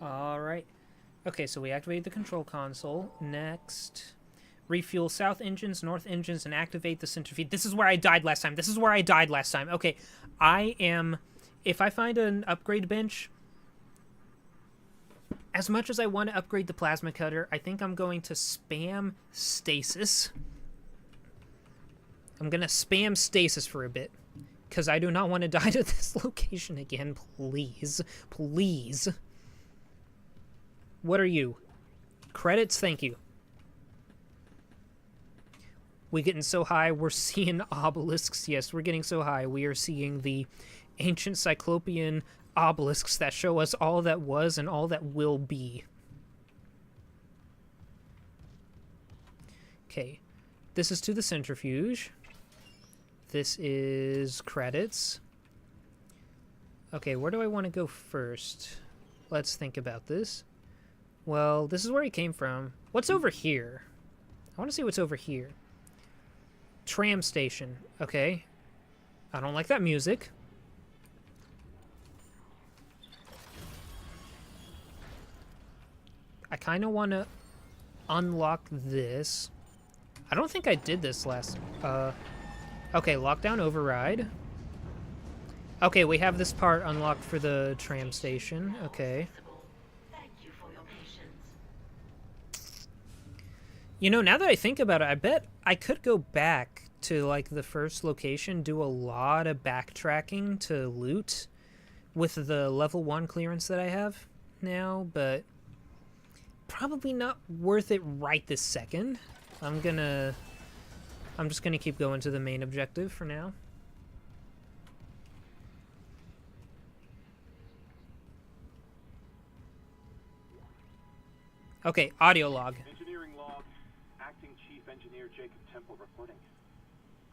Alright. Okay, so we activate the control console. Next, refuel south engines, north engines, and activate the centrifuge. This is where I died last time. This is where I died last time. Okay, I am... If I find an upgrade bench, as much as I want to upgrade the plasma cutter, I think I'm going to spam stasis. I'm going to spam stasis for a bit. Because I do not want to die to this location again. Please. Please. What are you? Credits? Thank you. We getting so high, we're seeing obelisks. Yes, we're getting so high. We are seeing the ancient Cyclopean obelisks that show us all that was and all that will be. Okay. This is to the centrifuge. This is credits. Okay, where do I want to go first? Let's think about this. Well, this is where he came from. What's over here? I want to see what's over here. Tram station. Okay. I don't like that music. I kind of want to unlock this. I don't think I did this last... Okay, lockdown override. Okay, we have this part unlocked for the tram station. Okay. Thank you for your patience. You know, now that I think about it, I bet I could go back to, like, the first location, do a lot of backtracking to loot with the level 1 clearance that I have now, but probably not worth it right this second. I'm just gonna keep going to the main objective for now. Okay, audio log. Engineering log. Acting Chief Engineer Jacob Temple reporting.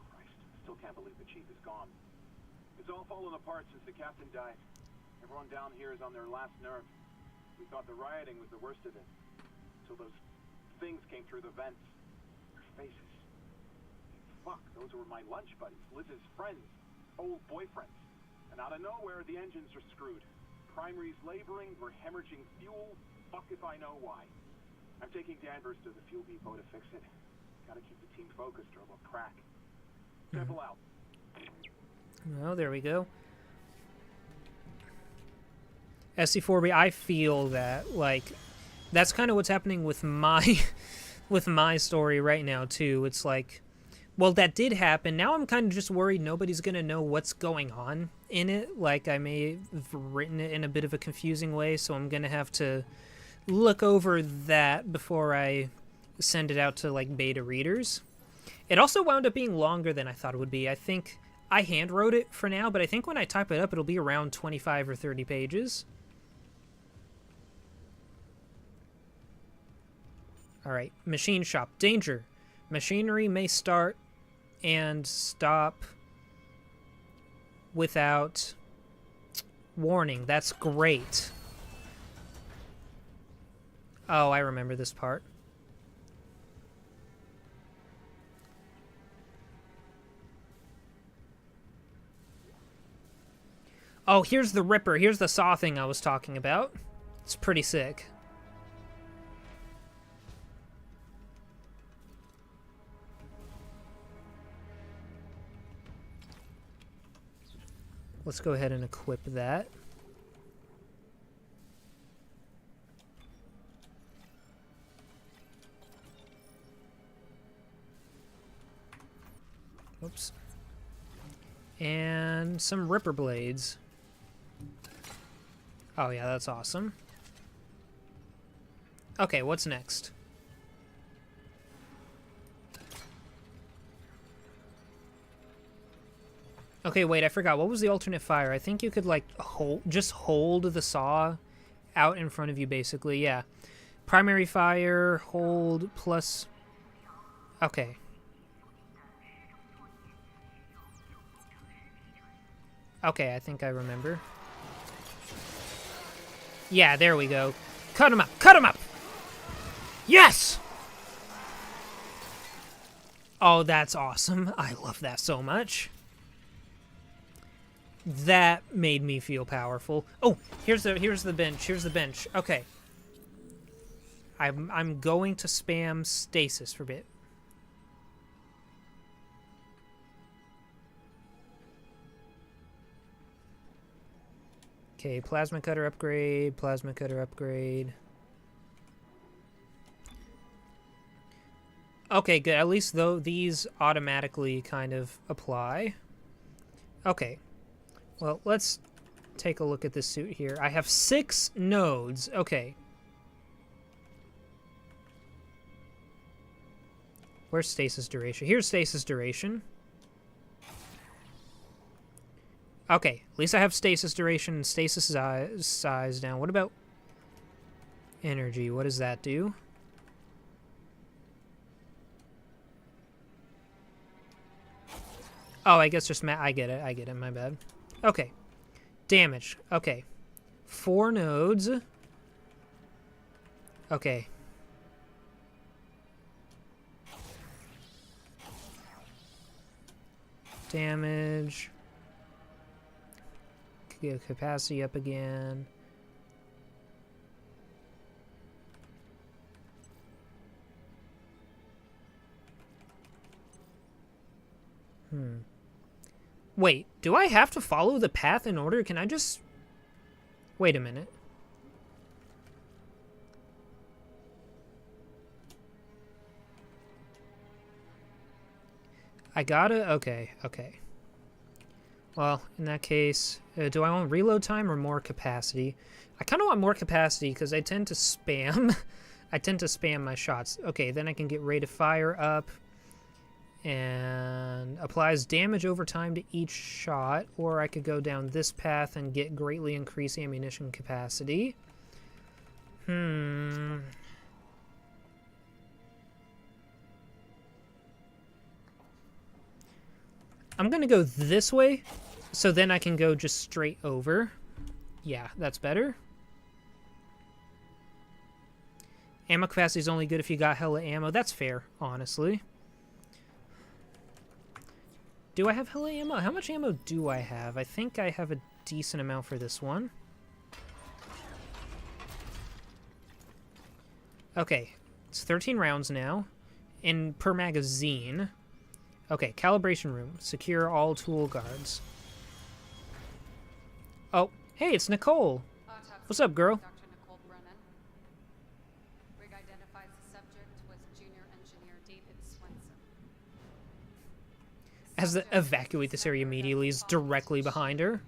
Christ, still can't believe the chief is gone. It's all fallen apart since the captain died. Everyone down here is on their last nerve. We thought the rioting was the worst of it. Till those things came through the vents. Their faces. Fuck, those were my lunch buddies, Liz's friends, old boyfriends. And out of nowhere, the engines are screwed. Primary's laboring, we're hemorrhaging fuel. Fuck if I know why. I'm taking Danvers to the fuel depot to fix it. Gotta keep the team focused or it'll crack. Temple out. Well, there we go. SC4B, I feel that, like, that's kind of what's happening with my, with my story right now, too. It's like, well, that did happen. Now I'm kind of just worried nobody's going to know what's going on in it. Like, I may have written it in a bit of a confusing way, so I'm going to have to look over that before I send it out to, like, beta readers. It also wound up being longer than I thought it would be. I think I hand wrote it for now, but I think when I type it up, it'll be around 25 or 30 pages. Alright, machine shop. Danger. Machinery may start and stop without warning. That's great. Oh, I remember this part. Oh, here's the Ripper. Here's the saw thing I was talking about. It's pretty sick. Let's go ahead and equip that. Oops. And some Ripper blades. Oh yeah, that's awesome. Okay, what's next? Okay, wait, I forgot. What was the alternate fire? I think you could, like, just hold the saw out in front of you, basically. Yeah. Primary fire, hold, plus... Okay. Okay, I think I remember. Yeah, there we go. Cut him up! Cut him up! Yes! Oh, that's awesome. I love that so much. That made me feel powerful. Oh, here's the bench. Here's the bench. Okay. I'm going to spam stasis for a bit. Okay, plasma cutter upgrade, plasma cutter upgrade. Okay, good. At least though these automatically kind of apply. Okay. Well, let's take a look at this suit here. I have 6 nodes. Okay. Where's stasis duration? Here's stasis duration. Okay, at least I have stasis duration and stasis size down. What about energy? What does that do? Oh, I guess just I get it, my bad. Okay. Damage. Okay. 4 nodes. Okay. Damage. Get capacity up again. Wait, do I have to follow the path in order? Can I just... Wait a minute. I gotta... Okay. Well, in that case, do I want reload time or more capacity? I kind of want more capacity because I tend to spam. I tend to spam my shots. Okay, then I can get rate of fire up. And applies damage over time to each shot, or I could go down this path and get greatly increased ammunition capacity. I'm gonna go this way, so then I can go just straight over. Yeah, that's better. Ammo capacity is only good if you got hella ammo. That's fair, honestly. Do I have hella ammo? How much ammo do I have? I think I have a decent amount for this one. Okay, it's 13 rounds now, per magazine. Okay, calibration room. Secure all tool guards. Oh, hey, it's Nicole. What's up, girl? Dr. Nicole Brennan. Rig identifies the subject was junior engineer David Swenson. As the evacuate this area immediately is directly behind her.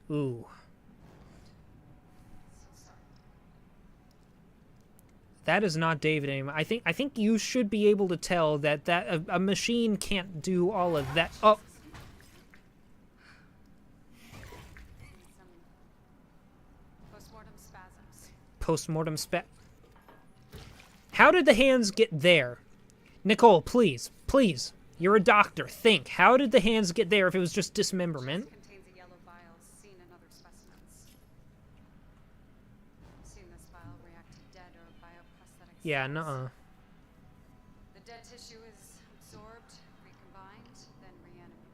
Ooh. That is not David anymore. I think you should be able to tell that a machine can't do all of that. Oh. Postmortem spasms. Postmortem How did the hands get there? Nicole, please. Please. You're a doctor. Think. How did the hands get there if it was just dismemberment? Contains a yellow vial seen in other specimens. I've seen this vial react to dead or bioprosthetic Yeah, cells. nuh-uh. The dead tissue is absorbed, recombined, then reanimated.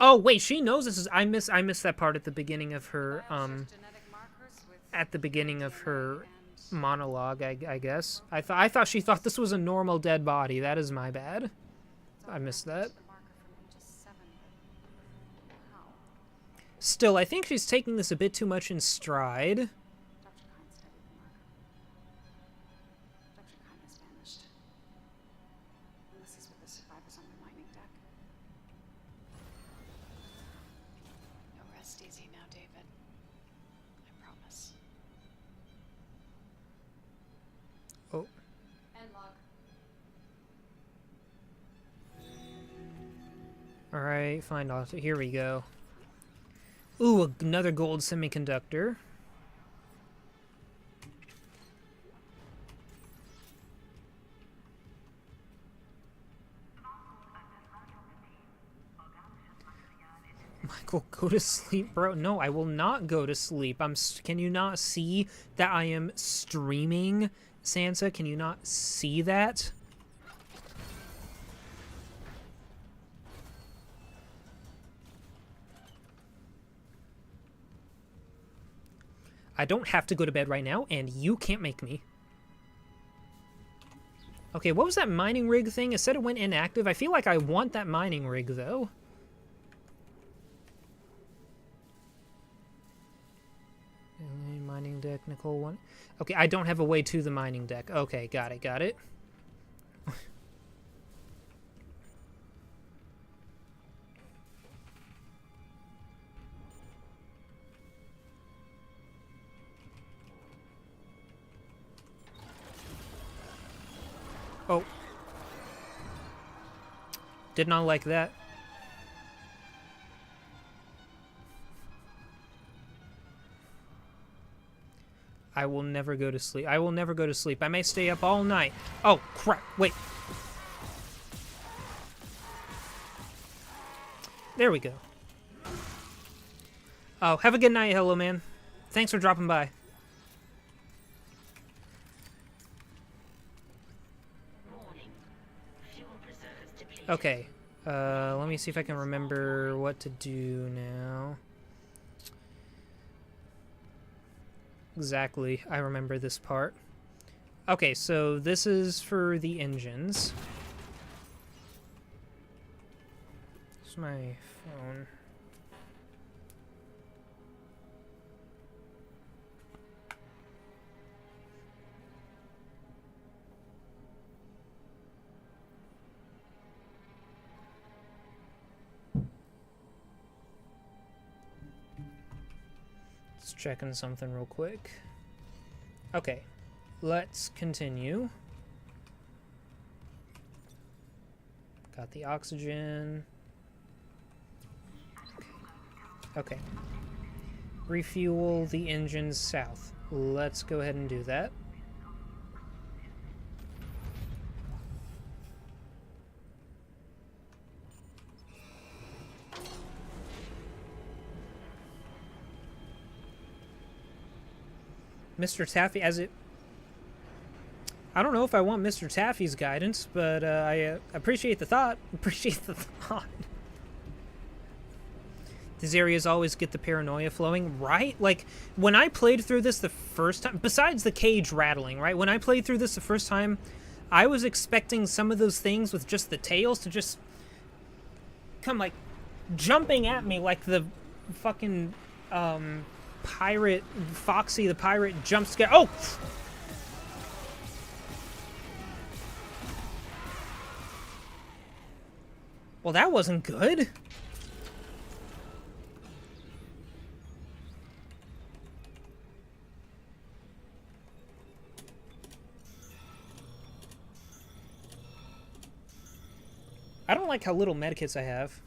Oh, wait, she knows this is... I missed that part at the beginning of her, Genetic markers with at the beginning of her monologue, I guess. I thought she thought this was a normal dead body. That is my bad. I missed that. the marker from Aegis 7, but how? Still, I think she's taking this a bit too much in stride. Dr. Kine studied the marker. Dr. Kine has vanished. Unless he's with the survivors on the mining deck. You'll rest easy now, David. I promise. Oh. End log. Alright, find off. Here we go. Ooh, another gold semiconductor. Michael, go to sleep, bro. No, I will not go to sleep. Can you not see that I am streaming, Sansa? Can you not see that? I don't have to go to bed right now, and you can't make me. Okay, what was that mining rig thing? It said it went inactive. I feel like I want that mining rig, though. Mining deck, Nicole one. Okay, I don't have a way to the mining deck. Okay, got it. Oh. Did not like that. I will never go to sleep. I will never go to sleep. I may stay up all night. Oh, crap. Wait. There we go. Oh, have a good night, Hello Man. Thanks for dropping by. Okay. Let me see if I can remember what to do now. Exactly. I remember this part. Okay, so this is for the engines. This is my phone. Just checking something real quick. Okay, let's continue. Got the oxygen. Okay. Refuel the engines south. Let's go ahead and do that. Mr. Taffy, as it... I don't know if I want Mr. Taffy's guidance, but I appreciate the thought. These areas always get the paranoia flowing, right? Like, when I played through this the first time, besides the cage rattling, right? When I played through this the first time, I was expecting some of those things with just the tails to just come, like, jumping at me like the fucking, pirate, Foxy the pirate jump scare. Oh! Well, that wasn't good. I don't like how little medikits I have.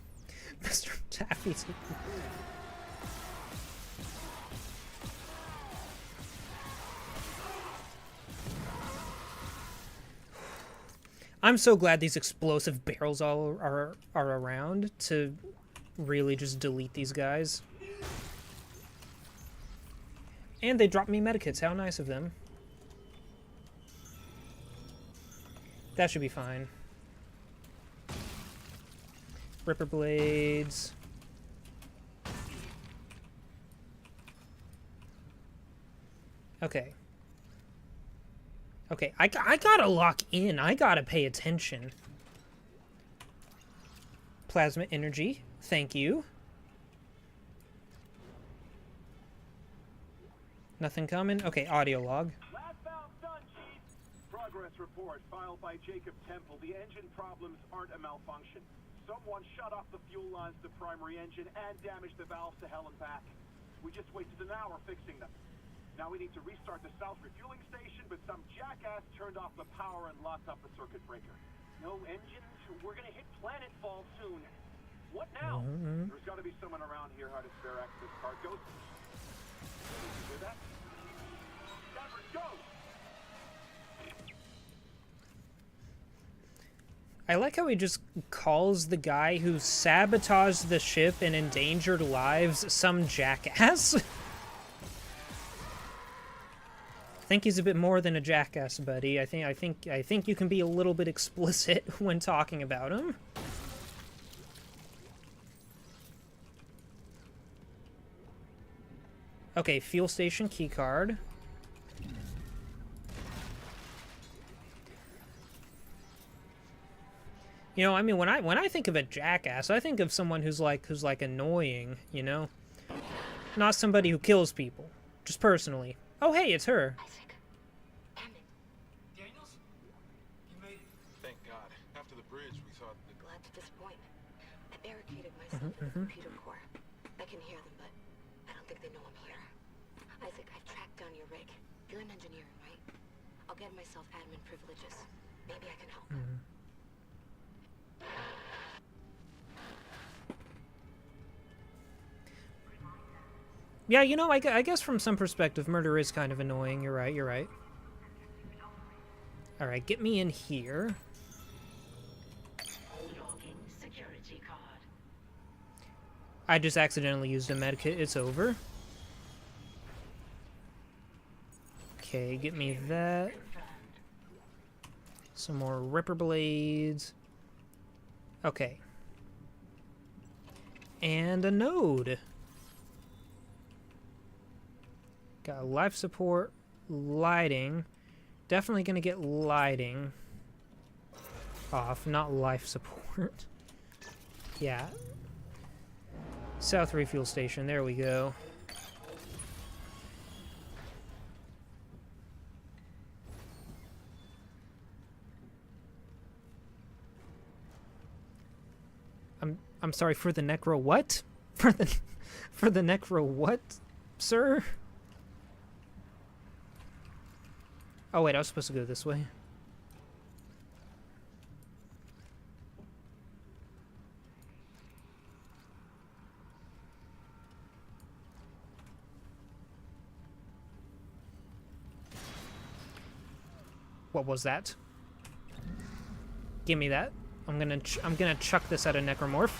Mr. Taffy's... I'm so glad these explosive barrels all are around to really just delete these guys. And they dropped me medikits. How nice of them. That should be fine. Ripper blades. Okay. Okay, I gotta lock in. I gotta pay attention. Plasma energy. Thank you. Nothing coming? Okay, audio log. Last valve done, Chief. Progress report filed by Jacob Temple. The engine problems aren't a malfunction. Someone shut off the fuel lines to the primary engine and damaged the valves to hell and back. We just wasted an hour fixing them. Now we need to restart the south refueling station, but some jackass turned off the power and locked up the circuit breaker. No engines? We're gonna hit planetfall soon. What now? There's gotta be someone around here how to spare access card. Ghost. Did you hear that? Stanford, go! I like how he just calls the guy who sabotaged the ship and endangered lives some jackass. I think he's a bit more than a jackass, buddy. I think you can be a little bit explicit when talking about him. Okay, fuel station keycard. You know, I mean, when I think of a jackass, I think of someone who's like annoying, you know? Not somebody who kills people. Just personally. Oh, hey, it's her. Daniels? You made it. Thank God. After the bridge, we thought the... Glad to disappoint. I barricaded myself in the computer core. I can hear them, but I don't think they know I'm here. Isaac, I've tracked down your rig. You're in engineering, right? I'll get myself admin privileges. Maybe I can help. Yeah, you know, I guess from some perspective, murder is kind of annoying. You're right, you're right. Alright, get me in here. Security card. I just accidentally used a medkit. It's over. Okay, get me that. Some more Ripper blades. Okay. And a node. Got life support, lighting. Definitely gonna get lighting off, not life support. Yeah. South refuel station, there we go. I'm sorry, for the necro what? For the necro what, sir? Oh wait, I was supposed to go this way. What was that? Give me that. I'm gonna chuck this at a necromorph.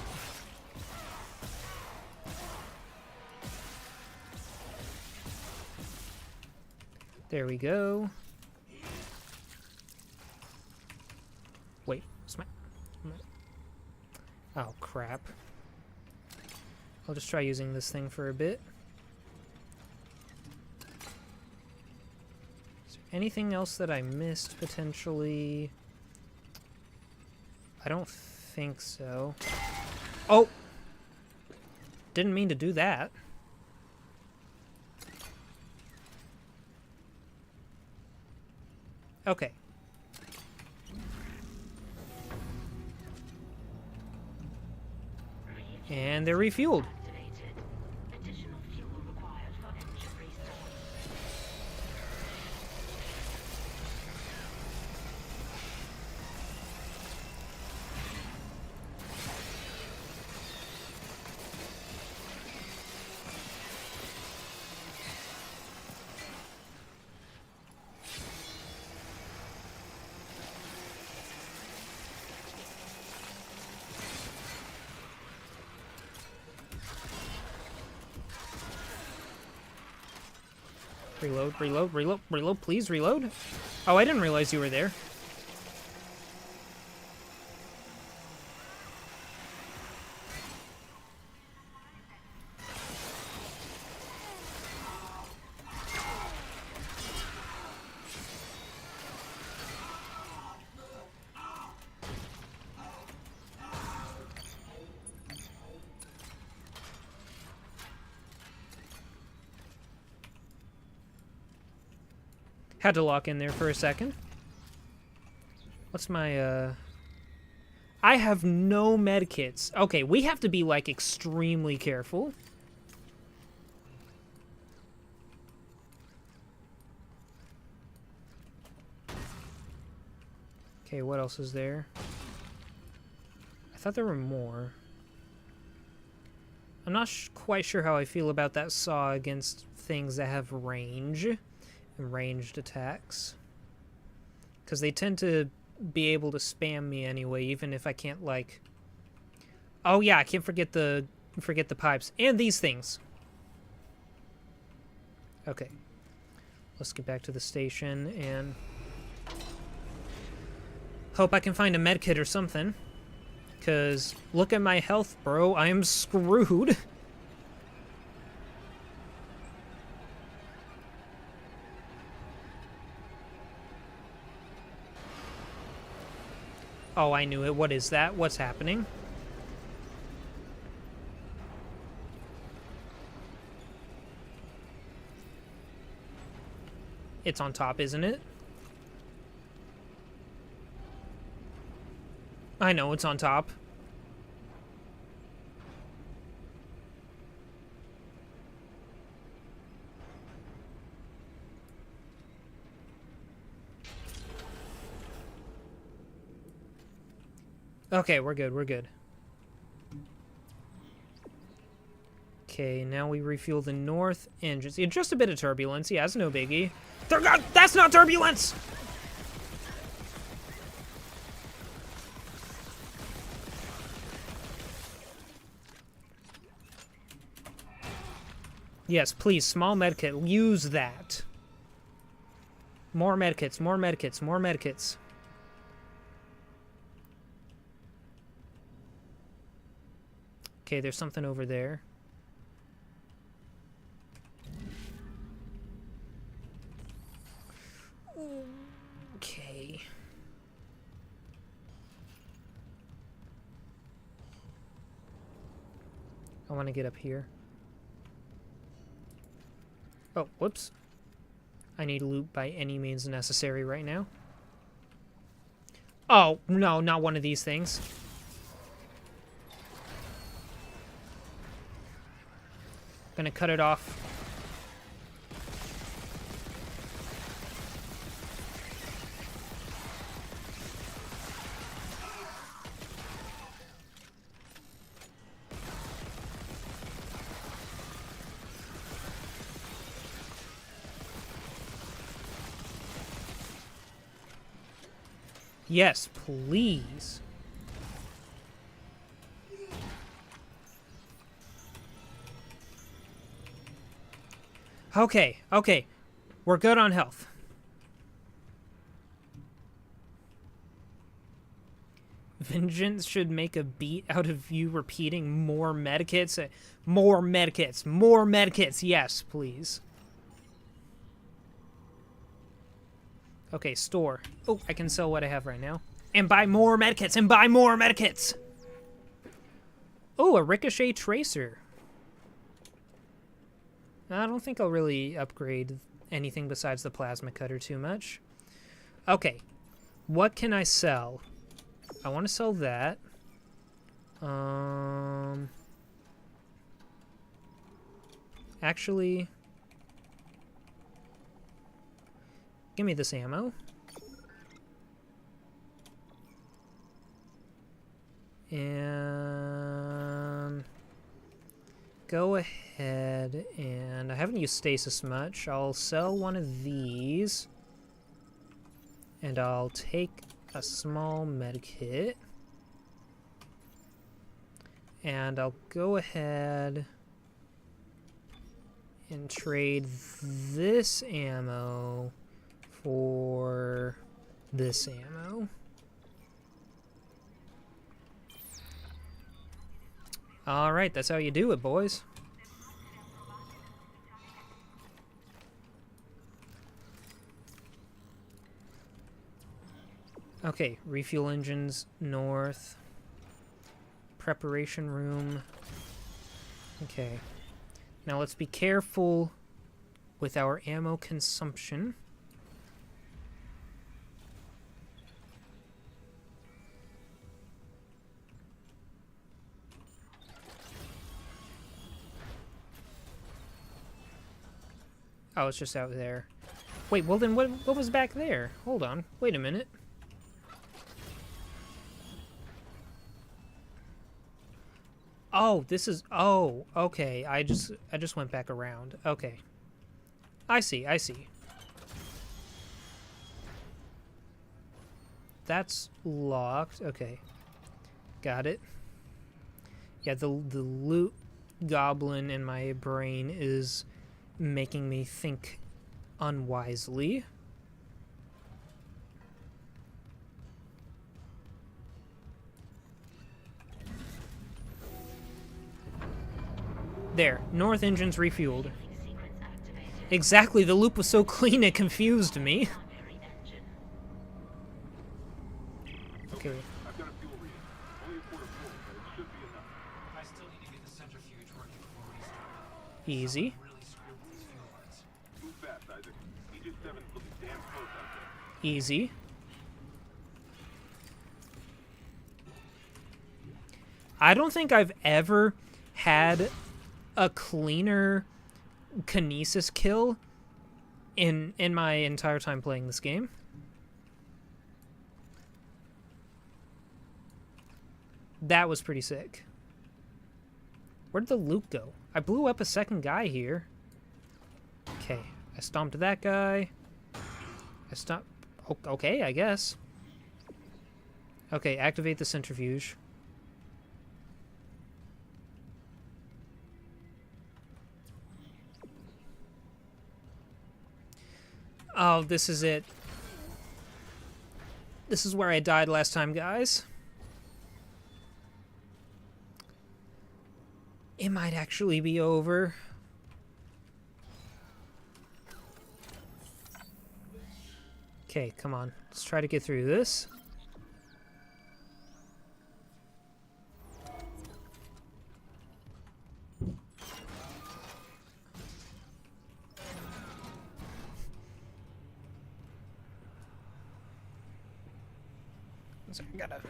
There we go. Wait, oh crap. I'll just try using this thing for a bit. Is there anything else that I missed potentially? I don't think so. Oh! Didn't mean to do that. Okay. And they're refueled. Additional fuel required for engine restart. Reload, reload, reload, reload, please reload. Oh, I didn't realize you were there. Had to lock in there for a second. What's my, I have no medkits. Okay, we have to be, like, extremely careful. Okay, what else is there? I thought there were more. I'm not quite sure how I feel about that saw against things that have range. Ranged attacks, because they tend to be able to spam me anyway, even if I can't, like... Oh yeah, I can't forget the pipes and these things. Okay, let's get back to the station and hope I can find a medkit or something, because look at my health, bro. I am screwed. Oh, I knew it. What is that? What's happening? It's on top, isn't it? I know it's on top. Okay, we're good, we're good. Okay, now we refuel the north engines. Yeah, just a bit of turbulence, yeah, it's no biggie. That's not turbulence! Yes, please, small medkit, use that. More medkits, more medkits, more medkits. Okay, there's something over there. Okay. I want to get up here. Oh, whoops. I need loot by any means necessary right now. Oh, no, not one of these things. Gonna cut it off. Yes, please. Okay, okay. We're good on health. Vengeance should make a beat out of you repeating more medkits. More medkits. More medkits. Yes, please. Okay, store. Oh, I can sell what I have right now. And buy more medkits. And buy more medkits. Oh, a ricochet tracer. I don't think I'll really upgrade anything besides the plasma cutter too much. Okay, what can I sell? I want to sell that. Actually, give me this ammo. And go ahead and I haven't used stasis much. I'll sell one of these and I'll take a small medkit and I'll go ahead and trade this ammo for this ammo. Alright, that's how you do it, boys. Okay, refuel engines north. Preparation room. Okay. Now let's be careful with our ammo consumption. Oh, it's just out there. Wait, well then what was back there? Hold on. Wait a minute. Oh, this is... Oh, okay. I just went back around. Okay. I see, I see. That's locked. Okay. Got it. Yeah, the loot goblin in my brain is making me think unwisely. There, north engine's refueled. Exactly, the loop was so clean it confused me. Okay. I've got a fuel reading. Only a quarter full, but it should be enough. I still need to get the centrifuge working before we start. Easy. Really screwed with these fuel lines. Move fast, Isaac. Aegis 7's looking damn close out there. Easy. I don't think I've ever had a cleaner Kinesis kill in my entire time playing this game. That was pretty sick. Where did the loot go? I blew up a second guy here. Okay, I stomped that guy. I stomped... Okay, I guess. Okay, activate the centrifuge. Oh, this is it. This is where I died last time, guys. It might actually be over. Okay, come on. Let's try to get through this. So I gotta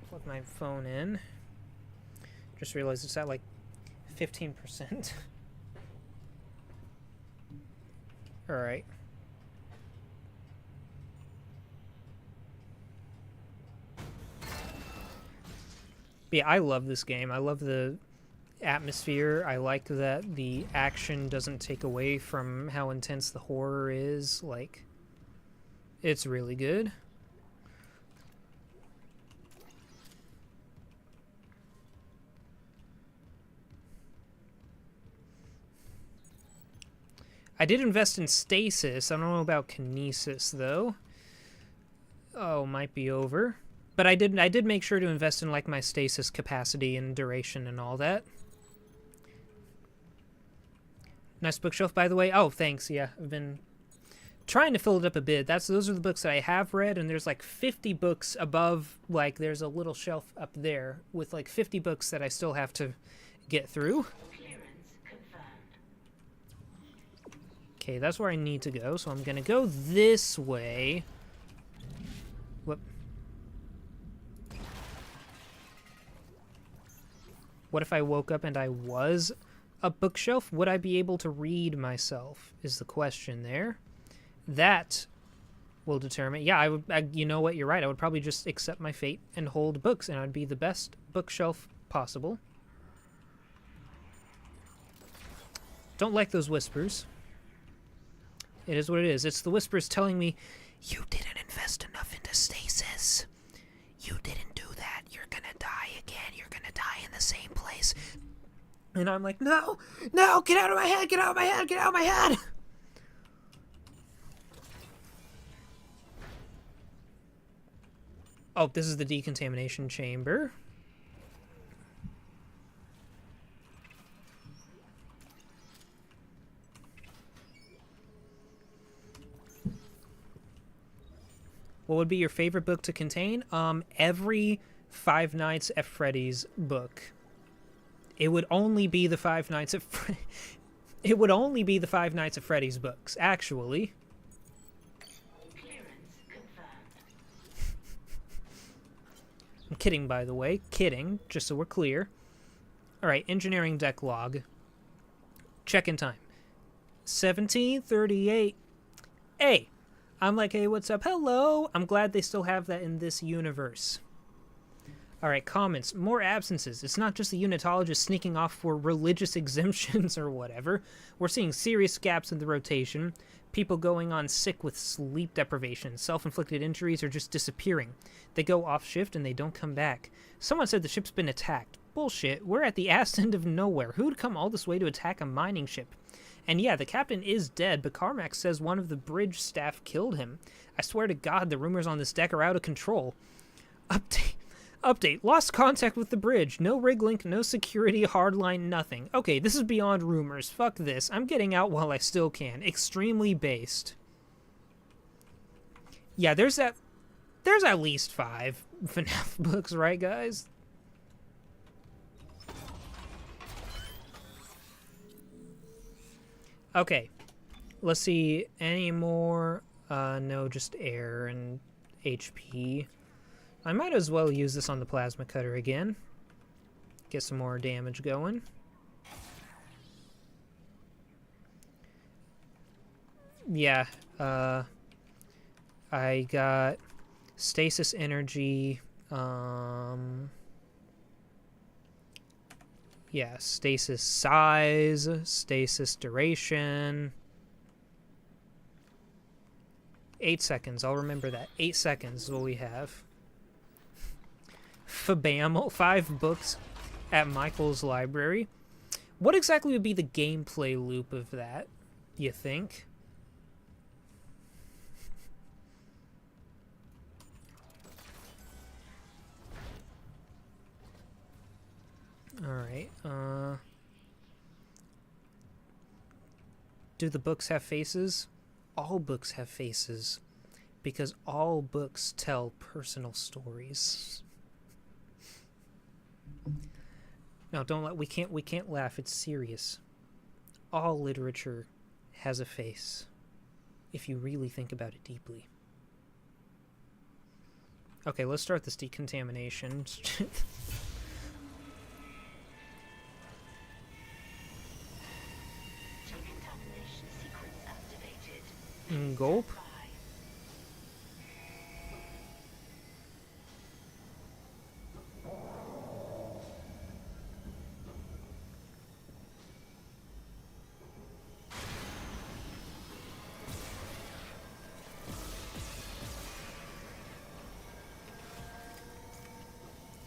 plug my phone in. Just realized it's at like 15%. Alright. Yeah, I love this game. I love the atmosphere. I like that the action doesn't take away from how intense the horror is. Like, it's really good. I did invest in stasis. I don't know about kinesis though. Oh, might be over. But I did make sure to invest in like my stasis capacity and duration and all that. Nice bookshelf, by the way. Oh, thanks. Yeah, I've been trying to fill it up a bit. Those are the books that I have read, and there's like 50 books above. Like there's a little shelf up there with like 50 books that I still have to get through. Okay, that's where I need to go, so I'm gonna go this way. Whoop. What if I woke up and I was a bookshelf? Would I be able to read myself, is the question there. That will determine. Yeah, I would. You know what, you're right. I would probably just accept my fate and hold books, and I'd be the best bookshelf possible. Don't like those whispers. It is what it is. It's the whispers telling me, you didn't invest enough into stasis. You didn't do that. You're gonna die again. You're gonna die in the same place. And I'm like, no, no, get out of my head, get out of my head, get out of my head! Oh, this is the decontamination chamber. What would be your favorite book to contain? Every Five Nights at Freddy's book. It would only be the Five Nights at It would only be the Five Nights at Freddy's books, actually. Clearance confirmed. I'm kidding, by the way. Kidding, just so we're clear. Alright, engineering deck log. Check-in time. 17:38. Hey! I'm like, hey, what's up? Hello! I'm glad they still have that in this universe. Alright, comments. More absences. It's not just the unitologists sneaking off for religious exemptions or whatever. We're seeing serious gaps in the rotation. People going on sick with sleep deprivation. Self-inflicted injuries are just disappearing. They go off shift and they don't come back. Someone said the ship's been attacked. Bullshit. We're at the ass end of nowhere. Who'd come all this way to attack a mining ship? And yeah, the captain is dead, but Carmack says one of the bridge staff killed him. I swear to God, the rumors on this deck are out of control. Update. Lost contact with the bridge. No rig link, no security, hardline, nothing. Okay, this is beyond rumors. Fuck this. I'm getting out while I still can. Extremely based. Yeah, there's at least 5 FNAF books, right, guys? Okay, let's see, any more, no, just air and HP. I might as well use this on the plasma cutter again. Get some more damage going. Yeah, I got stasis energy, yeah, stasis size, stasis duration. 8 seconds, I'll remember that. 8 seconds is what we have. Fabam, 5 books at Michael's library. What exactly would be the gameplay loop of that, you think? Alright, do the books have faces? All books have faces, because all books tell personal stories. No, don't let, we can't laugh, it's serious. All literature has a face, if you really think about it deeply. Okay, let's start this decontamination. Gulp.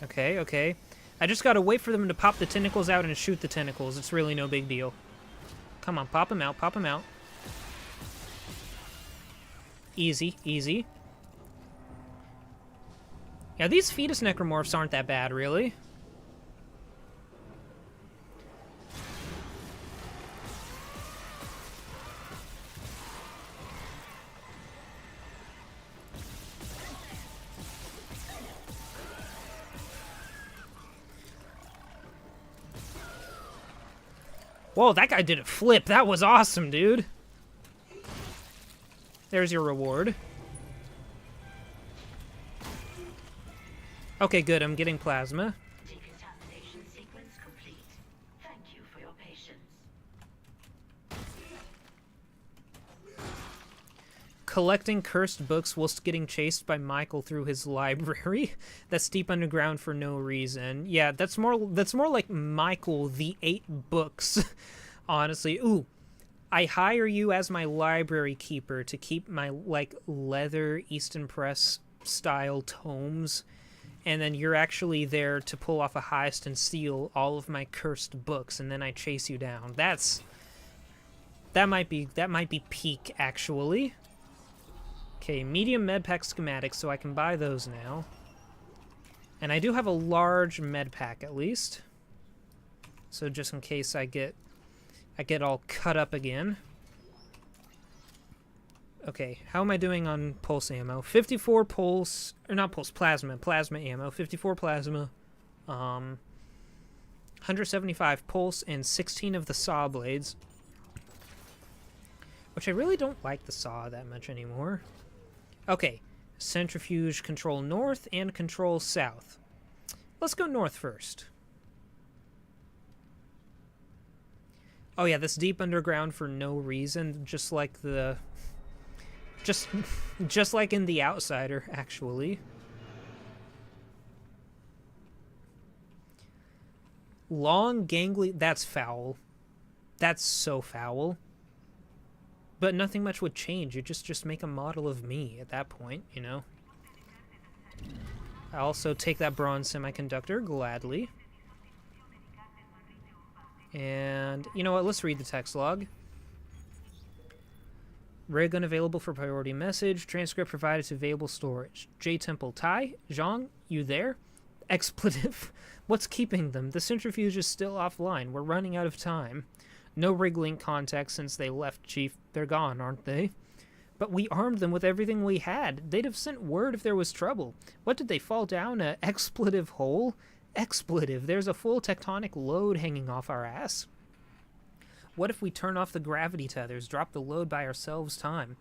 Okay, okay. I just gotta wait for them to pop the tentacles out and shoot the tentacles. It's really no big deal. Come on, pop them out, pop them out. Easy, easy. Yeah, these fetus necromorphs aren't that bad, really. Whoa, that guy did a flip. That was awesome, dude. There's your reward. Okay, good. I'm getting plasma. Decontamination sequence complete. Thank you for your patience. Collecting cursed books whilst getting chased by Michael through his library. That's deep underground for no reason. Yeah, that's more like Michael the 8 books. Honestly. Ooh. I hire you as my library keeper to keep my, like, leather Easton Press style tomes and then you're actually there to pull off a heist and steal all of my cursed books, and then I chase you down. That might be peak, actually. Okay, medium med pack schematics, so I can buy those now. And I do have a large med pack at least. So just in case I get all cut up again. Okay, how am I doing on pulse ammo? 54 pulse, or not pulse, plasma ammo. 54 plasma, 175 pulse, and 16 of the saw blades. Which I really don't like the saw that much anymore. Okay, centrifuge control north and control south. Let's go north first. Oh yeah, this deep underground for no reason, just like the... Just like in The Outsider, actually. Long, gangly... That's foul. That's so foul. But nothing much would change. You just make a model of me at that point, you know? I also take that bronze semiconductor, gladly. And, you know what, let's read the text log. Rig unavailable for priority message. Transcript provided to available storage. J Temple Tai. Zhang, you there? Expletive. What's keeping them? The centrifuge is still offline. We're running out of time. No rig link contact since they left, Chief. They're gone, aren't they? But we armed them with everything we had. They'd have sent word if there was trouble. What did they fall down? A expletive hole? Expletive. There's a full tectonic load hanging off our ass. What if we turn off the gravity tethers, drop the load, buy ourselves time?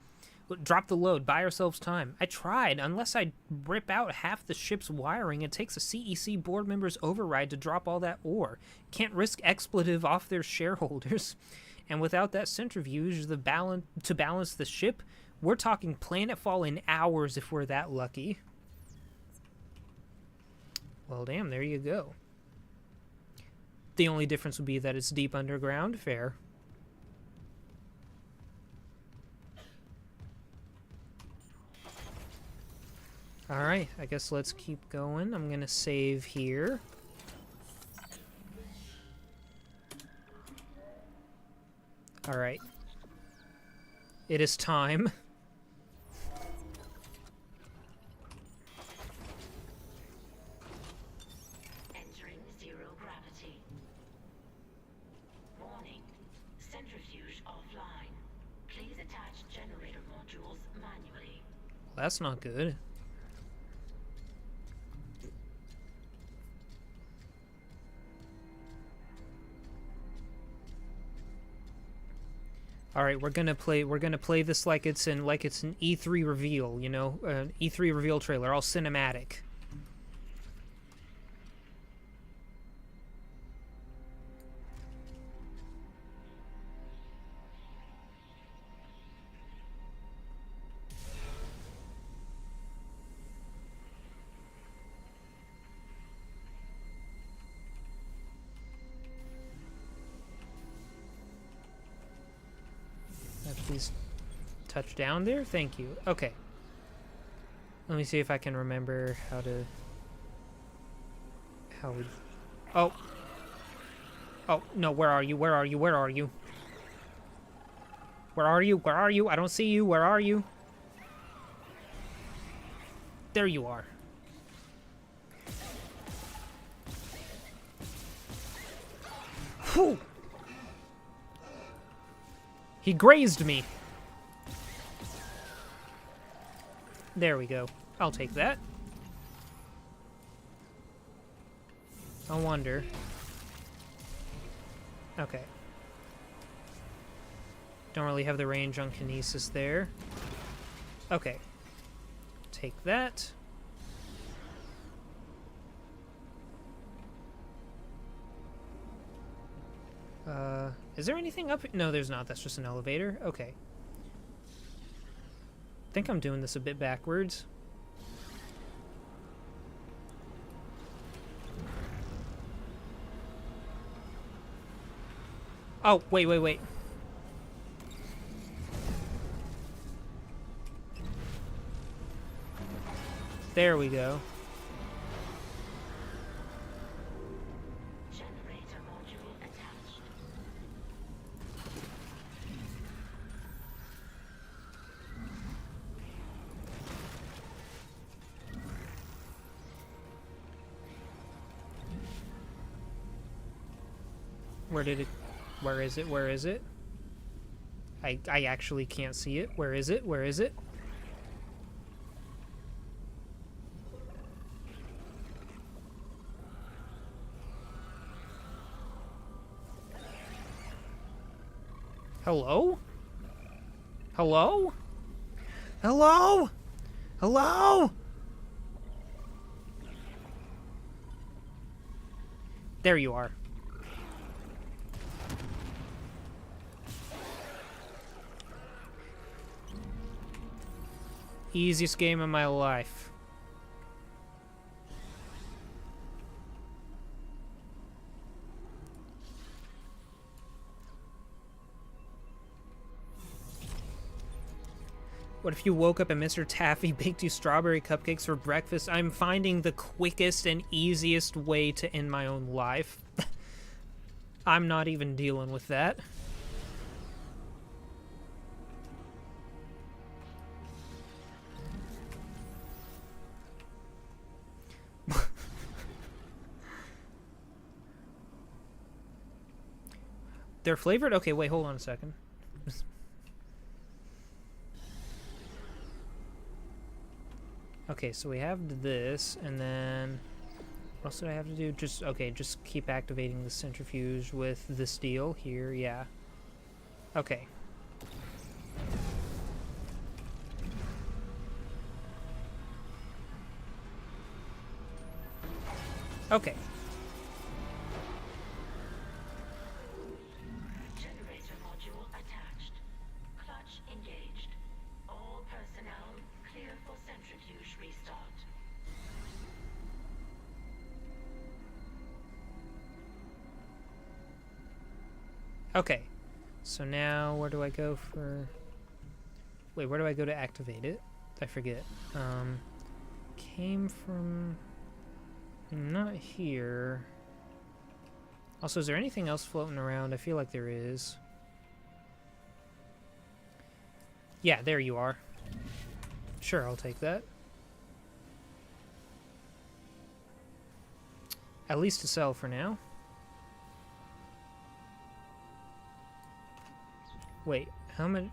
Drop the load, buy ourselves time. I tried. Unless I rip out half the ship's wiring, it takes a CEC board member's override to drop all that ore. Can't risk expletive off their shareholders. And without that centrifuge to balance the ship, we're talking planetfall in hours if we're that lucky. Well, damn, there you go. The only difference would be that it's deep underground. Fair. Alright, I guess let's keep going. I'm gonna save here. Alright. It is time. Entering zero gravity. Warning. Centrifuge offline. Please attach generator modules manually. That's not good. All right, we're gonna play this like it's an E3 reveal, you know, an E3 reveal trailer, all cinematic. Please touch down there. Thank you. Okay. Let me see if I can remember how we... Oh. Oh, no, where are you? Where are you? Where are you? Where are you? Where are you? I don't see you. Where are you? There you are. Whew! He grazed me. There we go. I'll take that. I wonder. Okay. Don't really have the range on Kinesis there. Okay. Take that. Is there anything up? No, there's not. That's just an elevator. Okay. I think I'm doing this a bit backwards. Oh, wait, wait, wait. There we go. Where did it... Where is it? Where is it? I actually can't see it. Where is it? Where is it? Hello? Hello? Hello? Hello? There you are. Easiest game of my life. What if you woke up and Mr. Taffy baked you strawberry cupcakes for breakfast? I'm finding the quickest and easiest way to end my own life. I'm not even dealing with that. They're flavored? Okay, wait, hold on a second. Okay, so we have this, and then... What else did I have to do? Just, okay, just keep activating the centrifuge with the steel here, yeah. Okay. Okay. Generator module attached. Clutch engaged. All personnel clear for centrifuge restart. Okay. So now, where do I go for... Wait, where do I go to activate it? I forget. Came from... Not here. Also, is there anything else floating around? I feel like there is. Yeah, there you are. Sure, I'll take that. At least to sell for now. Wait, how many...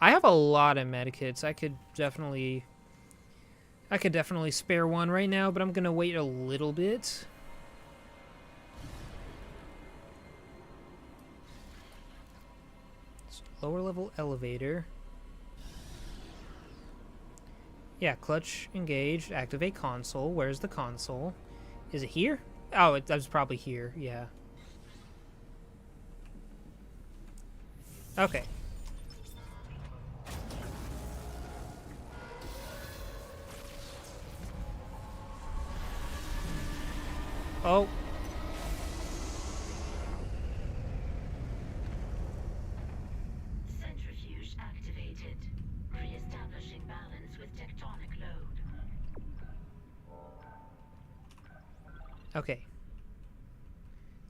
I have a lot of medikits. I could definitely spare one right now, but I'm gonna wait a little bit. So, lower level elevator. Yeah, clutch engaged. Activate console. Where's the console? Is it here? Oh, it was probably here. Yeah. Okay. Oh. Centrifuge activated. Re-establishing balance with tectonic load. Okay.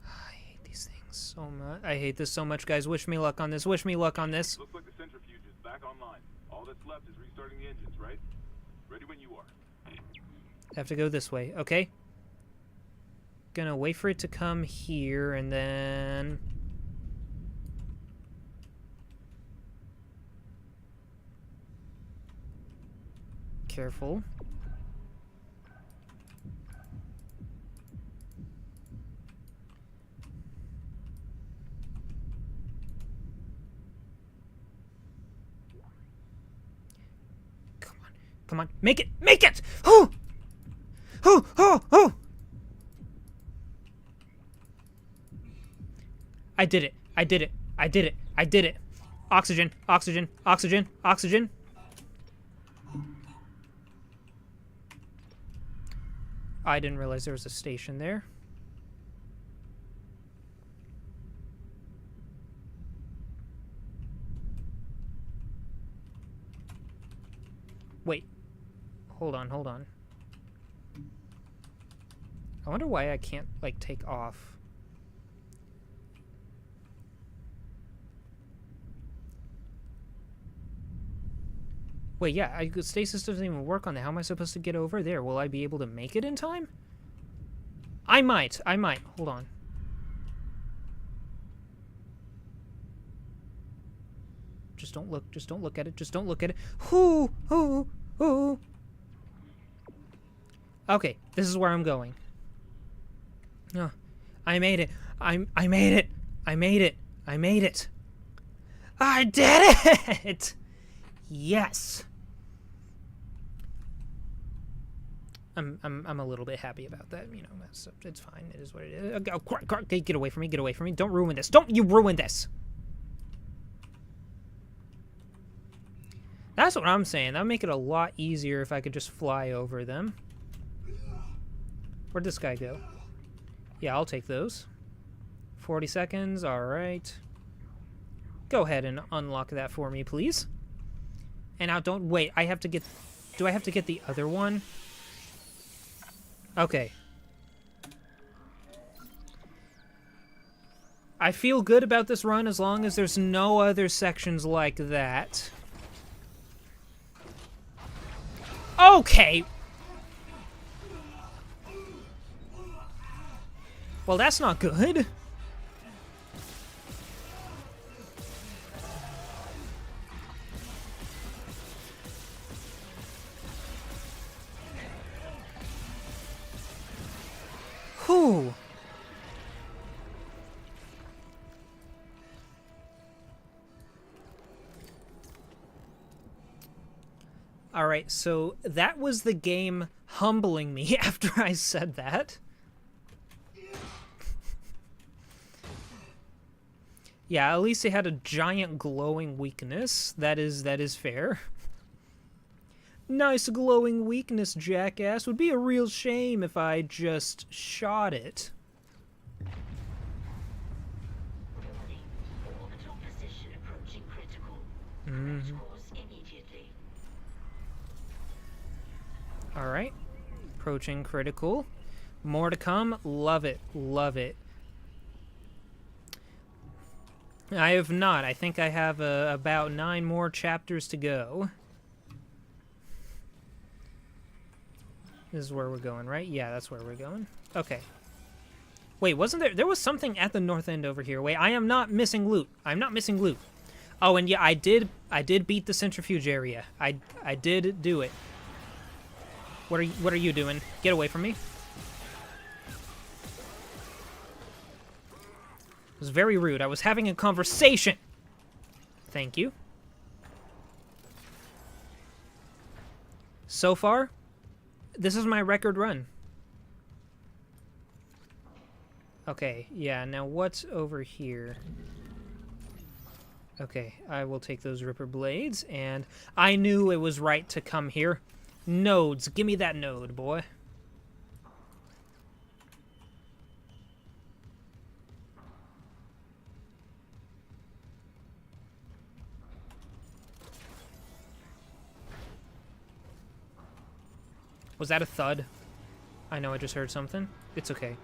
I hate these things so much. I hate this so much, guys. Wish me luck on this. Wish me luck on this. Looks like the centrifuge is back online. All that's left is restarting the engines, right? Ready when you are. I have to go this way. Okay. Gonna wait for it to come here, and then... Careful. Come on. Come on. Make it! Make it! Oh! Oh! Oh! Oh! I did it. I did it. I did it. I did it. Oxygen. Oxygen. Oxygen. Oxygen. I didn't realize there was a station there. Wait. Hold on, hold on. I wonder why I can't, like, take off. Wait, yeah, stasis doesn't even work on that. How am I supposed to get over there? Will I be able to make it in time? I might. Hold on. Just don't look. Just don't look at it. Just don't look at it. Hoo, hoo, hoo. Okay, this is where I'm going. Oh, I made it. I made it. I made it. I made it. I did it! Yes. I'm a little bit happy about that. You know, it's fine. It is what it is. Oh, get away from me. Get away from me. Don't ruin this. Don't you ruin this. That's what I'm saying. That would make it a lot easier if I could just fly over them. Where'd this guy go? Yeah, I'll take those. 40 seconds. All right. Go ahead and unlock that for me, please. And now don't wait. I have to get... Do I have to get the other one? Okay. I feel good about this run as long as there's no other sections like that. Okay. Well, that's not good. Whew. All right, so that was the game humbling me after I said that. Yeah, at least it had a giant glowing weakness. That is fair. Nice glowing weakness, jackass. Would be a real shame if I just shot it. Orbital position approaching critical. Mm-hmm. Immediately. Alright. Approaching critical. More to come. Love it. Love it. I have not. I think I have about 9 more chapters to go. This is where we're going, right? Yeah, that's where we're going. Okay. Wait, wasn't there... There was something at the north end over here. Wait, I am not missing loot. I'm not missing loot. Oh, and yeah, I did beat the centrifuge area. I did do it. What are you doing? Get away from me. It was very rude. I was having a conversation. Thank you. So far, this is my record run. Okay, yeah, now what's over here? Okay, I will take those Ripper Blades, and I knew it was right to come here. Nodes, give me that node, boy. Was that a thud? I know I just heard something. It's okay.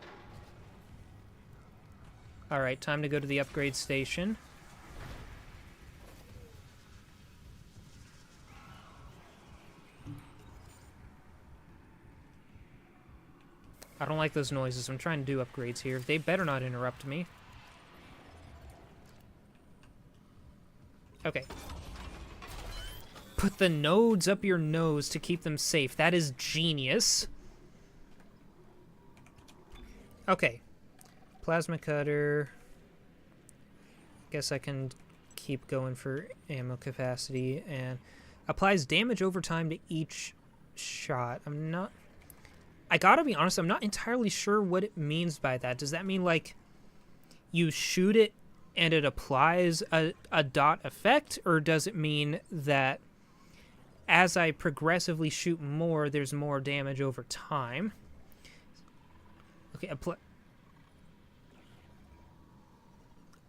Alright, time to go to the upgrade station. I don't like those noises. I'm trying to do upgrades here. They better not interrupt me. Okay. Put the nodes up your nose to keep them safe. That is genius. Okay. Plasma cutter. Guess I can keep going for ammo capacity. And applies damage over time to each shot. I gotta be honest, I'm not entirely sure what it means by that. Does that mean, like, you shoot it and it applies a dot effect? Or does it mean that as I progressively shoot more, there's more damage over time? Okay,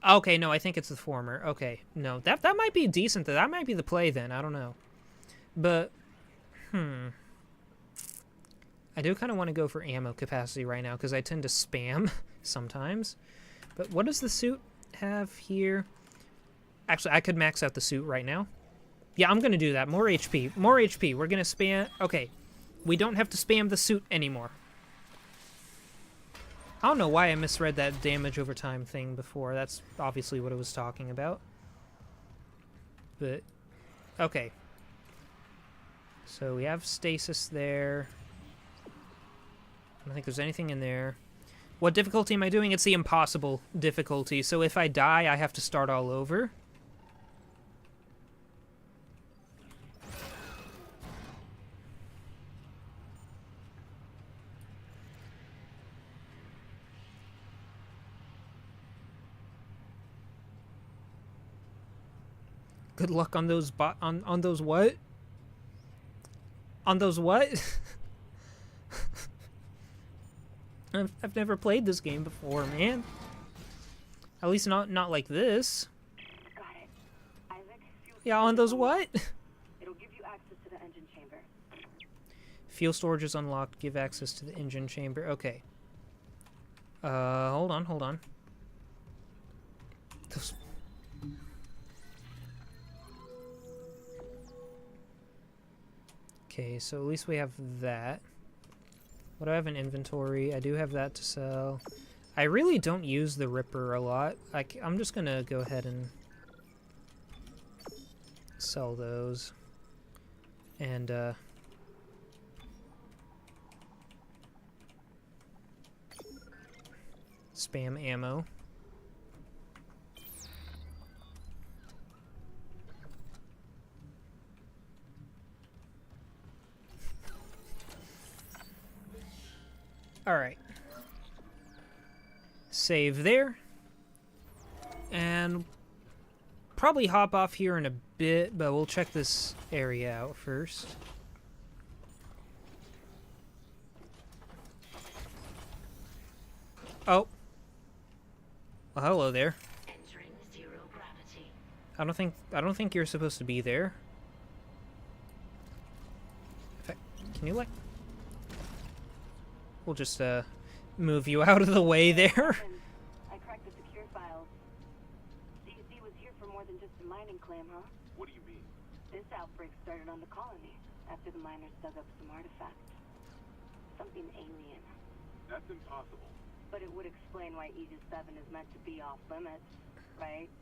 okay, no, I think it's the former. Okay, no, that might be decent. That might be the play then. I don't know. But, I do kind of want to go for ammo capacity right now because I tend to spam sometimes. But what does the suit have here? Actually, I could max out the suit right now. Yeah, I'm going to do that. More HP. More HP. We're going to spam... Okay. We don't have to spam the suit anymore. I don't know why I misread that damage over time thing before. That's obviously what it was talking about. but okay. So we have stasis there. I don't think there's anything in there. What difficulty am I doing? It's the impossible difficulty. So if I die, I have to start all over. Good luck on those on those what? On those what? I've never played this game before, man. At least not like this. Got it. Isaac, Yeah, on those what? It'll give you access to the engine chamber. Fuel storage is unlocked. Give access to the engine chamber. Okay. Hold on. Those... Okay, so at least we have that. What do I have in inventory? I do have that to sell. I really don't use the Ripper a lot. I'm just gonna go ahead and sell those. And, spam ammo. Alright. Save there. And probably hop off here in a bit, but we'll check this area out first. Oh. Well, hello there. Entering zero gravity. I don't think you're supposed to be there. In fact, can you like... We'll just move you out of the way there. I cracked the secure files. DEC was here for more than just a mining claim, huh? What do you mean? This outbreak started on the colony after the miners dug up some artifacts. Something alien. That's impossible. But it would explain why Aegis 7 is meant to be off limits, right?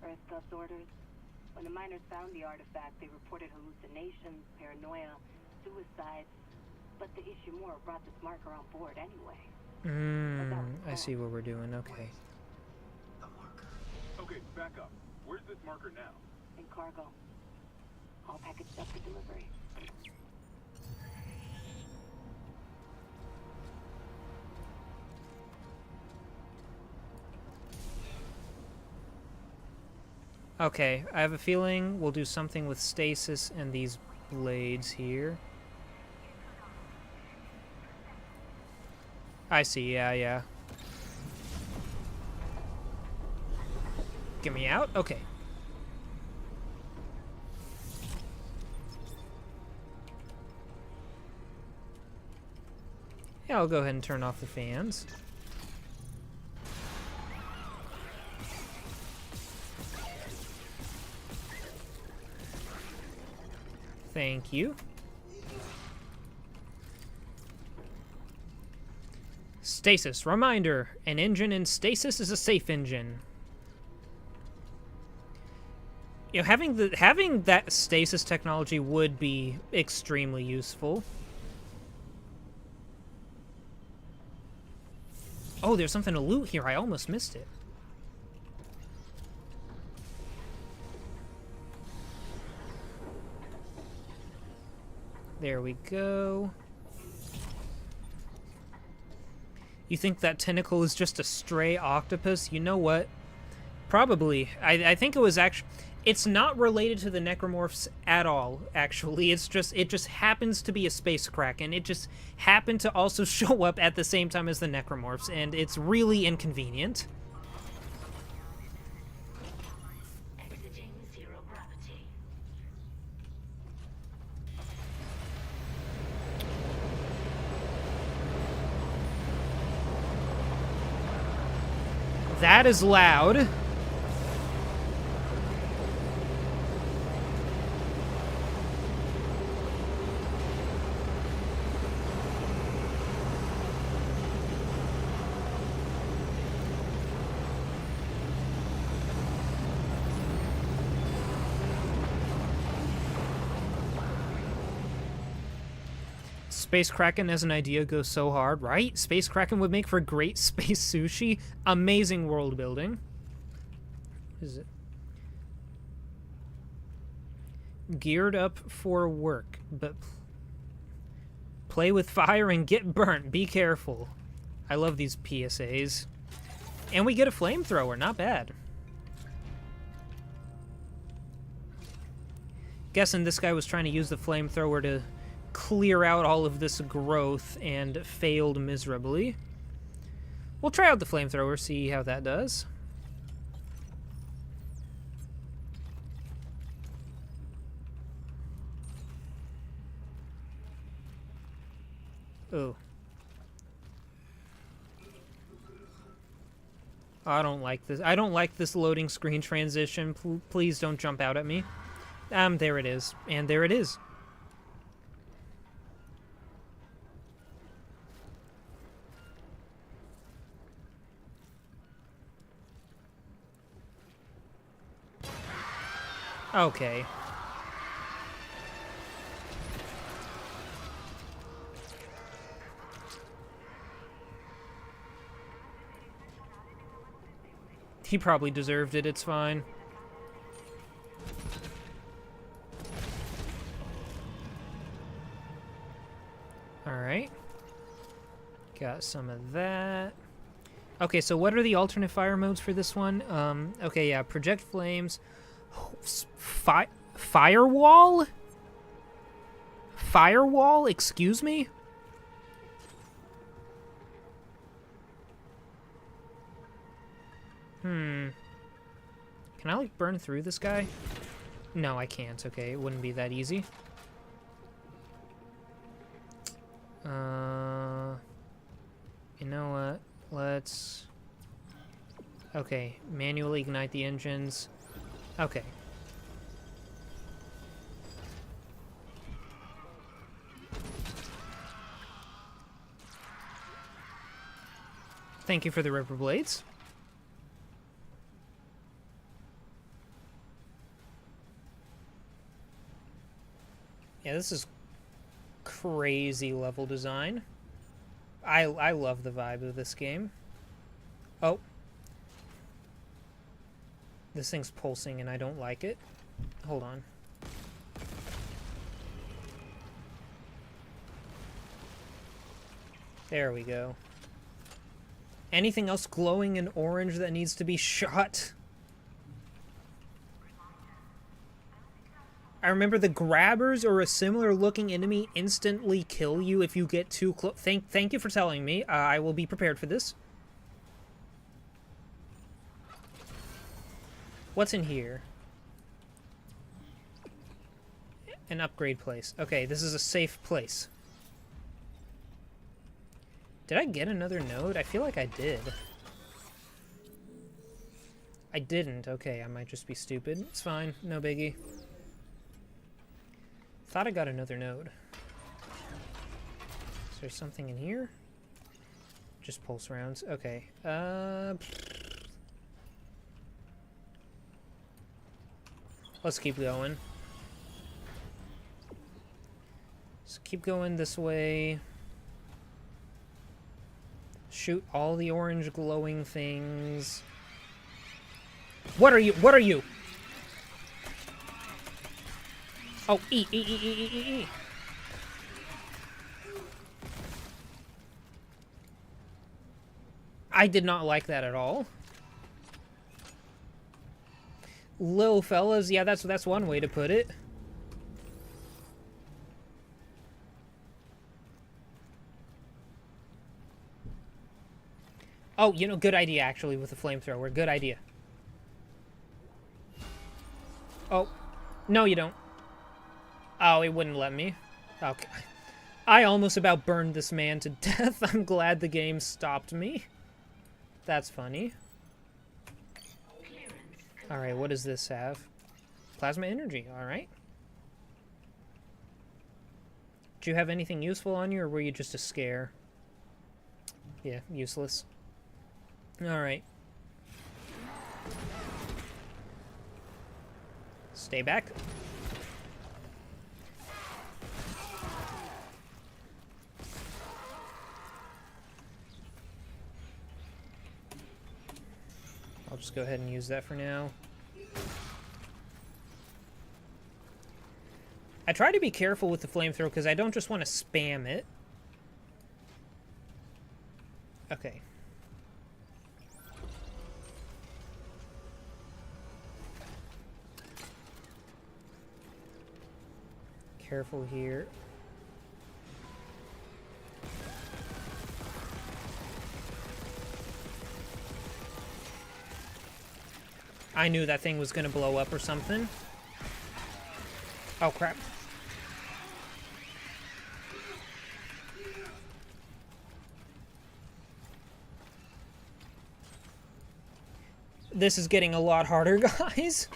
Earth Gust orders. When the miners found the artifact, they reported hallucinations, paranoia, suicides. But the Ishimura brought this marker on board anyway. I see what we're doing, okay. The marker. Okay, back up. Where's this marker now? In cargo. All packaged up for delivery. Okay, I have a feeling we'll do something with stasis and these blades here. I see, yeah. Get me out? Okay. Yeah, I'll go ahead and turn off the fans. Thank you. Stasis. Reminder. An engine in stasis is a safe engine. You know, having that stasis technology would be extremely useful. Oh, there's something to loot here. I almost missed it. There we go. You think that tentacle is just a stray octopus? You know what? Probably. I think it was actually... It's not related to the necromorphs at all, actually. It just happens to be a space kraken. It just happened to also show up at the same time as the necromorphs, and it's really inconvenient. Exiting zero gravity. That is loud. Space Kraken as an idea goes so hard, right? Space Kraken would make for great space sushi. Amazing world building. What is it? Geared up for work, but play with fire and get burnt. Be careful. I love these PSAs. And we get a flamethrower. Not bad. Guessing this guy was trying to use the flamethrower to clear out all of this growth and failed miserably. We'll try out the flamethrower, see how that does. Oh. I don't like this. I don't like this loading screen transition. Please don't jump out at me. There it is. And there it is. Okay. He probably deserved it, it's fine. Alright. Got some of that. Okay, so what are the alternate fire modes for this one? Okay, yeah, project flames. Firewall? Firewall? Excuse me? Can I, like, burn through this guy? No, I can't. Okay, it wouldn't be that easy. You know what? Let's... Okay, manually ignite the engines. Okay. Thank you for the rubber blades. Yeah, this is crazy level design. I love the vibe of this game. Oh. This thing's pulsing and I don't like it. Hold on. There we go. Anything else glowing in orange that needs to be shot? I remember the grabbers or a similar looking enemy instantly kill you if you get too close. Thank you for telling me. I will be prepared for this. What's in here? An upgrade place. Okay, this is a safe place. Did I get another node? I feel like I did. I didn't. Okay, I might just be stupid. It's fine. No biggie. Thought I got another node. Is there something in here? Just pulse rounds. Okay. Let's keep going. Let's keep going this way. Shoot all the orange glowing things. What are you? What are you? Oh, E. I did not like that at all. Lil fellas, yeah, that's one way to put it. Oh, you know, good idea, actually, with the flamethrower. Good idea. Oh. No, you don't. Oh, it wouldn't let me. Okay. I almost about burned this man to death. I'm glad the game stopped me. That's funny. Alright, what does this have? Plasma energy, alright. Do you have anything useful on you, or were you just a scare? Yeah, useless. Alright. Stay back. just go ahead and use that for now. I try to be careful with the flamethrower because I don't just want to spam it. Okay. Careful here. I knew that thing was gonna blow up or something. Oh crap. This is getting a lot harder, guys.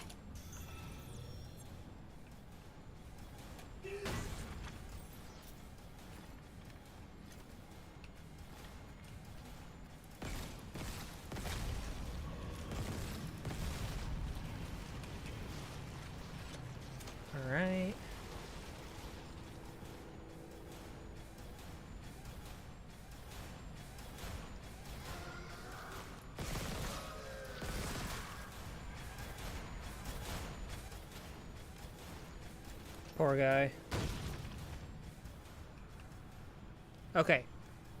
All right. Poor guy. Okay.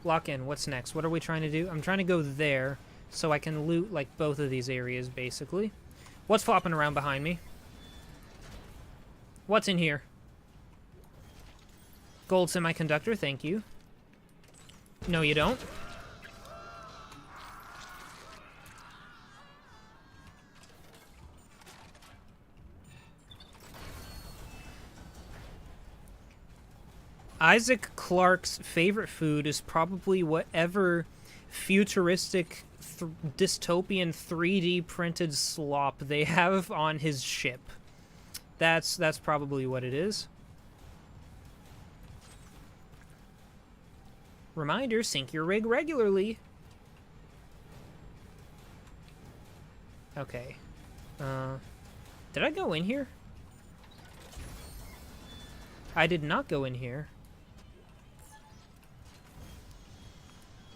Lock in. What's next? What are we trying to do? I'm trying to go there so I can loot, like, both of these areas, basically. What's flopping around behind me? What's in here? Gold semiconductor, thank you. No, you don't. Isaac Clarke's favorite food is probably whatever futuristic dystopian 3D printed slop they have on his ship. That's probably what it is. Reminder, sync your rig regularly. Okay. Did I go in here? I did not go in here.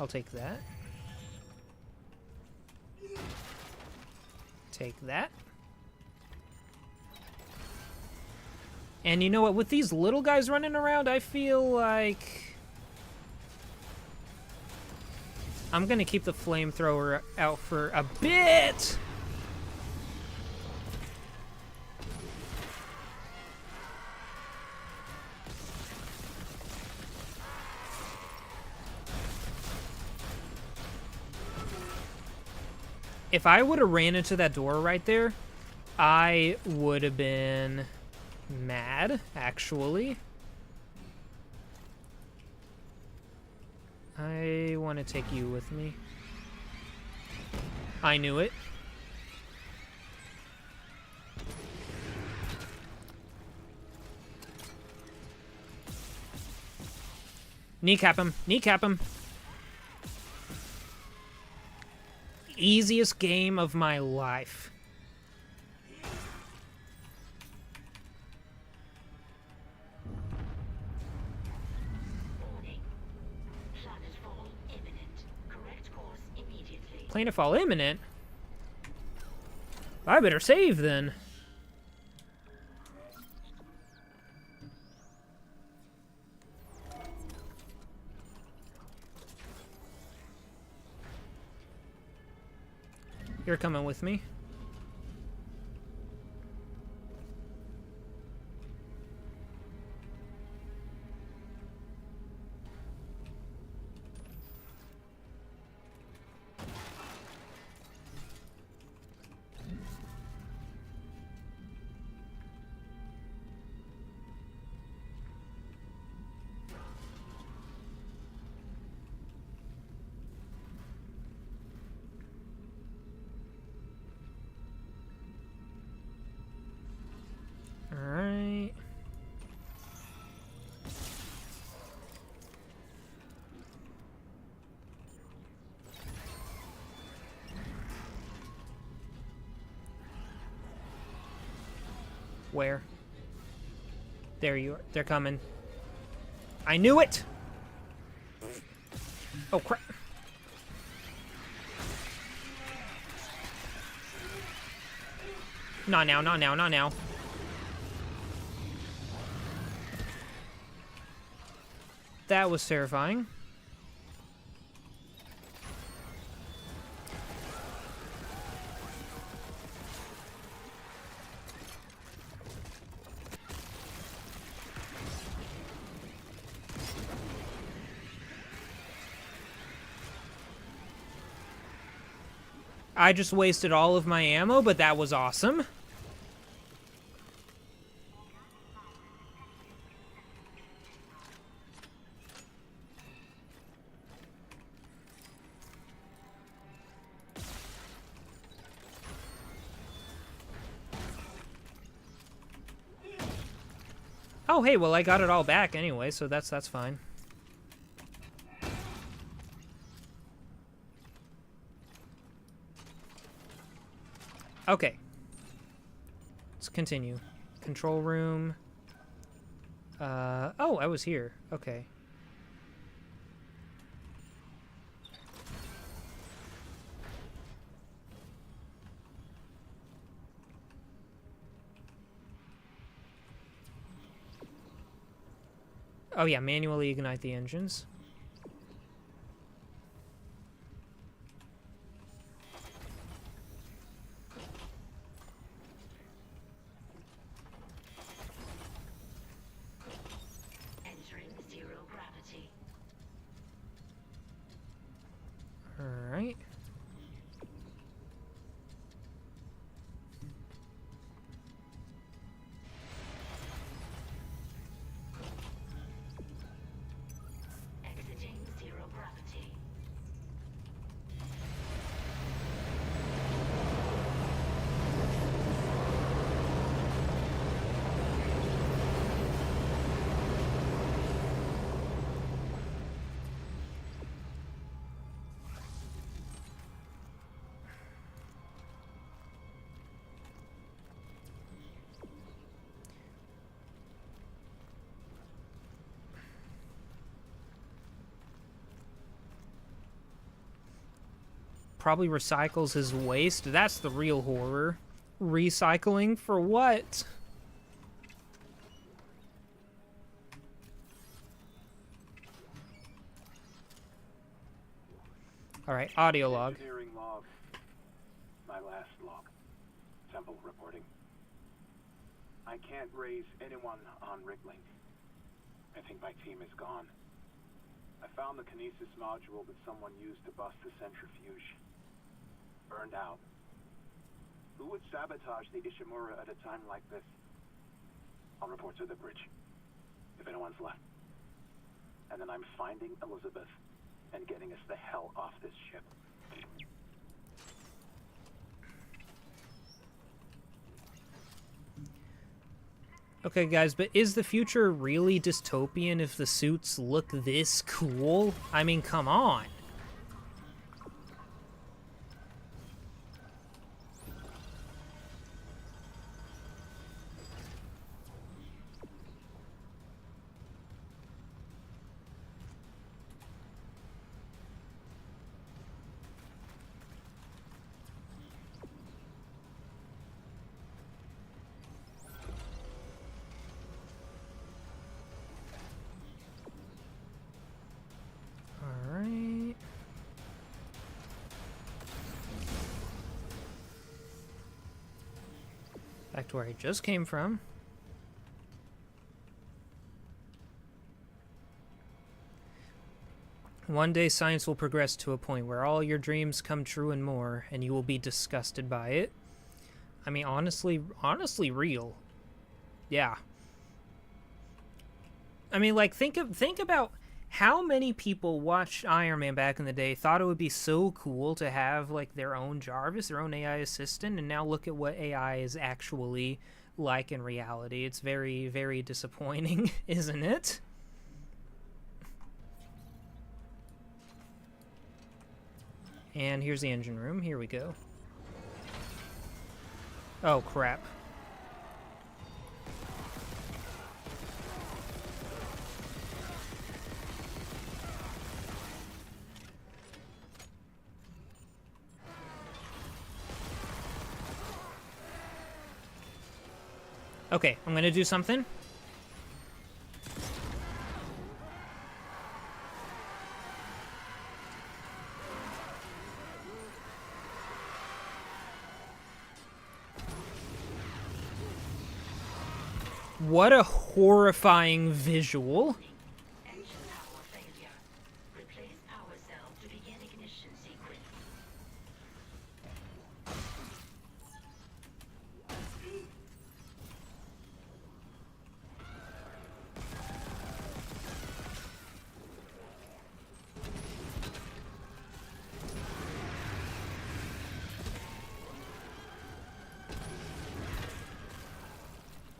I'll take that. Take that. And you know what? With these little guys running around, I feel like I'm gonna keep the flamethrower out for a bit. If I would have ran into that door right there, I would have been mad, actually. I want to take you with me. I knew it. Kneecap him. Kneecap him. Easiest game of my life. Planetfall imminent. Correct course immediately. Planetfall imminent? I better save then. You're coming with me. Alright. Where? There you are. They're coming. I knew it! Oh, crap. Not now, not now, not now. That was terrifying. I just wasted all of my ammo, but that was awesome. Oh, hey, well, I got it all back anyway, so that's fine. Okay. Let's continue. Control room. Oh, I was here. Okay. Oh yeah, manually ignite the engines. Entering zero gravity. All right. Exiting zero gravity. Probably recycles his waste. That's the real horror. Recycling for what? All right, audio log. Engineering log. My last log. Temple reporting. I can't raise anyone on Riglink. I think my team is gone. I found the Kinesis module that someone used to bust the centrifuge. Burned out. Who would sabotage the Ishimura at a time like this? I'll report to the bridge, if anyone's left. And then I'm finding Elizabeth and getting us the hell off this ship. Okay, guys, but is the future really dystopian if the suits look this cool? I mean, come on. Back to where I just came from. One day science will progress to a point where all your dreams come true and more, and you will be disgusted by it. I mean, honestly real. Yeah. I mean, like, think about how many people watched Iron Man back in the day, thought it would be so cool to have, like, their own Jarvis, their own AI assistant, and now look at what AI is actually like in reality. It's very, very disappointing, isn't it? And here's the engine room. Here we go. Oh, crap. Okay, I'm gonna do something. What a horrifying visual. Engine power failure. Replace power cell to begin ignition sequence.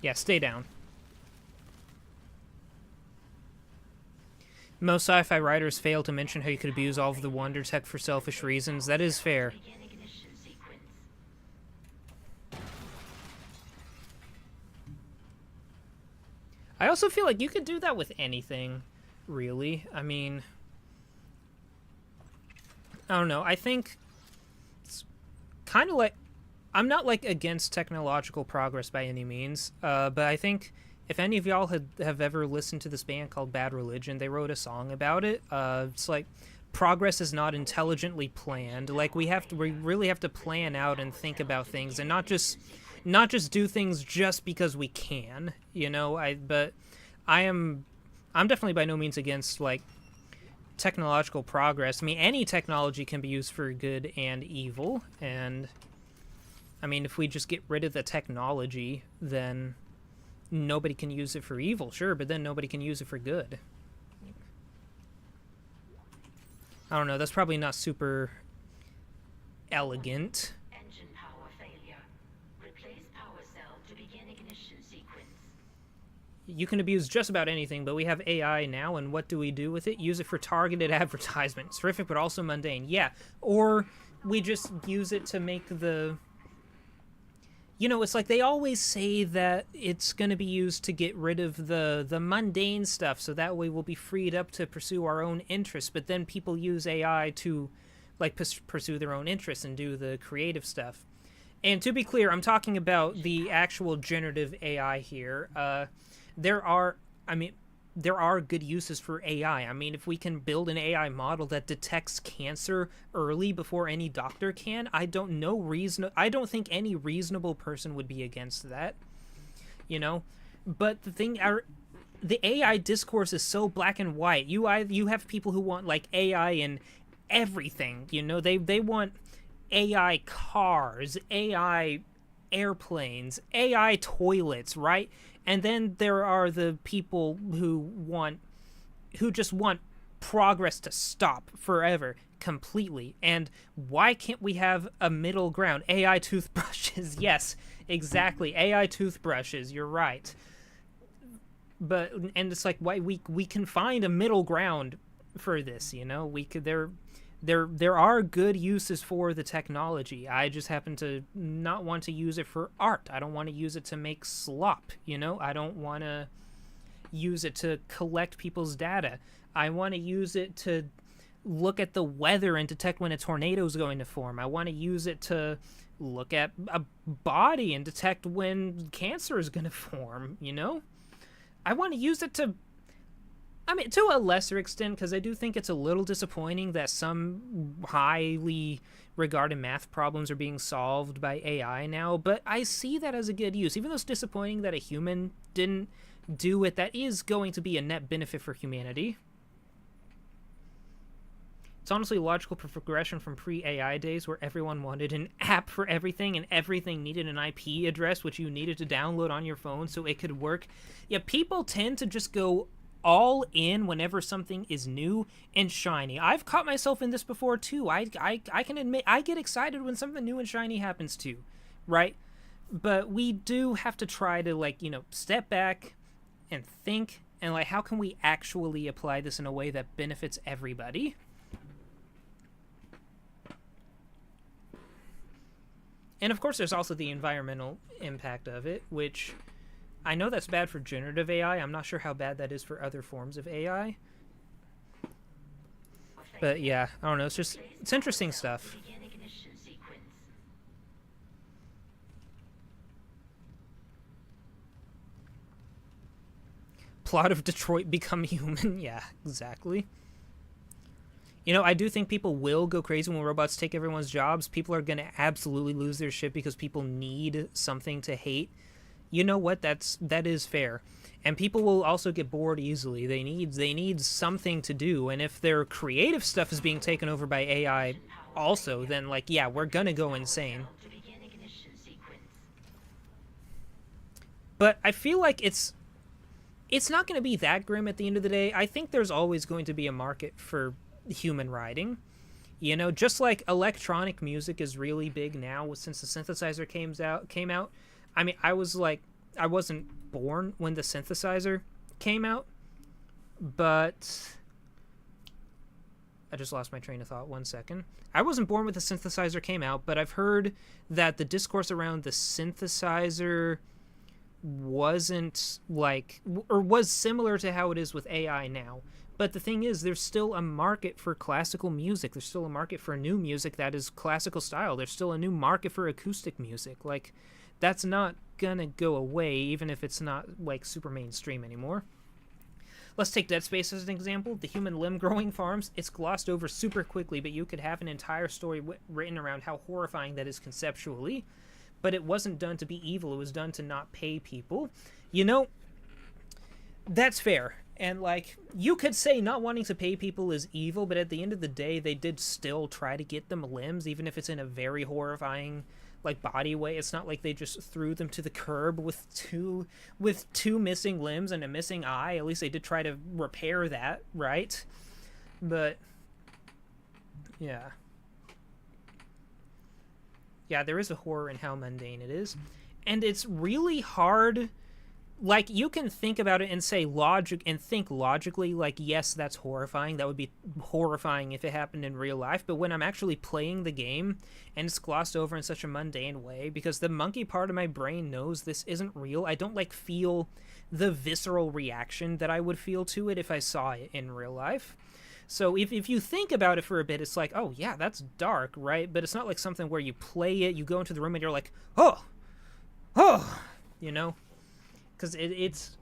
Yeah, stay down. Most sci-fi writers fail to mention how you could abuse all of the wonder tech for selfish reasons. That is fair. Begin ignition sequence. I also feel like you could do that with anything, really. I mean, I don't know. I think it's kind of like, I'm not like against technological progress by any means, but I think if any of y'all have ever listened to this band called Bad Religion, they wrote a song about it. It's like, progress is not intelligently planned. Like, we really have to plan out and think about things, and not just do things just because we can, you know. I'm definitely by no means against like technological progress. I mean, any technology can be used for good and evil, and I mean, if we just get rid of the technology, then nobody can use it for evil, sure, but then nobody can use it for good. I don't know, that's probably not super elegant. Engine power failure. Replace power cell to begin ignition sequence. You can abuse just about anything, but we have AI now, and what do we do with it? Use it for targeted advertisement. It's terrific, but also mundane. Yeah, or we just use it to make the... You know, it's like they always say that it's going to be used to get rid of the mundane stuff, so that way we'll be freed up to pursue our own interests, but then people use AI to, like, pursue their own interests and do the creative stuff. And to be clear, I'm talking about the actual generative AI here. There are good uses for AI. I mean, if we can build an AI model that detects cancer early before any doctor can, I don't think any reasonable person would be against that, you know. But the AI discourse is so black and white. You have people who want like AI in everything, you know. They want AI cars, AI airplanes, AI toilets, right? And then there are the people who just want progress to stop forever, completely. And why can't we have a middle ground? AI toothbrushes, yes, exactly. AI toothbrushes, you're right. And it's like, why we can find a middle ground for this, you know? There are good uses for the technology. I just happen to not want to use it for art. I don't want to use it to make slop, you know? I don't want to use it to collect people's data. I want to use it to look at the weather and detect when a tornado is going to form. I want to use it to look at a body and detect when cancer is going to form, you know? I want to use it to... I mean, to a lesser extent, because I do think it's a little disappointing that some highly regarded math problems are being solved by AI now, but I see that as a good use. Even though it's disappointing that a human didn't do it, that is going to be a net benefit for humanity. It's honestly a logical progression from pre-AI days where everyone wanted an app for everything and everything needed an IP address which you needed to download on your phone so it could work. Yeah, people tend to just go all in whenever something is new and shiny. I've caught myself in this before too. I can admit I get excited when something new and shiny happens too, right? But we do have to try to, like, you know, step back and think, and like, how can we actually apply this in a way that benefits everybody? And of course there's also the environmental impact of it, which I know that's bad for generative AI. I'm not sure how bad that is for other forms of AI. But yeah, I don't know. It's interesting stuff. Plot of Detroit Become Human. Yeah, exactly. You know, I do think people will go crazy when robots take everyone's jobs. People are going to absolutely lose their shit because people need something to hate. You know what? That is fair. And people will also get bored easily. They need something to do. And if their creative stuff is being taken over by AI also, then, like, yeah, we're going to go insane. But I feel like it's not going to be that grim at the end of the day. I think there's always going to be a market for human writing. You know, just like electronic music is really big now since the synthesizer came out. I mean, I wasn't born when the synthesizer came out, but I just lost my train of thought. 1 second. I wasn't born when the synthesizer came out, but I've heard that the discourse around the synthesizer wasn't like, or was similar to how it is with AI now. But the thing is, there's still a market for classical music. There's still a market for new music that is classical style. There's still a new market for acoustic music. Like, that's not gonna go away, even if it's not, like, super mainstream anymore. Let's take Dead Space as an example. The human limb growing farms, it's glossed over super quickly, but you could have an entire story written around how horrifying that is conceptually. But it wasn't done to be evil. It was done to not pay people. You know, that's fair. And, like, you could say not wanting to pay people is evil, but at the end of the day, they did still try to get them limbs, even if it's in a very horrifying, like, body way. It's not like they just threw them to the curb with two missing limbs and a missing eye. At least they did try to repair that, right? But, yeah. Yeah, there is a horror in how mundane it is. And it's really hard. Like, you can think about it and say think logically, like, yes, that's horrifying. That would be horrifying if it happened in real life. But when I'm actually playing the game and it's glossed over in such a mundane way, because the monkey part of my brain knows this isn't real, I don't, like, feel the visceral reaction that I would feel to it if I saw it in real life. So if you think about it for a bit, it's like, oh, yeah, that's dark, right? But it's not like something where you play it, you go into the room, and you're like, oh, you know? Because it's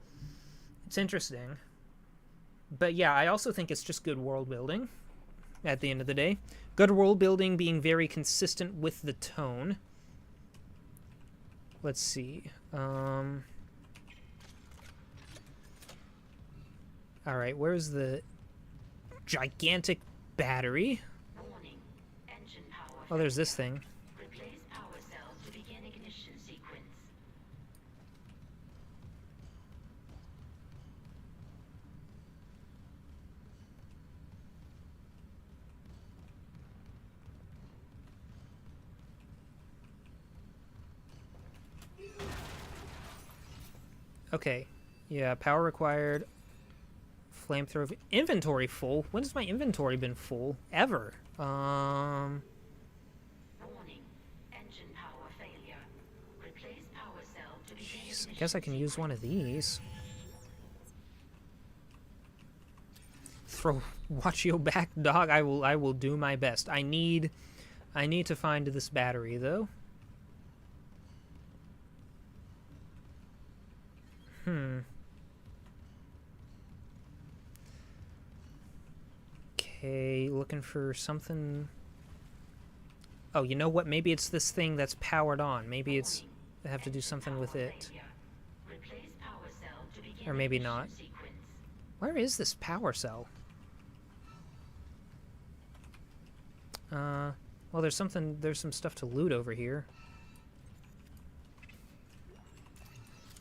interesting. But yeah, I also think it's just good world building at the end of the day. Good world building being very consistent with the tone. Let's see. Alright, where's the gigantic battery? Oh, there's this thing. Okay, yeah, power required, flamethrower, inventory full. When has my inventory been full? Ever? Warning. Engine power failure. Replace power cell to begin Jeez, I guess I can use one of these. Watch your back, dog. I will do my best. I need to find this battery though. Okay, looking for something. Oh, you know what? Maybe it's this thing that's powered on. Maybe it's I have to do something with it. Or maybe not. Where is this power cell? Well, there's some stuff to loot over here.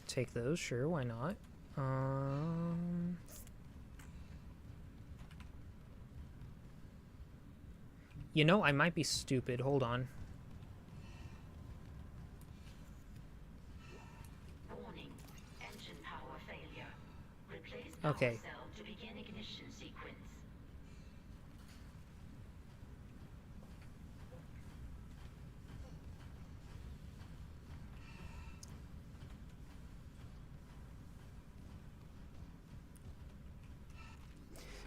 Take those, sure, why not? You know, I might be stupid. Hold on. Warning. Engine power failure. Replace Okay. power cell to begin ignition sequence.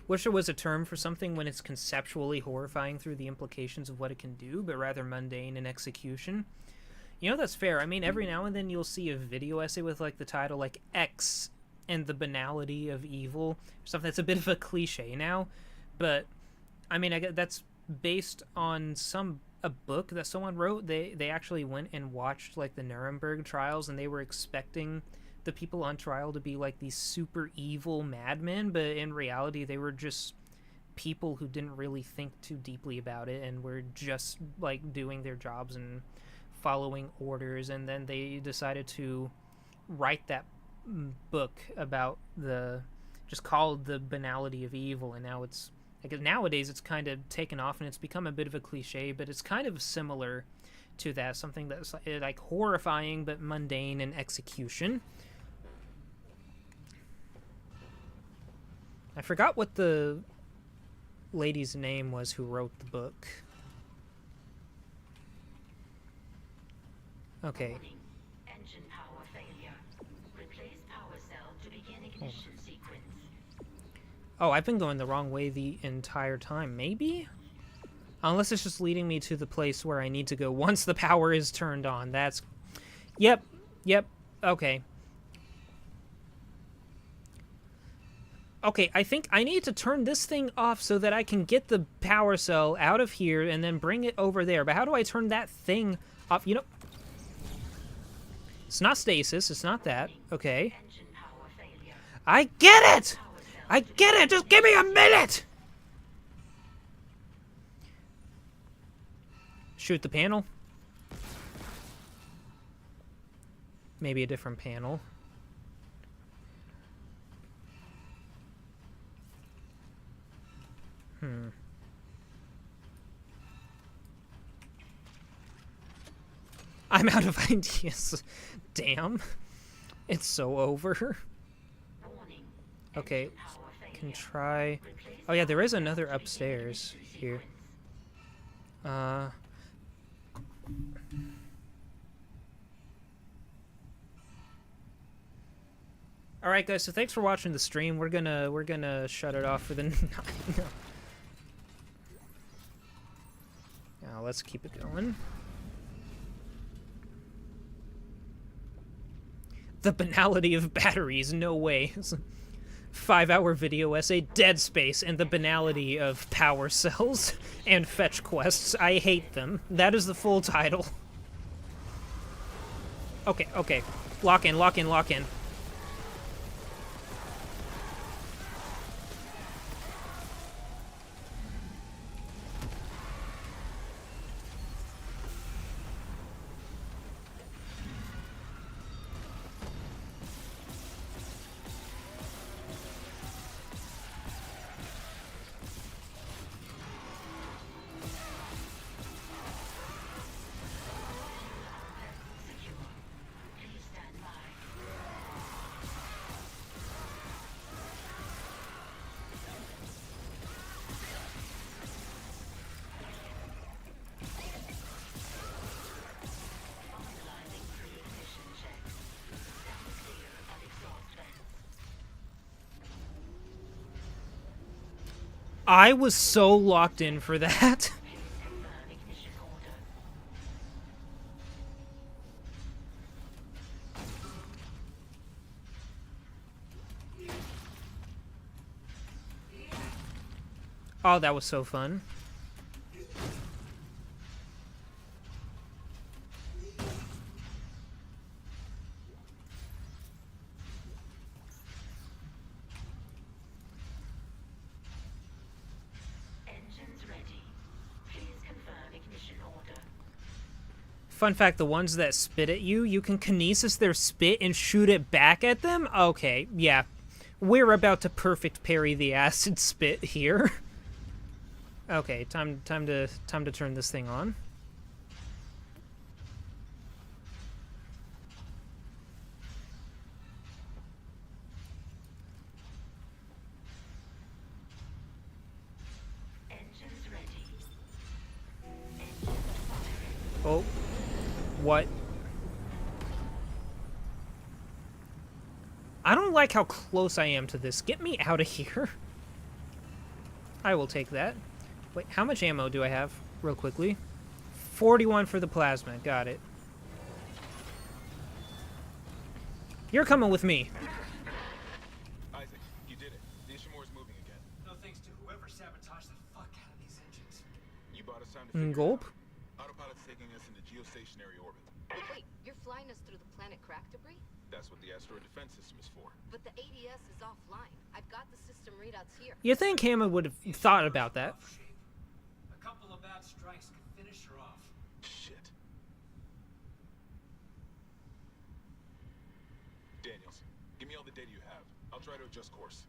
Wish there was a term for something when it's conceptually horrifying through the implications of what it can do, but rather mundane in execution. You know, that's fair. I mean, every now and then you'll see a video essay with, like, the title, like, X and the banality of evil. Stuff that's a bit of a cliche now, but I mean, I guess that's based on a book that someone wrote. They actually went and watched like the Nuremberg trials, and they were expecting the people on trial to be like these super evil madmen, but in reality they were just people who didn't really think too deeply about it and were just like doing their jobs and following orders. And then they decided to write that book about just called The Banality of Evil, and now it's like, nowadays it's kind of taken off and it's become a bit of a cliche, but it's kind of similar to that, something that's like horrifying but mundane in execution. I forgot what the lady's name was who wrote the book. Okay. Engine power failure. Replace power cell to begin ignition sequence. Oh, I've been going the wrong way the entire time. Maybe? Unless it's just leading me to the place where I need to go once the power is turned on. That's... Yep. Okay. Okay, I think I need to turn this thing off so that I can get the power cell out of here and then bring it over there. But how do I turn that thing off? You know... It's not stasis. It's not that. Okay. I get it! I get it! Just give me a minute! Shoot the panel. Maybe a different panel. I'm out of ideas. Damn. It's so over. Okay. Can try... Oh yeah, there is another upstairs here. Alright guys, so thanks for watching the stream. We're gonna shut it off for the night. Now let's keep it going. The banality of batteries, no way. 5-hour video essay, Dead Space, and the banality of power cells and fetch quests. I hate them. That is the full title. Okay. Lock in. I was so locked in for that. Oh, that was so fun. Fun fact, the ones that spit at you, you can kinesis their spit and shoot it back at them? Okay, yeah. We're about to perfect parry the acid spit here. Okay, time to turn this thing on. Oh. What? I don't like how close I am to this. Get me out of here. I will take that. Wait, how much ammo do I have? Real quickly. 41 for the plasma. Got it. You're coming with me. Autopilot's time to figure it Gulp. out. Autopilot's taking us into geostationary orbit. But wait, you're flying us through the planet crack debris? That's what the asteroid defense system is for. But the ADS is offline. I've got the system readouts here. You think Hammond would have thought about that? A couple of bad strikes could finish her off. Shit. Daniels, give me all the data you have. I'll try to adjust course.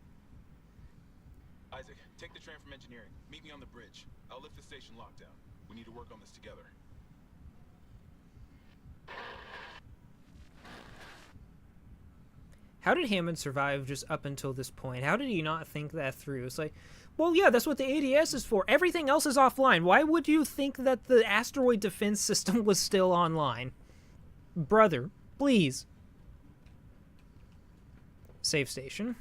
Isaac, take the train from engineering. Meet me on the bridge. I'll lift the station lockdown. We need to work on this together. How did Hammond survive just up until this point? How did he not think that through? It's like, well, yeah, that's what the ADS is for. Everything else is offline. Why would you think that the asteroid defense system was still online? Brother, please. Save station.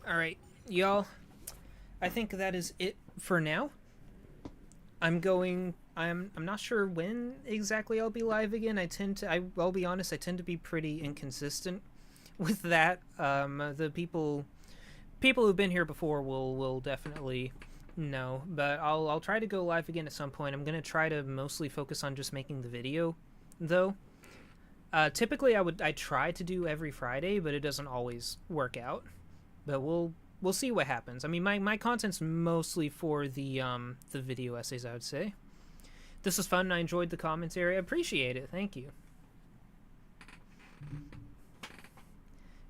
Alright, y'all. I think that is it for now. I'm not sure when exactly I'll be live again. I'll be honest, I tend to be pretty inconsistent with that. The people who've been here before will definitely know, but I'll try to go live again at some point. I'm gonna try to mostly focus on just making the video, though. Typically I try to do every Friday, but it doesn't always work out. But we'll see what happens. I mean, my content's mostly for the video essays, I would say. This was fun. I enjoyed the commentary. I appreciate it. Thank you.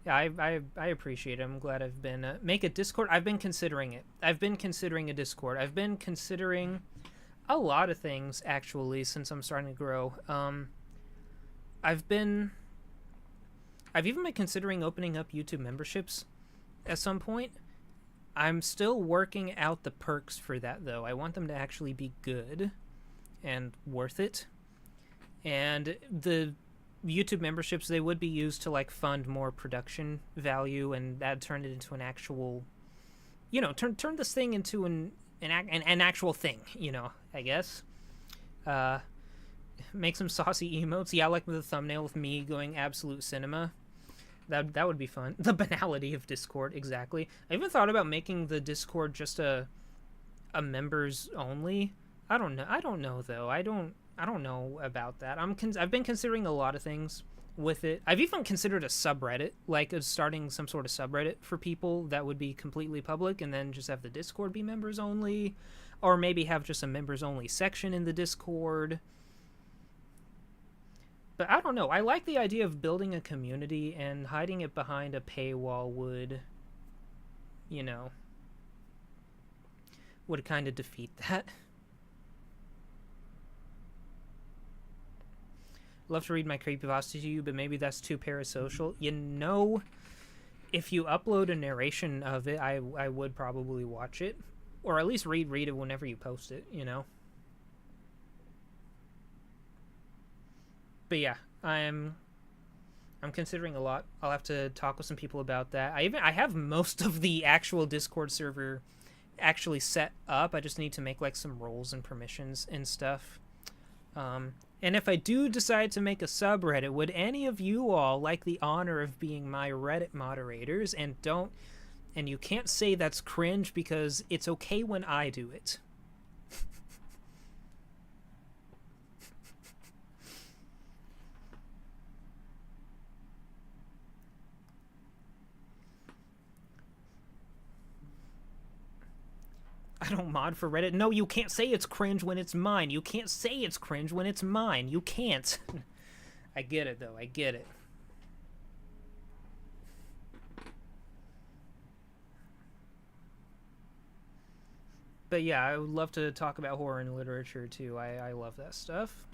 Yeah, I appreciate it. I'm glad I've been make a Discord. I've been considering it. I've been considering a Discord. I've been considering a lot of things actually since I'm starting to grow. I've even been considering opening up YouTube memberships at some point. I'm still working out the perks for that, though. I want them to actually be good and worth it. And the YouTube memberships, they would be used to like fund more production value, and that turn it into an actual, you know, turn this thing into an actual thing, you know, I guess. Make some saucy emotes. Yeah, like with the thumbnail with me going absolute cinema. That would be fun. The banality of Discord, exactly. I even thought about making the Discord just a members only. I don't know though. I don't know about that. I've been considering a lot of things with it. I've even considered a subreddit, like starting some sort of subreddit for people that would be completely public, and then just have the Discord be members only, or maybe have just a members only section in the Discord. But I don't know. I like the idea of building a community, and hiding it behind a paywall would, you know, would kind of defeat that. Love to read my creepypasta to you, but maybe that's too parasocial. You know, if you upload a narration of it, I would probably watch it, or at least read it whenever you post it, you know. But yeah, I'm considering a lot. I'll have to talk with some people about that. I have most of the actual Discord server actually set up. I just need to make like some roles and permissions and stuff. And if I do decide to make a subreddit, would any of you all like the honor of being my Reddit moderators? And you can't say that's cringe, because it's okay when I do it. I don't mod for Reddit. No, you can't say it's cringe when it's mine. You can't say it's cringe when it's mine. You can't. I get it, though. I get it. But yeah, I would love to talk about horror and literature, too. I love that stuff.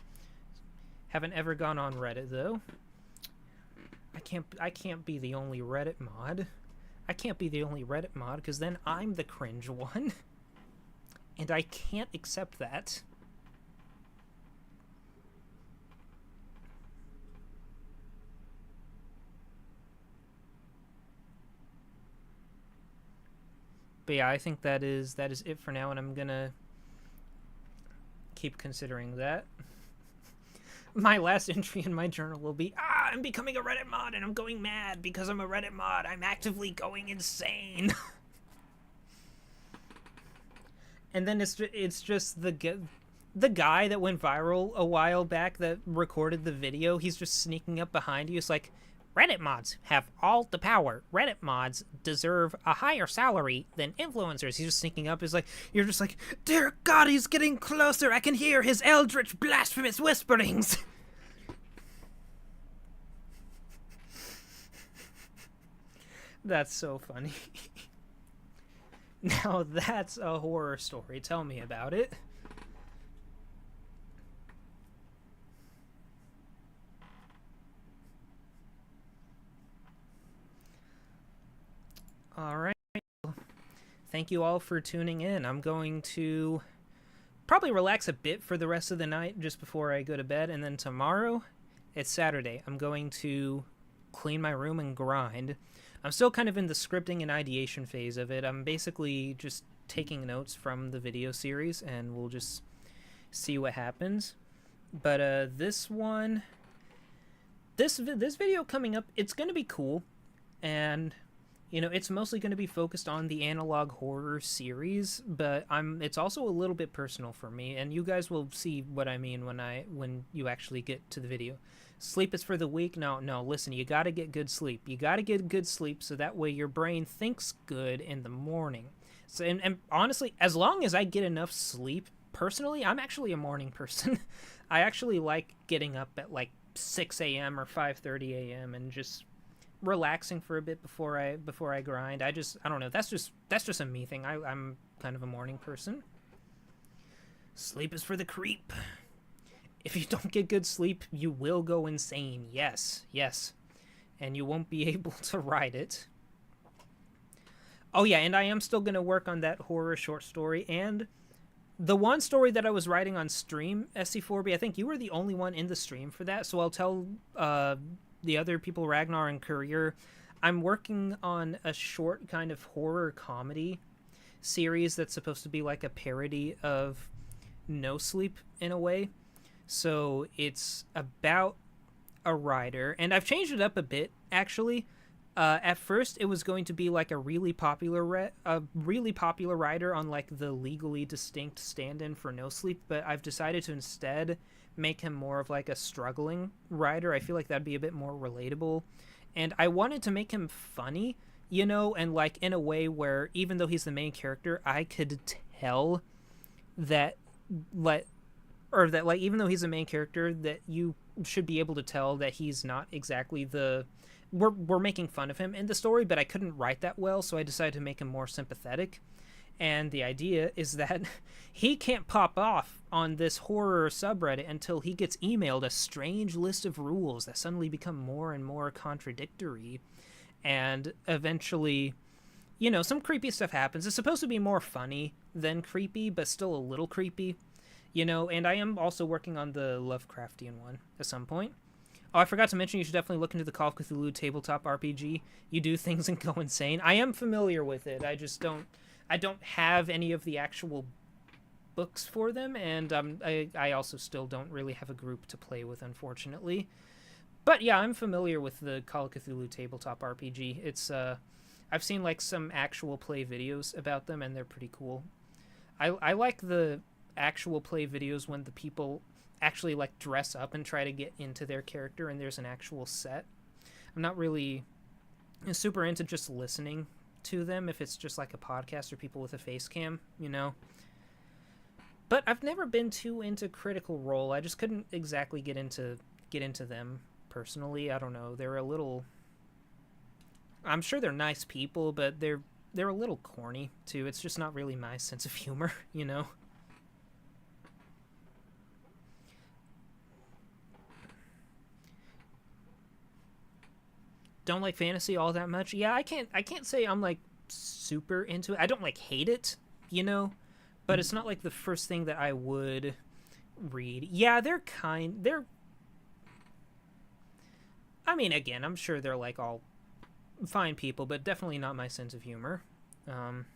Haven't ever gone on Reddit, though. I can't be the only Reddit mod. I can't be the only Reddit mod, because then I'm the cringe one. And I can't accept that. But yeah, I think that is it for now, and I'm gonna keep considering that. my last entry in my journal will be, I'm becoming a Reddit mod and I'm going mad because I'm a Reddit mod. I'm actively going insane. And then it's just the guy that went viral a while back that recorded the video. He's just sneaking up behind you. It's like, Reddit mods have all the power. Reddit mods deserve a higher salary than influencers. He's just sneaking up. It's like, you're just like, dear God, he's getting closer. I can hear his eldritch blasphemous whisperings. That's so funny. Now that's a horror story. Tell me about it. All right. Thank you all for tuning in. I'm going to probably relax a bit for the rest of the night just before I go to bed. And then tomorrow, it's Saturday. I'm going to clean my room and grind. I'm still kind of in the scripting and ideation phase of it. I'm basically just taking notes from the video series, and we'll just see what happens. But this video coming up, it's going to be cool. And you know, it's mostly going to be focused on the analog horror series, but it's also a little bit personal for me, and you guys will see what I mean when you actually get to the video. Sleep is for the weak. No, listen, you got to get good sleep. You got to get good sleep so that way your brain thinks good in the morning. So, and honestly, as long as I get enough sleep, personally, I'm actually a morning person. I actually like getting up at like 6 a.m. or 5:30 a.m. and just relaxing for a bit before I grind. I don't know. That's just a me thing. I'm kind of a morning person. Sleep is for the creep. If you don't get good sleep, you will go insane. Yes. And you won't be able to ride it. Oh yeah, and I am still going to work on that horror short story, and the one story that I was writing on stream, SC4B, I think you were the only one in the stream for that, so I'll tell the other people, Ragnar and Courier, I'm working on a short kind of horror comedy series that's supposed to be like a parody of No Sleep in a way. So it's about a writer, and I've changed it up a bit actually. At first, it was going to be like a really popular writer on like the Legally Distinct stand-in for No Sleep, but I've decided to instead make him more of like a struggling writer. I feel like that'd be a bit more relatable, and I wanted to make him funny, you know, and like in a way where even though he's the main character, I could tell that even though he's a main character, that you should be able to tell that he's not exactly we're making fun of him in the story, but I couldn't write that well, so I decided to make him more sympathetic. And the idea is that he can't pop off on this horror subreddit until he gets emailed a strange list of rules that suddenly become more and more contradictory. And eventually, you know, some creepy stuff happens. It's supposed to be more funny than creepy, but still a little creepy, you know. And I am also working on the Lovecraftian one at some point. Oh, I forgot to mention, you should definitely look into the Call of Cthulhu tabletop RPG. You do things and go insane. I am familiar with it. I just don't have any of the actual books for them, and I also still don't really have a group to play with, unfortunately. But yeah, I'm familiar with the Call of Cthulhu tabletop RPG. It's I've seen like some actual play videos about them, and they're pretty cool. I like the actual play videos when the people actually like dress up and try to get into their character and there's an actual set. I'm not really super into just listening to them if it's just like a podcast or people with a face cam, you know. But I've never been too into Critical Role. I just couldn't exactly get into them personally. I don't know. They're a little, I'm sure they're nice people, but they're a little corny too. It's just not really my sense of humor, you know. Don't like fantasy all that much. Yeah, I can't say I'm like super into it. I don't like hate it, you know, but it's not like the first thing that I would read. Yeah, I mean, again, I'm sure they're like all fine people, but definitely not my sense of humor. What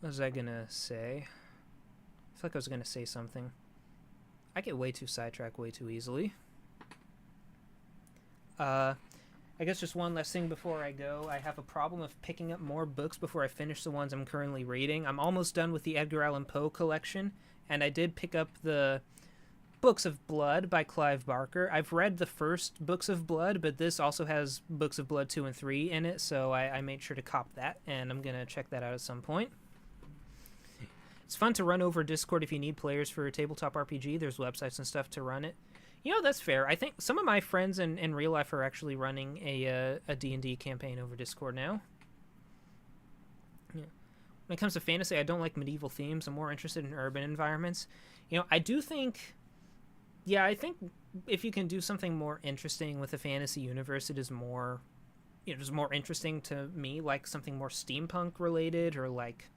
was I gonna say? I feel like I was gonna say something. I get way too sidetracked way too easily. I guess just one last thing before I go. I have a problem of picking up more books before I finish the ones I'm currently reading. I'm almost done with the Edgar Allan Poe collection, and I did pick up the Books of Blood by Clive Barker. I've read the first Books of Blood, but this also has Books of Blood 2 and 3 in it, so I made sure to cop that, and I'm going to check that out at some point. It's fun to run over Discord if you need players for a tabletop RPG. There's websites and stuff to run it. You know, that's fair. I think some of my friends in real life are actually running a D&D campaign over Discord now. Yeah. When it comes to fantasy, I don't like medieval themes. I'm more interested in urban environments. You know, I do think... Yeah, I think if you can do something more interesting with the fantasy universe, it is more... You know, just more interesting to me, like something more steampunk related, or like...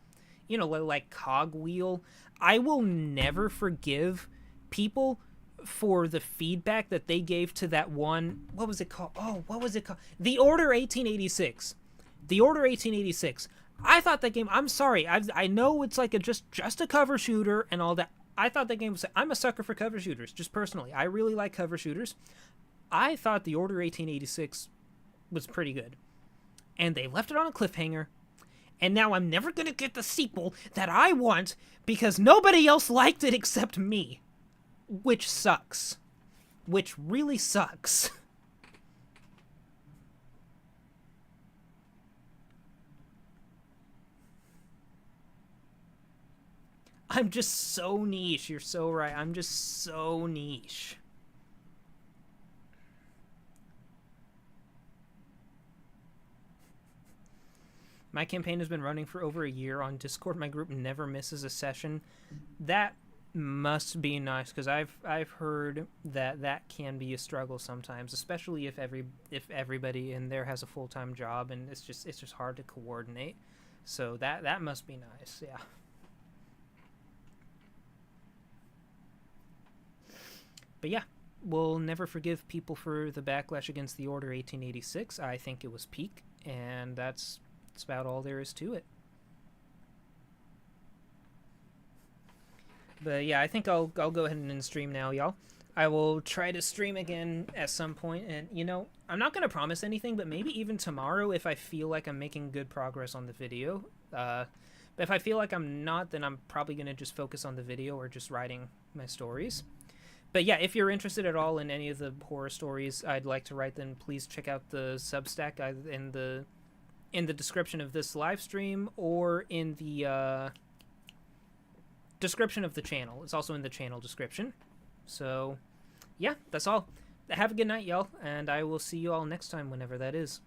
You know, like Cogwheel. I will never forgive people for the feedback that they gave to that one, what was it called? Oh, what was it called? The Order 1886. The Order 1886. I thought that game, I'm sorry, I know it's like just a cover shooter and all that. I thought that game was, I'm a sucker for cover shooters, just personally. I really like cover shooters. I thought the Order 1886 was pretty good. And they left it on a cliffhanger. And now I'm never going to get the sequel that I want because nobody else liked it except me. Which sucks. Which really sucks. I'm just so niche. You're so right. I'm just so niche. My campaign has been running for over a year on Discord. My group never misses a session. That must be nice, because I've heard that can be a struggle sometimes, especially if everybody in there has a full-time job and it's just hard to coordinate. So that must be nice. Yeah. But yeah, we'll never forgive people for the backlash against the Order 1886. I think it was peak, and that's about all there is to it. But yeah, I think I'll go ahead and end stream now, y'all. I will try to stream again at some point, and you know, I'm not gonna promise anything, but maybe even tomorrow if I feel like I'm making good progress on the video. But if I feel like I'm not, then I'm probably gonna just focus on the video or just writing my stories. But yeah, if you're interested at all in any of the horror stories I'd like to write, then please check out the Substack in the description of this live stream, or in the description of the channel. It's also in the channel description. So yeah, that's all. Have a good night, y'all, and I will see you all next time whenever that is.